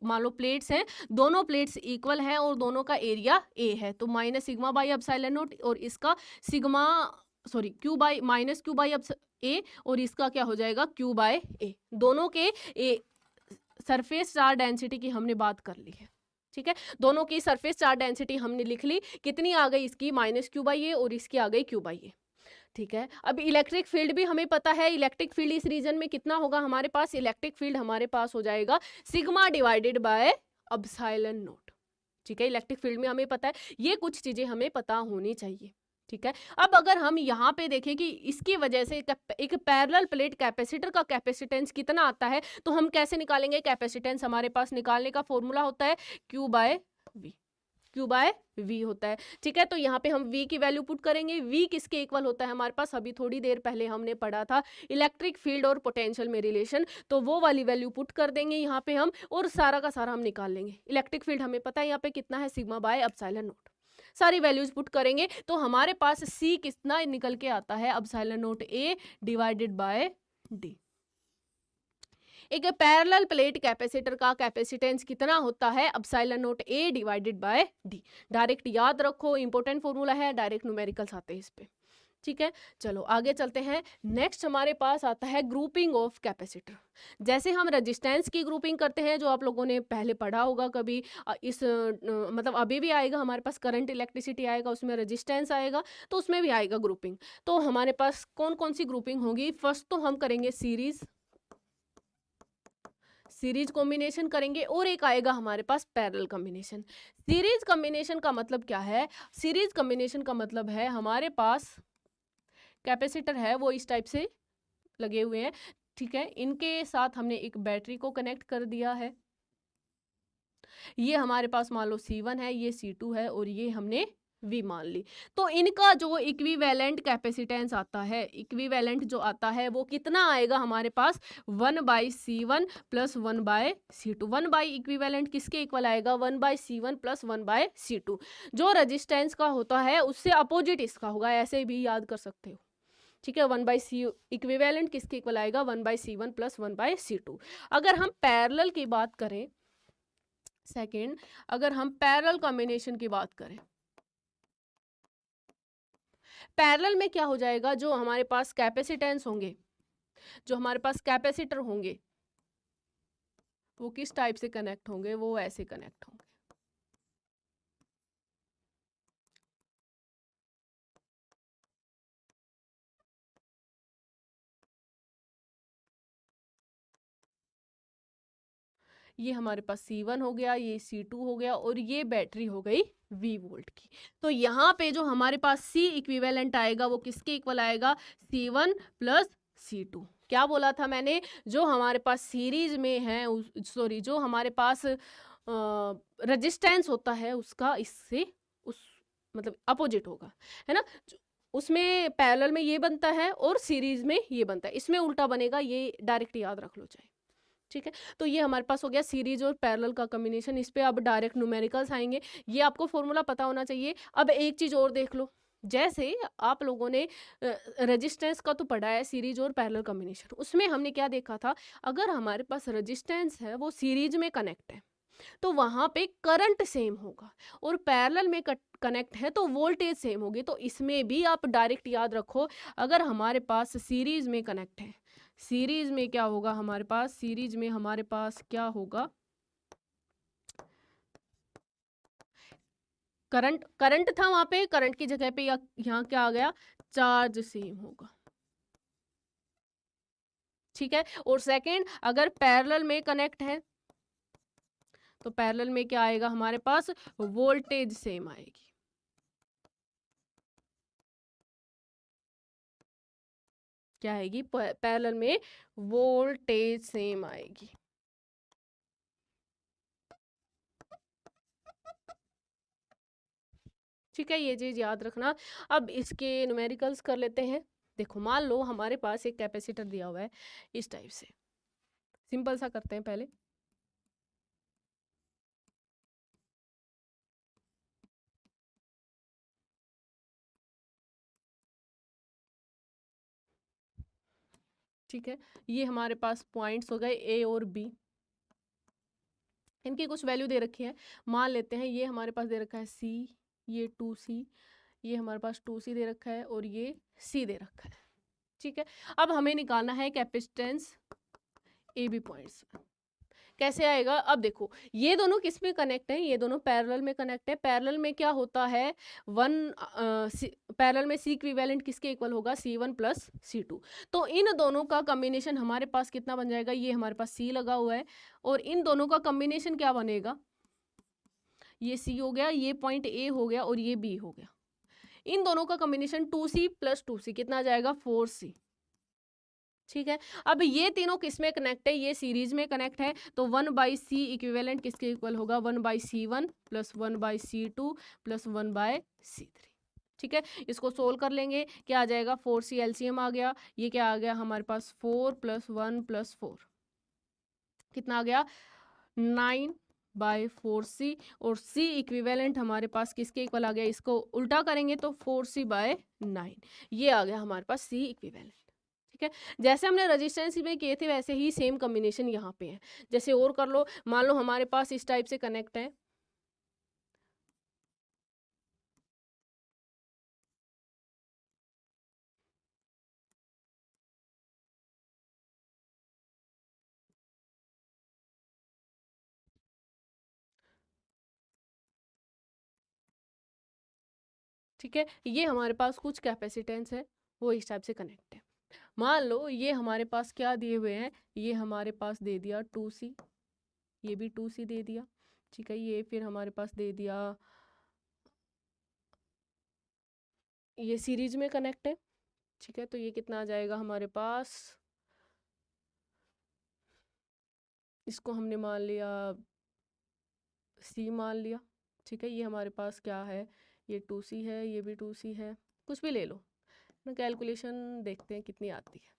Speaker 1: मान लो प्लेट्स हैं, दोनों प्लेट्स इक्वल हैं और दोनों का एरिया ए है, तो minus sigma by epsilon nought और इसका sigma Q by minus Q by A, और इसका क्या हो जाएगा, क्यू बाय ए। दोनों के ए सरफेस चार्ज डेंसिटी की हमने बात कर ली है। ठीक है, दोनों की सरफेस चार्ज डेंसिटी हमने लिख ली, कितनी आ गई इसकी, माइनस क्यू बाई ए और इसकी आ गई क्यू बाई ए। ठीक है, अब इलेक्ट्रिक फील्ड भी हमें पता है, इलेक्ट्रिक फील्ड इस रीजन में कितना होगा हमारे पास, इलेक्ट्रिक फील्ड हमारे पास हो जाएगा sigma divided by epsilon not. ठीक है, इलेक्ट्रिक फील्ड में हमें पता है, ये कुछ चीजें हमें पता होनी चाहिए। ठीक है, अब अगर हम यहाँ पे देखें कि इसकी वजह से एक पैरेलल प्लेट कैपेसिटर का कैपेसिटेंस कितना आता है, तो हम कैसे निकालेंगे कैपेसिटेंस, हमारे पास निकालने का फॉर्मूला होता है Q by V, Q by V होता है। ठीक है, तो यहाँ पे हम v की वैल्यू पुट करेंगे। v किसके इक्वल होता है हमारे पास, अभी थोड़ी देर पहले हमने पढ़ा था इलेक्ट्रिक फील्ड और पोटेंशियल में रिलेशन, तो वो वाली वैल्यू पुट कर देंगे यहाँ पे हम, और सारा का सारा हम निकाल लेंगे। इलेक्ट्रिक फील्ड हमें पता है यहाँ पे कितना है, सिग्मा बाय एप्सिलॉन नॉट। सारी वैल्यूज पुट करेंगे तो हमारे पास c कितना निकल के आता है, epsilon not a divided by d। एक पैरेलल प्लेट कैपेसिटर का कैपेसिटेंस कितना होता है, epsilon not a divided by d। Direct याद रखो, इंपॉर्टेंट फॉर्मूला है, डायरेक्ट न्यूमेरिकल्स आते हैं इस पे। ठीक है, चलो आगे चलते हैं। नेक्स्ट हमारे पास आता है ग्रुपिंग ऑफ कैपेसिटर। जैसे हम रेजिस्टेंस की ग्रुपिंग करते हैं, जो आप लोगों ने पहले पढ़ा होगा कभी, मतलब अभी भी आएगा हमारे पास, करंट इलेक्ट्रिसिटी आएगा, उसमें रेजिस्टेंस आएगा, तो उसमें भी आएगा ग्रुपिंग। तो हमारे पास कौन कौन सी ग्रुपिंग होगी, फर्स्ट तो हम करेंगे सीरीज कॉम्बिनेशन करेंगे, और एक आएगा हमारे पास पैरेलल कॉम्बिनेशन। सीरीज कॉम्बिनेशन का मतलब क्या है, सीरीज कॉम्बिनेशन का मतलब है हमारे पास कैपेसिटर है वो इस टाइप से लगे हुए हैं। ठीक है, इनके साथ हमने एक बैटरी को कनेक्ट कर दिया है। ये हमारे पास मान लो C1 है, ये C2 है, और ये हमने V मान ली। तो इनका जो इक्विवेलेंट कैपेसिटेंस आता है, इक्विवेलेंट जो आता है वो कितना आएगा हमारे पास, 1/C1 प्लस 1/C2। 1 इक्विवेलेंट किसके इक्वल आएगा, 1/C1 प्लस 1/C2। जो रेजिस्टेंस का होता है उससे अपोजिट इसका होगा, ऐसे भी याद कर सकते हो। ठीक है, 1/C इक्विवेलेंट किसके इक्वल आएगा, 1/C1 प्लस 1/C2। अगर हम पैरेलल की बात करें, सेकेंड, अगर हम पैरेलल कॉम्बिनेशन की बात करें, पैरेलल में क्या हो जाएगा, जो हमारे पास कैपेसिटेंस होंगे, जो हमारे पास कैपेसिटर होंगे वो किस टाइप से कनेक्ट होंगे, वो ऐसे कनेक्ट होंगे। ये हमारे पास C1 हो गया, ये C2 हो गया, और ये बैटरी हो गई V वोल्ट की। तो यहाँ पे जो हमारे पास C इक्विवेलेंट आएगा वो किसके इक्वल आएगा, C1 प्लस C2। क्या बोला था मैंने, जो हमारे पास सीरीज में है, सॉरी, जो हमारे पास रेजिस्टेंस होता है उसका इससे उस मतलब अपोजिट होगा, है ना। उसमें पैरेलल में ये बनता है और सीरीज में ये बनता है, इसमें उल्टा बनेगा, ये डायरेक्ट याद रख लो चाहे, ठीक है। तो ये हमारे पास हो गया सीरीज और पैरेलल का कॉम्बिनेशन। इस पे अब डायरेक्ट न्यूमेरिकल्स आएंगे, ये आपको फॉर्मूला पता होना चाहिए। अब एक चीज और देख लो, जैसे आप लोगों ने रेजिस्टेंस का तो पढ़ा है, सीरीज और पैरेलल कॉम्बिनेशन, उसमें हमने क्या देखा था, अगर हमारे पास रेजिस्टेंस है वो सीरीज में कनेक्ट है तो वहां पे करंट सेम होगा, और पैरेलल में कनेक्ट है तो वोल्टेज सेम होगी। तो इसमें भी आप डायरेक्ट याद रखो, अगर हमारे पास सीरीज में कनेक्ट है, सीरीज में क्या होगा हमारे पास, सीरीज में हमारे पास क्या होगा, करंट, करंट था वहां पे, करंट की जगह पे यहाँ क्या आ गया, चार्ज सेम होगा, ठीक है। और सेकंड, अगर पैरेलल में कनेक्ट है तो पैरेलल में क्या आएगा हमारे पास, वोल्टेज सेम आएगी, क्या आएगी, पैरेलल में वोल्टेज सेम आएगी। ठीक है, ये चीज याद रखना। अब इसके न्यूमेरिकल्स कर लेते हैं। देखो, मान लो हमारे पास एक कैपेसिटर दिया हुआ है इस टाइप से, सिंपल सा करते हैं पहले। ठीक है, ये हमारे पास पॉइंट्स हो गए ए और बी, इनकी कुछ वैल्यू दे रखी है। मान लेते हैं ये हमारे पास दे रखा है सी, ये 2C, ये हमारे पास 2C दे रखा है और ये C दे रखा है, ठीक है। अब हमें निकालना है कैपेसिटेंस ए बी पॉइंट्स। कैसे आएगा, अब देखो ये दोनों किस में कनेक्ट है, ये दोनों पैरेलल में कनेक्ट है। पैरेलल में क्या होता है, पैरेलल में सी इक्विवेलेंट किसके इक्वल होगा, C1 प्लस C2। तो इन दोनों का कॉम्बिनेशन हमारे पास कितना बन जाएगा, ये हमारे पास C लगा हुआ है और इन दोनों का कॉम्बिनेशन क्या बनेगा, ये C हो गया, ये पॉइंट A हो गया और ये B हो गया। इन दोनों का कॉम्बिनेशन 2C प्लस 2C कितना आ जाएगा, 4C, ठीक है। अब ये तीनों किस में कनेक्ट है, ये सीरीज में कनेक्ट है, तो 1/C इक्विवेलेंट किसके इक्वल होगा, 1/C1 plus 1/C2 plus 1/C3, ठीक है। इसको सोल्व कर लेंगे, क्या आ जाएगा, 4C एलसीएम आ गया, ये क्या आ गया हमारे पास 4 + 1 + 4 कितना आ गया, 9/4C, और C इक्विवेलेंट हमारे पास किसके इक्वल आ गया, इसको उल्टा करेंगे तो 4C/9, ये आ गया हमारे पास C इक्विवेलेंट, ठीक है। जैसे हमने रेजिस्टेंस में किए थे वैसे ही सेम कॉम्बिनेशन यहाँ पे है। जैसे और कर लो, मान लो हमारे पास इस टाइप से कनेक्ट है, ठीक है, ये हमारे पास कुछ कैपेसिटेंस है वो इस टाइप से कनेक्ट है। मान लो ये हमारे पास क्या दिए हुए हैं, ये हमारे पास दे दिया 2C, ये भी 2C दे दिया, ठीक है। ये फिर हमारे पास दे दिया, ये सीरीज में कनेक्ट है, ठीक है। तो ये कितना आ जाएगा हमारे पास, इसको हमने मान लिया C मान लिया, ठीक है। ये हमारे पास क्या है, ये 2C है, ये भी 2C है, कुछ भी ले लो ना, कैलकुलेशन देखते हैं कितनी आती है,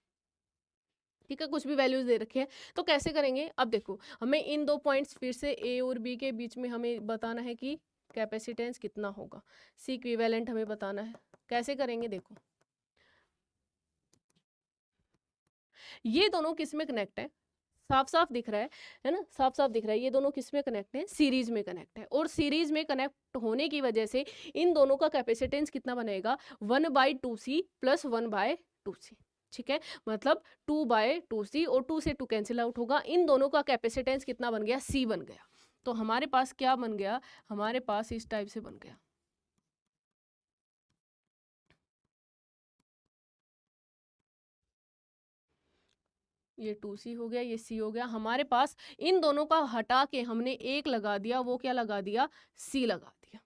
Speaker 1: ठीक है। कुछ भी वैल्यूज दे रखे हैं, तो कैसे करेंगे, अब देखो हमें इन दो पॉइंट्स फिर से A और B के बीच में हमें बताना है कि कैपेसिटेंस कितना होगा, C इक्विवेलेंट हमें बताना है। कैसे करेंगे, देखो ये दोनों किस में कनेक्ट है, साफ साफ दिख रहा है ना, साफ साफ दिख रहा है, ये दोनों किस में कनेक्ट है, सीरीज में कनेक्ट है। और सीरीज में कनेक्ट होने की वजह से इन दोनों का कैपेसिटेंस कितना बनेगा, 1/2C प्लस 1/2C, ठीक है। मतलब 2/2C, और 2 से 2 कैंसिल आउट होगा, इन दोनों का कैपेसिटेंस कितना बन गया, C बन गया। तो हमारे पास क्या बन गया, हमारे पास इस टाइप से बन गया, ये 2C हो गया, ये C हो गया। हमारे पास इन दोनों का हटा के हमने एक लगा दिया, वो क्या लगा दिया, C लगा दिया,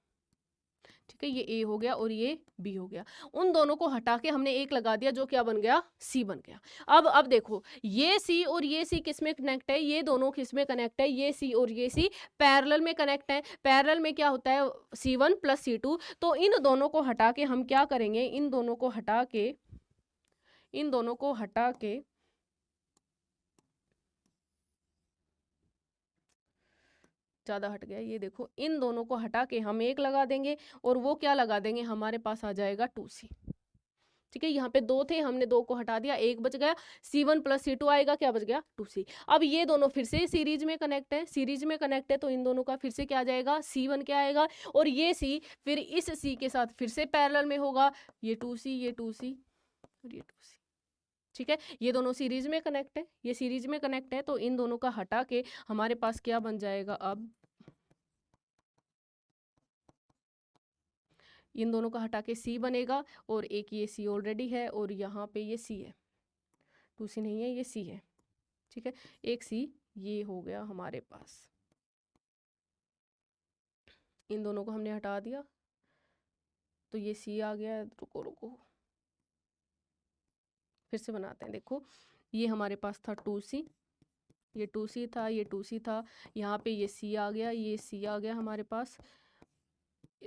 Speaker 1: ठीक ठीक है, ये ए हो गया और ये बी हो गया। उन दोनों को हटा के हमने एक लगा दिया जो क्या बन गया, सी बन गया। अब देखो ये सी और ये सी किस में कनेक्ट है, ये दोनों किस में कनेक्ट है, ये सी और ये सी पैरेलल में कनेक्ट है। पैरेलल में क्या होता है, C1 प्लस C2। तो इन दोनों को हटा के हम क्या करेंगे, इन दोनों को हटा के ज़्यादा हट गया, ये देखो इन दोनों को हटा के हम एक लगा देंगे और वो क्या लगा देंगे, हमारे पास आ जाएगा 2C। ठीक है, यहाँ पे दो थे, हमने दो को हटा दिया, एक बच गया, C1 प्लस C2 आएगा, क्या बच गया, 2C। अब ये दोनों फिर से सीरीज में कनेक्ट है, सीरीज में कनेक्ट है तो इन दोनों का फिर से क्या आ जाएगा, C1 क्या आएगा, और ये C फिर इस C के साथ फिर से पैरेलल में होगा, ये 2C, ये 2C और ये 2C। ठीक है, ये दोनों सीरीज में कनेक्ट है, ये सीरीज में कनेक्ट है, तो इन दोनों का हटा के हमारे पास क्या बन जाएगा, अब इन दोनों का हटा के C बनेगा, और एक ये C ऑलरेडी है और यहाँ पे ये C है, 2C नहीं है, ये C है। ठीक है, एक C ये हो गया हमारे पास, इन दोनों को हमने हटा दिया तो ये C आ गया। रुको फिर से बनाते हैं, देखो ये हमारे पास था 2C, ये 2C था, ये 2C था, यहाँ पे ये C आ गया, ये C आ गया हमारे पास,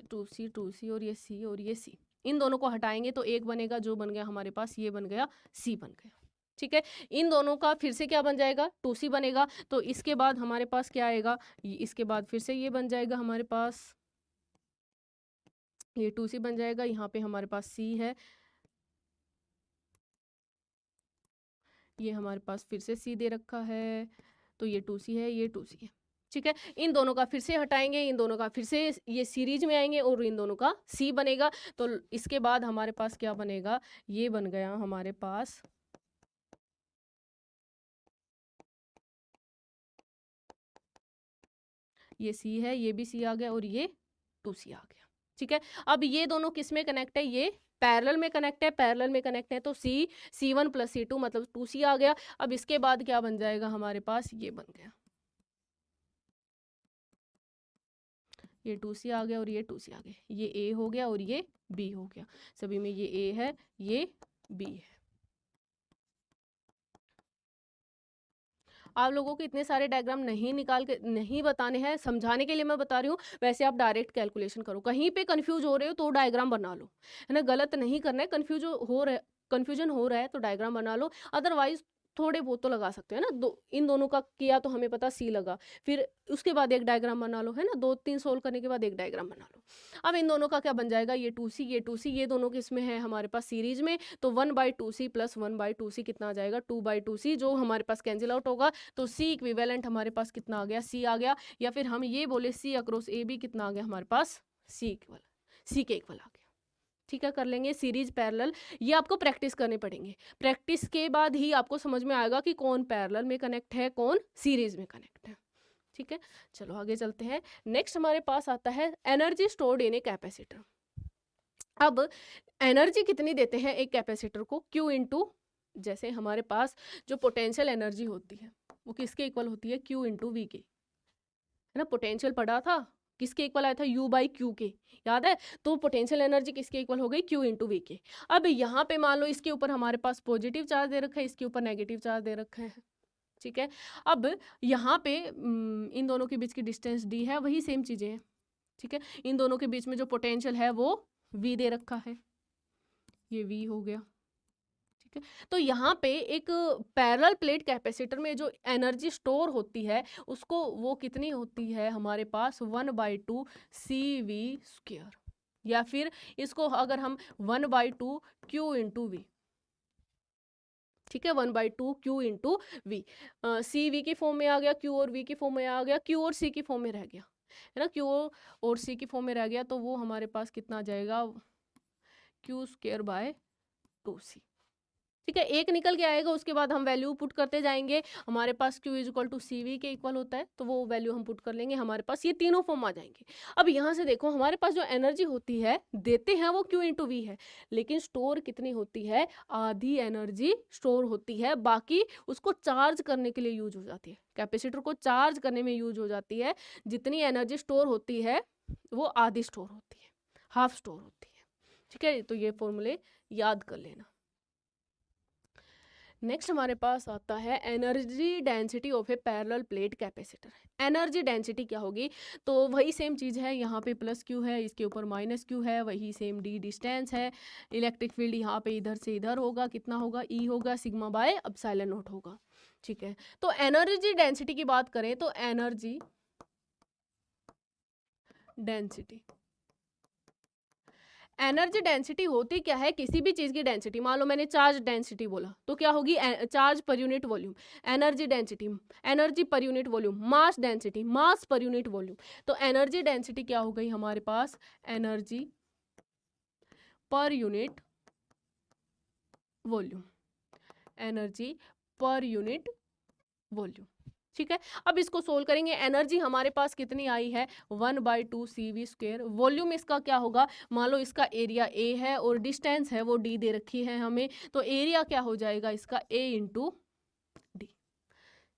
Speaker 1: 2C और ये C और ये C। इन दोनों को हटाएंगे तो एक बनेगा, जो बन गया हमारे पास, ये बन गया, C बन गया। ठीक है, इन दोनों का फिर से क्या बन जाएगा, 2C बनेगा। तो इसके बाद हमारे पास क्या आएगा, इसके बाद फिर से ये बन जाएगा हमारे पास, ये 2C बन जाएगा, यहाँ पे हमारे पास C है, ये हमारे पास फिर से C दे रखा है, तो ये 2C है, ये 2C है। ठीक है, इन दोनों का फिर से हटाएंगे, इन दोनों का फिर से ये सीरीज में आएंगे और इन दोनों का C बनेगा। तो इसके बाद हमारे पास क्या बनेगा, ये बन गया हमारे पास, ये C है, ये भी C आ गया और ये 2C आ गया। ठीक है, अब ये दोनों किस में कनेक्ट है, ये पैरेलल में कनेक्ट है, पैरेलल में कनेक्ट है तो C1 प्लस C2 मतलब 2C आ गया। अब इसके बाद क्या बन जाएगा हमारे पास, ये बन गया, ये 2C आ गया और ये 2C आ गया, ये A हो गया और ये B हो गया। सभी में ये A है, ये B है। आप लोगों को इतने सारे डायग्राम नहीं निकाल के नहीं बताने हैं, समझाने के लिए मैं बता रही हूँ। वैसे आप डायरेक्ट कैलकुलेशन करो, कहीं पे कंफ्यूज हो रहे हो तो डायग्राम बना लो, है ना, गलत नहीं करना है। कन्फ्यूजन हो रहा है तो डायग्राम बना लो, अदरवाइज थोड़े बहुत तो लगा सकते हैं ना। इन दोनों का किया तो हमें पता C लगा, फिर उसके बाद एक डायग्राम बना लो, है ना, 2-3 सोल्व करने के बाद एक डायग्राम बना लो। अब इन दोनों का क्या बन जाएगा, ये 2C, ये 2C, ये दोनों किसमें है हमारे पास, सीरीज में। तो 1/2C प्लस 1/2C कितना आ जाएगा, 2/2C, जो हमारे पास कैंसिल आउट होगा। तो C इक्विवेलेंट हमारे पास कितना आ गया, C आ गया। या फिर हम ये बोले C अक्रॉस AB कितना आ गया हमारे पास, C के इक्वल आ गया। ठीक है, कर लेंगे सीरीज पैरेलल, ये आपको प्रैक्टिस करने पड़ेंगे। प्रैक्टिस के बाद ही आपको समझ में आएगा कि कौन पैरेलल में कनेक्ट है, कौन सीरीज में कनेक्ट है। ठीक है, चलो आगे चलते हैं। नेक्स्ट हमारे पास आता है energy stored in a capacitor. अब एनर्जी कितनी देते हैं एक कैपेसिटर को, Q इंटू, जैसे हमारे पास जो पोटेंशियल एनर्जी होती है वो किसके इक्वल होती है, Q इंटू V के, है ना। पोटेंशियल पढ़ा था, किसके इक्वल आया था, U/Q के, याद है। तो पोटेंशियल एनर्जी किसके इक्वल हो गई, Q इंटू V के। अब यहाँ पे मान लो इसके ऊपर हमारे पास पॉजिटिव चार्ज दे रखा है, इसके ऊपर नेगेटिव चार्ज दे रखा है। ठीक है, अब यहाँ पे इन दोनों के बीच की डिस्टेंस D है, वही सेम चीज़ें हैं। ठीक है, इन दोनों के बीच में जो पोटेंशियल है वो V दे रखा है, ये V हो गया। ठीक है, तो यहाँ पे एक पैरेलल प्लेट कैपेसिटर में जो एनर्जी स्टोर होती है उसको, वो कितनी होती है हमारे पास, 1/2 CV², या फिर इसको अगर हम 1/2 Q इंटू V, ठीक है, 1/2 Q इंटू V। CV की फॉर्म में आ गया, Q और V की फॉर्म में आ गया, Q और C की फॉर्म में रह गया, है ना। Q और C की फॉर्म में रह गया तो वो हमारे पास कितना आ जाएगा, Q²/2C। ठीक है, एक निकल के आएगा, उसके बाद हम वैल्यू पुट करते जाएंगे। हमारे पास Q इक्वल टू CV के इक्वल होता है, तो वो वैल्यू हम पुट कर लेंगे, हमारे पास ये तीनों फॉर्म आ जाएंगे। अब यहाँ से देखो, हमारे पास जो एनर्जी होती है देते हैं वो Q इंटू V है, लेकिन स्टोर कितनी होती है, आधी एनर्जी स्टोर होती है, बाकी उसको चार्ज करने के लिए यूज हो जाती है। कैपेसिटर को चार्ज करने में यूज हो जाती है, जितनी एनर्जी स्टोर होती है वो आधी स्टोर होती है। हाफ स्टोर होती है। ठीक है, तो ये फॉर्मूले याद कर लेना। नेक्स्ट हमारे पास आता है energy density of A parallel plate capacitor. Energy density क्या होगी, तो वही सेम चीज़ है, यहाँ पे प्लस क्यू है, इसके ऊपर माइनस क्यू है, वही सेम डी डिस्टेंस है, इलेक्ट्रिक फील्ड यहाँ पे इधर से इधर होगा, कितना होगा, ई होगा, सिग्मा बाय एप्सिलॉन नॉट होगा। ठीक है, तो एनर्जी डेंसिटी की बात करें तो एनर्जी डेंसिटी, एनर्जी डेंसिटी होती क्या है, किसी भी चीज़ की डेंसिटी, मान लो मैंने चार्ज डेंसिटी बोला तो क्या होगी, charge per unit volume, energy density, energy per unit volume, mass density, mass per unit volume. तो एनर्जी डेंसिटी क्या हो गई हमारे पास, energy per unit volume, energy per unit volume. ठीक है, अब इसको सोल्व करेंगे। एनर्जी हमारे पास कितनी आई है, 1/2 CV²। वॉल्यूम इसका क्या होगा, मान लो इसका एरिया ए है और डिस्टेंस है वो डी दे रखी है हमें, तो एरिया क्या हो जाएगा इसका, ए इंटू डी।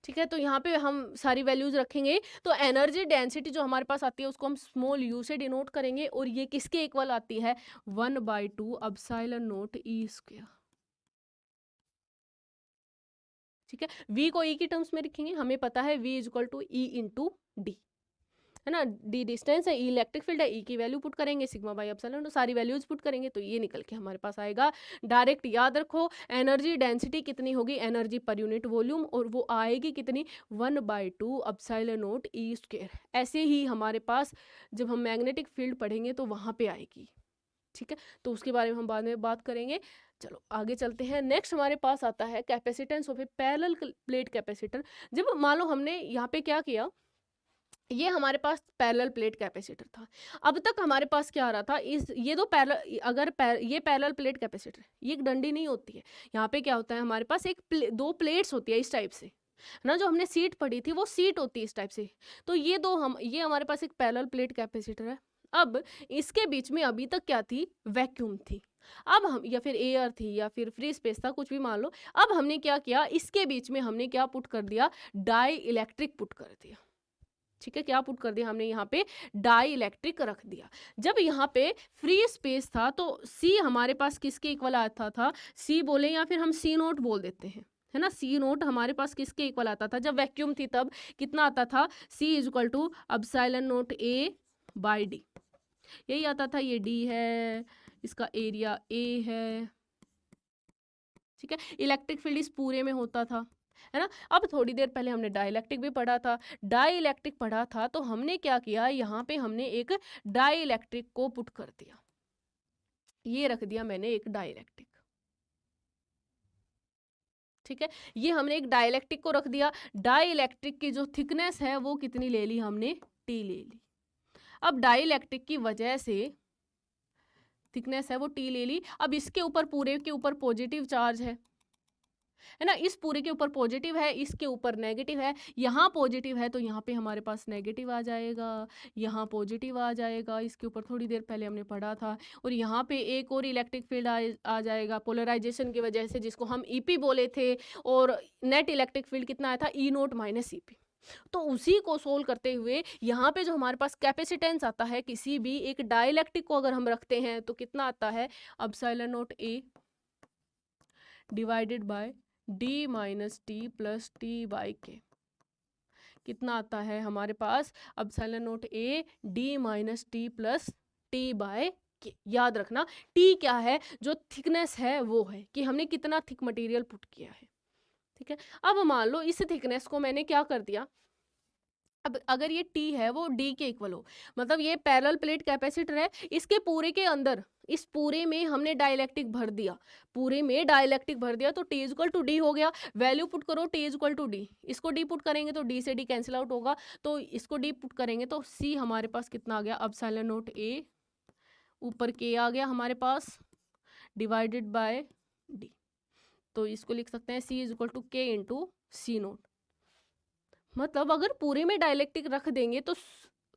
Speaker 1: ठीक है, तो यहाँ पे हम सारी वैल्यूज रखेंगे। तो एनर्जी डेंसिटी जो हमारे पास आती है उसको हम स्मॉल यू से डिनोट करेंगे, और ये किसके इक्वल आती है, 1/2 ε0 E²। ठीक है, v को e की टर्म्स में लिखेंगे, हमें पता है v is equal to E into D, है ना, डी डिस्टेंस है, ई इलेक्ट्रिक फील्ड है, ई की वैल्यू पुट करेंगे, सिग्मा बाई एप्सिलॉन, तो सारी वैल्यूज पुट करेंगे तो ये निकल के हमारे पास आएगा। डायरेक्ट याद रखो, एनर्जी डेंसिटी कितनी होगी, एनर्जी पर यूनिट वॉल्यूम, और वो आएगी कितनी, 1/2 ε0 E²। ऐसे ही हमारे पास जब हम मैग्नेटिक फील्ड पढ़ेंगे तो वहाँ पे आएगी। ठीक है, तो उसके बारे में हम बाद में बात करेंगे। चलो आगे चलते हैं। नेक्स्ट हमारे पास आता है capacitance of A parallel plate capacitor. जब मान लो हमने यहाँ पे क्या किया, ये हमारे पास पैरेलल प्लेट कैपेसिटर था। अब तक हमारे पास क्या आ रहा था, इस ये दो पैरेलल, अगर ये पैरेलल प्लेट कैपेसिटर, ये एक डंडी नहीं होती है, यहाँ पे क्या होता है हमारे पास एक दो प्लेट्स होती है इस टाइप से, है ना, जो हमने सीट पढ़ी थी वो सीट होती है इस टाइप से। तो ये दो ये हमारे पास एक पैरेलल प्लेट कैपेसिटर है। अब इसके बीच में अभी तक क्या थी, वैक्यूम थी। अब हम, या फिर एयर थी, या फिर फ्री स्पेस था, कुछ भी मान लो। अब हमने क्या किया, इसके बीच में हमने क्या पुट कर दिया, डाई इलेक्ट्रिक पुट कर दिया। ठीक है, क्या पुट कर दिया हमने यहाँ पे, डाई इलेक्ट्रिक रख दिया। जब यहाँ पे फ्री स्पेस था तो सी हमारे पास किसके इक्वल आता था, सी बोले या फिर हम सी नोट बोल देते हैं, है ना, सी नोट हमारे पास किसके इक्वल आता था, जब वैक्यूम थी तब कितना आता था, C is equal to epsilon nought A by D, यही आता था। ये डी है, इसका एरिया ए है। ठीक है, इलेक्ट्रिक फील्ड इस पूरे में होता था, है ना। अब थोड़ी देर पहले हमने डाइलेक्ट्रिक भी पढ़ा था, डाइलेक्ट्रिक पढ़ा था, तो हमने क्या किया, यहाँ पे हमने एक डाइलेक्ट्रिक को पुट कर दिया, ये रख दिया मैंने एक डाइलेक्ट्रिक। ठीक है, ये हमने एक डाइलेक्ट्रिक को रख दिया। डाइलेक्ट्रिक की जो थिकनेस है वो कितनी ले ली हमने, टी ले ली। अब डाइलेक्ट्रिक की वजह से थिकनेस है वो टी ले ली। अब इसके ऊपर, पूरे के ऊपर पॉजिटिव चार्ज है ना, इस पूरे के ऊपर पॉजिटिव है, इसके ऊपर नेगेटिव है। यहाँ पॉजिटिव है तो यहाँ पे हमारे पास नेगेटिव आ जाएगा, यहाँ पॉजिटिव आ जाएगा, इसके ऊपर थोड़ी देर पहले हमने पढ़ा था। और यहाँ पे एक और इलेक्ट्रिक फील्ड आ जाएगा पोलराइजेशन की वजह से, जिसको हम ईपी बोले थे। और नेट इलेक्ट्रिक फील्ड कितना आया था, E0 - ईपी। तो उसी को सोल्व करते हुए यहाँ पे जो हमारे पास कैपेसिटेंस आता है किसी भी एक डाइलेक्ट्रिक को अगर हम रखते हैं तो कितना आता है, epsilon nought A divided by D minus T plus T by K. कितना आता है हमारे पास, epsilon nought A D minus T plus T by K. याद रखना टी क्या है, जो थिकनेस है वो है कि हमने कितना थिक मटेरियल पुट किया है। ठीक है, अब मान लो इस थिकनेस को मैंने क्या कर दिया, अब अगर ये T है वो D के इक्वल हो, मतलब ये पैरेलल प्लेट कैपेसिटर है, इसके पूरे के अंदर, इस पूरे में हमने डाइलेक्ट्रिक भर दिया, पूरे में डाइलेक्ट्रिक भर दिया, तो T इक्वल टू डी हो गया। वैल्यू पुट करो, T इक्वल टू डी, इसको D पुट करेंगे तो D से D कैंसिल आउट होगा, तो इसको D पुट करेंगे तो C हमारे पास कितना आ गया, एप्सिलॉन नॉट A ऊपर K आ गया हमारे पास डिवाइडेड बाय D। तो इसको लिख सकते हैं C is equal to K into C naught. मतलब अगर पूरे में डाइलेक्ट्रिक रख देंगे तो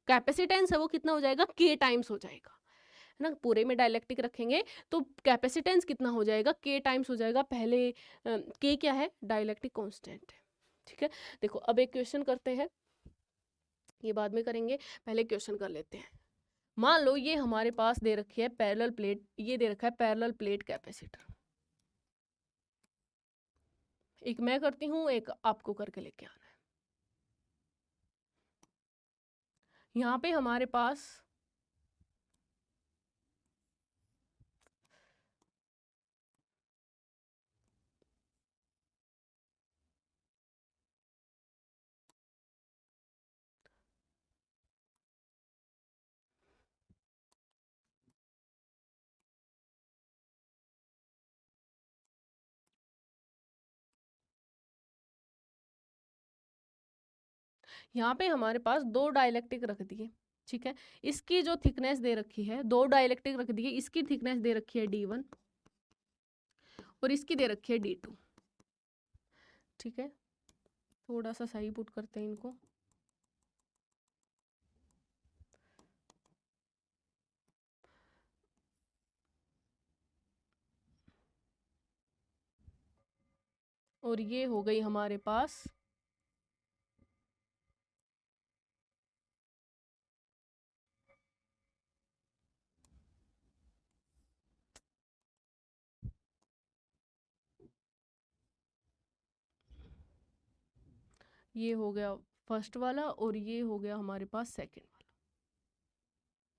Speaker 1: कैपेसिटेंस है वो कितना हो जाएगा, K टाइम्स हो जाएगा, है ना। पूरे में डाइलेक्ट्रिक रखेंगे तो कैपेसिटेंस कितना हो जाएगा, K टाइम्स हो जाएगा। पहले K क्या है, डाइलेक्ट्रिक कांस्टेंट है। ठीक है, देखो अब एक क्वेश्चन करते हैं, ये बाद में करेंगे, पहले क्वेश्चन कर लेते हैं। मान लो ये हमारे पास दे रखी है पैरेलल प्लेट, ये दे रखा है पैरेलल प्लेट कैपेसिटर। एक मैं करती हूँ, एक आपको करके लेके आना है। यहाँ पे हमारे पास दो डाइलेक्ट्रिक रख दिए, ठीक है। इसकी जो थिकनेस दे रखी है, दो डाइलेक्ट्रिक रख दिए, इसकी थिकनेस दे रखी है D1 और इसकी दे रखी है D2, ठीक है। थोड़ा सा सही पुट करते हैं इनको। और ये हो गई हमारे पास ये हो गया फर्स्ट वाला और ये हो गया हमारे पास सेकंड वाला,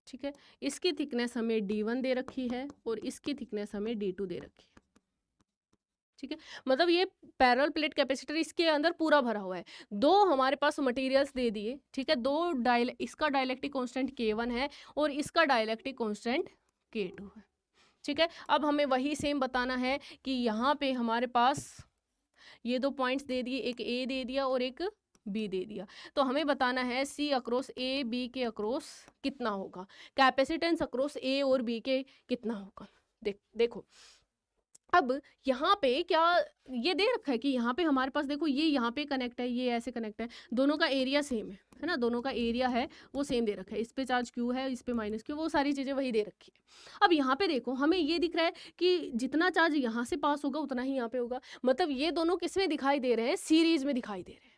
Speaker 1: ठीक है। इसकी थिकनेस हमें D1 दे रखी है और इसकी थिकनेस हमें D2 दे रखी है, ठीक है। मतलब ये पैरेलल प्लेट कैपेसिटर इसके अंदर पूरा भरा हुआ है। दो हमारे पास मटेरियल्स दे दिए, ठीक है। इसका डाइलेक्ट्रिक कांस्टेंट K1 है और इसका डाइलेक्ट्रिक कांस्टेंट K2 है, ठीक है। अब हमें वही सेम बताना है कि यहाँ पे हमारे पास ये दो पॉइंट्स दे दिए, एक A दे दिया और एक B दे दिया। तो हमें बताना है C अक्रॉस A B के अक्रॉस कितना होगा, कैपेसिटेंस अक्रॉस A और B के कितना होगा। देखो अब यहाँ पे क्या ये दे रखा है कि यहाँ पे हमारे पास देखो ये यहाँ पे कनेक्ट है, ये ऐसे कनेक्ट है, दोनों का एरिया सेम है ना, दोनों का एरिया है वो सेम दे रखा है। इस पे चार्ज Q है, इस पे माइनस Q, वो सारी चीज़ें वही दे रखी है। अब यहाँ पे देखो हमें ये दिख रहा है कि जितना चार्ज यहाँ से पास होगा उतना ही यहाँ पे होगा। मतलब ये दोनों किस में दिखाई दे रहे हैं, सीरीज में दिखाई दे रहे हैं।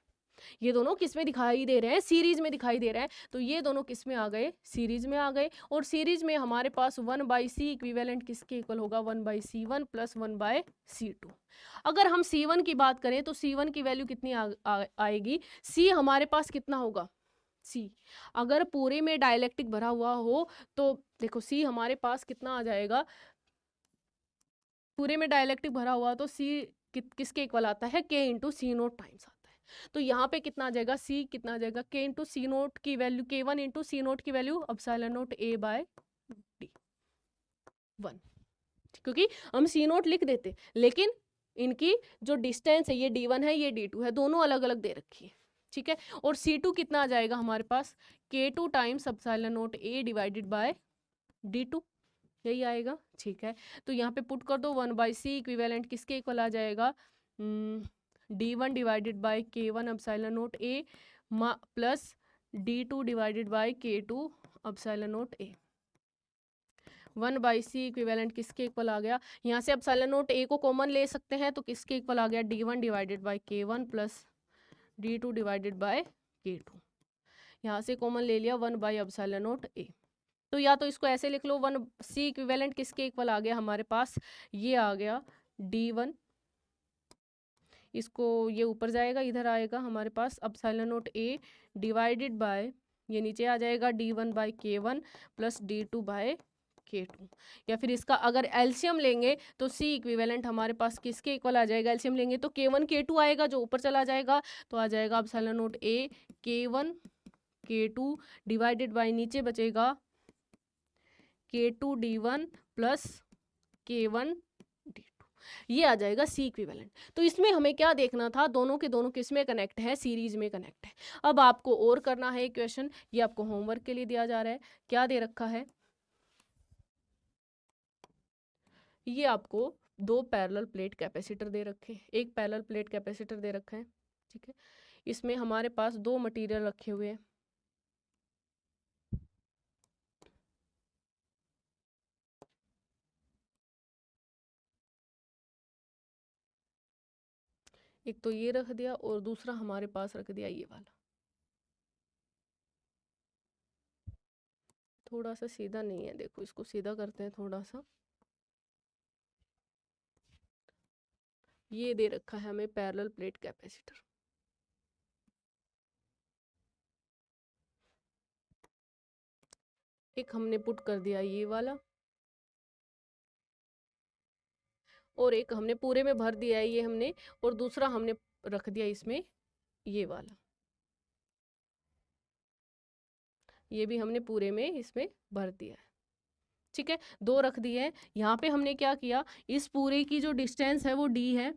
Speaker 1: ये दोनों किस में दिखाई दे रहे हैं, सीरीज में दिखाई दे रहे हैं। तो ये दोनों किस में आ गए, सीरीज में आ गए। और सीरीज में हमारे पास 1/c इक्विवेलेंट किसके इक्वल होगा, 1/c1 प्लस 1/c2। अगर हम C1 की बात करें तो C1 की वैल्यू कितनी आएगी, C हमारे पास कितना होगा, C अगर पूरे में डाइलेक्ट्रिक भरा हुआ हो तो देखो C हमारे पास कितना आ जाएगा, पूरे में डाइलेक्ट्रिक भरा हुआ तो C किसके इक्वल आता है, K into C note times आता है। तो यहाँ पे कितना आ जाएगा, C कितना आ जाएगा, K इंटू सी नोट की value K1 into C naught की value epsilon note A by D 1, क्योंकि हम C नोट लिख देते लेकिन इनकी जो डिस्टेंस है ये D1 है, ये D2 है, दोनों अलग अलग दे रखी है, ठीक है। और C2 कितना आ जाएगा हमारे पास, K2 times epsilon note A divided bye D2, यही आएगा, ठीक है। तो यहाँ पे पुट कर दो 1/c इक्विवेलेंट किसके इक्वल आ जाएगा, D1 divided by K1 epsilon note A plus D2 divided by K2 epsilon note A। 1/c equivalent किसके इक्वल आ गया, यहाँ से एप्सिलॉन नोट A को कॉमन ले सकते हैं तो किसके इक्वल आ गया, D1 divided by K1 plus D2 divided by K2। यहाँ से कॉमन ले लिया 1/एप्सिलॉन नोट A। तो या तो इसको ऐसे लिख लो, 1c इक्विवेलेंट किसके इक्वल आ गया हमारे पास, ये आ गया D1, इसको ये ऊपर जाएगा, इधर आएगा हमारे पास epsilon note A divided by, ये नीचे आ जाएगा D1 bye K1 plus D2 bye K2। या फिर इसका अगर एलसीएम लेंगे तो C इक्विवेलेंट हमारे पास किसके इक्वल आ जाएगा, एलसीएम लेंगे तो K1 K2 आएगा जो ऊपर चला जाएगा, तो आ जाएगा epsilon note A K1 K2 divided by नीचे बचेगा K2 D1 plus K1 D2, ये आ जाएगा C इक्विवेलेंट। तो इसमें हमें क्या देखना था, दोनों के दोनों किस में कनेक्ट है, सीरीज में कनेक्ट है। अब आपको और करना है क्वेश्चन, ये आपको होमवर्क के लिए दिया जा रहा है। क्या दे रखा है, ये आपको दो पैरेलल प्लेट कैपेसिटर दे रखे, एक पैरेलल प्लेट कैपेसिटर दे रखा है, ठीक है। इसमें हमारे पास दो मटेरियल रखे हुए हैं, एक तो ये रख दिया और दूसरा हमारे पास रख दिया ये वाला। थोड़ा सा सीधा नहीं है, देखो इसको सीधा करते हैं थोड़ा सा। ये दे रखा है हमें पैरेलल प्लेट कैपेसिटर। एक हमने पुट कर दिया ये वाला, और एक हमने पूरे में भर दिया है ये हमने, और दूसरा हमने रख दिया इसमें ये वाला, ये भी हमने पूरे में इसमें भर दिया है। ठीक है, दो रख दिए हैं। यहाँ पे हमने क्या किया, इस पूरे की जो डिस्टेंस है वो d है,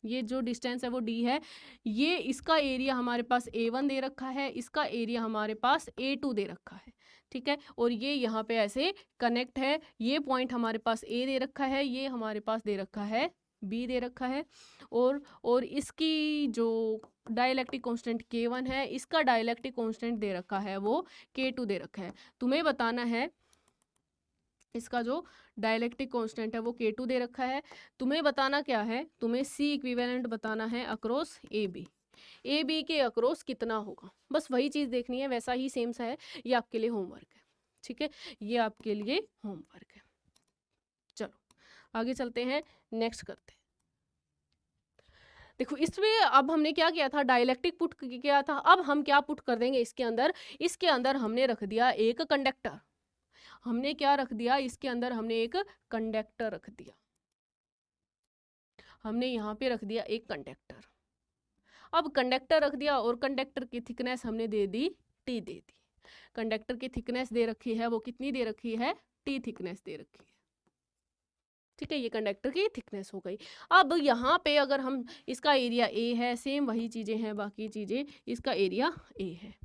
Speaker 1: ये जो डिस्टेंस है वो d है, ये इसका एरिया हमारे पास a1 दे रखा है, इसका एरिया हमारे पास a2 दे रखा है। ठीक है, और ये यहाँ पे ऐसे कनेक्ट है, ये पॉइंट हमारे पास a दे रखा है, ये हमारे पास दे रखा है b दे रखा है, और इसकी जो डाइलेक्ट्रिक कांस्टेंट k1 है, इसका डाइलेक्ट्रिक कांस्टेंट दे रखा है वो k2 दे रखा है। तुम्हें बताना है इसका जो डाइलेक्ट्रिक कांस्टेंट है वो k2 दे रखा है। तुम्हें बताना क्या है, तुम्हें C इक्विवेलेंट बताना है अक्रॉस AB के अक्रॉस कितना होगा, बस वही चीज़ देखनी है, वैसा ही सेम सा है। ये आपके लिए होमवर्क है। ठीक है, ये आपके लिए होमवर्क है। चलो आगे चलते हैं, नेक्स्ट करते हैं। देखो इसमें अब हमने क्या किया था, डाइलेक्ट्रिक पुट किया था, अब हम क्या पुट कर देंगे इसके अंदर, इसके अंदर हमने रख दिया एक कंडक्टर। हमने क्या रख दिया इसके अंदर, हमने एक कंडक्टर रख दिया, हमने यहाँ पे रख दिया एक कंडक्टर। अब कंडक्टर रख दिया और कंडक्टर की थिकनेस हमने दे दी T दे दी। कंडक्टर की थिकनेस दे रखी है वो कितनी दे रखी है, T थिकनेस दे रखी है। ठीक है, ये कंडक्टर की थिकनेस हो गई। अब यहाँ पे अगर हम, इसका एरिया A है, सेम वही चीजें हैं बाकी चीजें, इसका एरिया A है।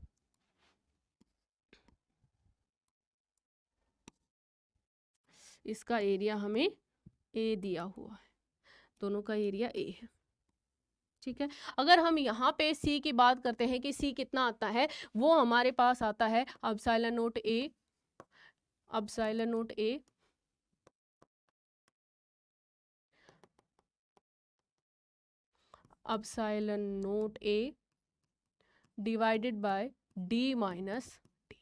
Speaker 1: इसका एरिया हमें A दिया हुआ है, दोनों का एरिया A है। ठीक है, अगर हम यहाँ पे C की बात करते हैं कि C कितना आता है, वो हमारे पास आता है epsilon not A, epsilon not A epsilon not A divided by D minus D।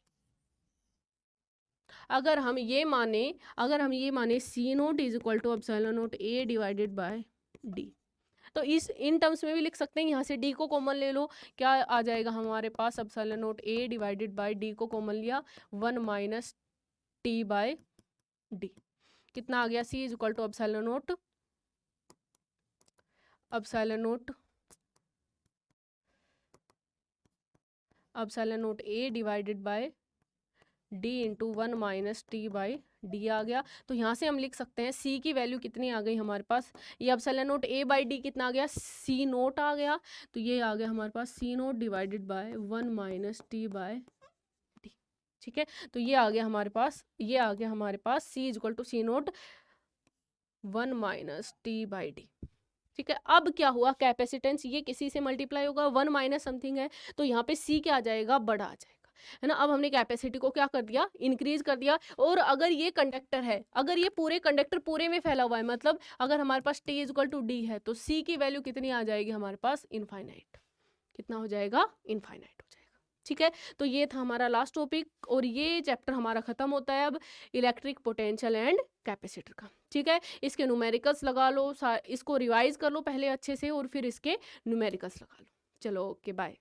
Speaker 1: अगर हम ये माने C naught is equal to epsilon not A divided by D, तो इन टर्म्स में भी लिख सकते हैं। यहाँ से D को कॉमन ले लो, क्या आ जाएगा हमारे पास, epsilon not A divided by D को कॉमन लिया, 1 माइनस T बाय D। कितना आ गया, C is equal to epsilon not A divided by D into 1 minus T by D आ गया। तो यहाँ से हम लिख सकते हैं C की वैल्यू कितनी आ गई हमारे पास, ये epsilon not A by D कितना आ गया, C नोट आ गया, तो ये आ गया हमारे पास C naught divided by 1 minus T by D। ठीक है, तो ये आ गया हमारे पास, C is equal to C naught 1 minus T by D। ठीक है, अब क्या हुआ, कैपेसिटेंस ये किसी से मल्टीप्लाई होगा, 1 माइनस समथिंग है, तो यहाँ पे C क्या आ जाएगा, बड़ा आ जाएगा, है ना। अब हमने कैपेसिटी को क्या कर दिया, इंक्रीज कर दिया। और अगर ये कंडक्टर है, अगर ये पूरे कंडक्टर पूरे में फैला हुआ है, मतलब अगर हमारे पास T is equal to D है, तो C की वैल्यू कितनी आ जाएगी हमारे पास, इनफाइनाइट। कितना हो जाएगा, इनफाइनाइट हो जाएगा। ठीक है, तो ये था हमारा लास्ट टॉपिक, और ये चैप्टर हमारा खत्म होता है अब इलेक्ट्रिक पोटेंशियल एंड कैपेसिटर का। ठीक है, इसके न्यूमेरिकल्स लगा लो, इसको रिवाइज कर लो पहले अच्छे से, और फिर इसके न्यूमेरिकल्स लगा लो। चलो ओके, बाय।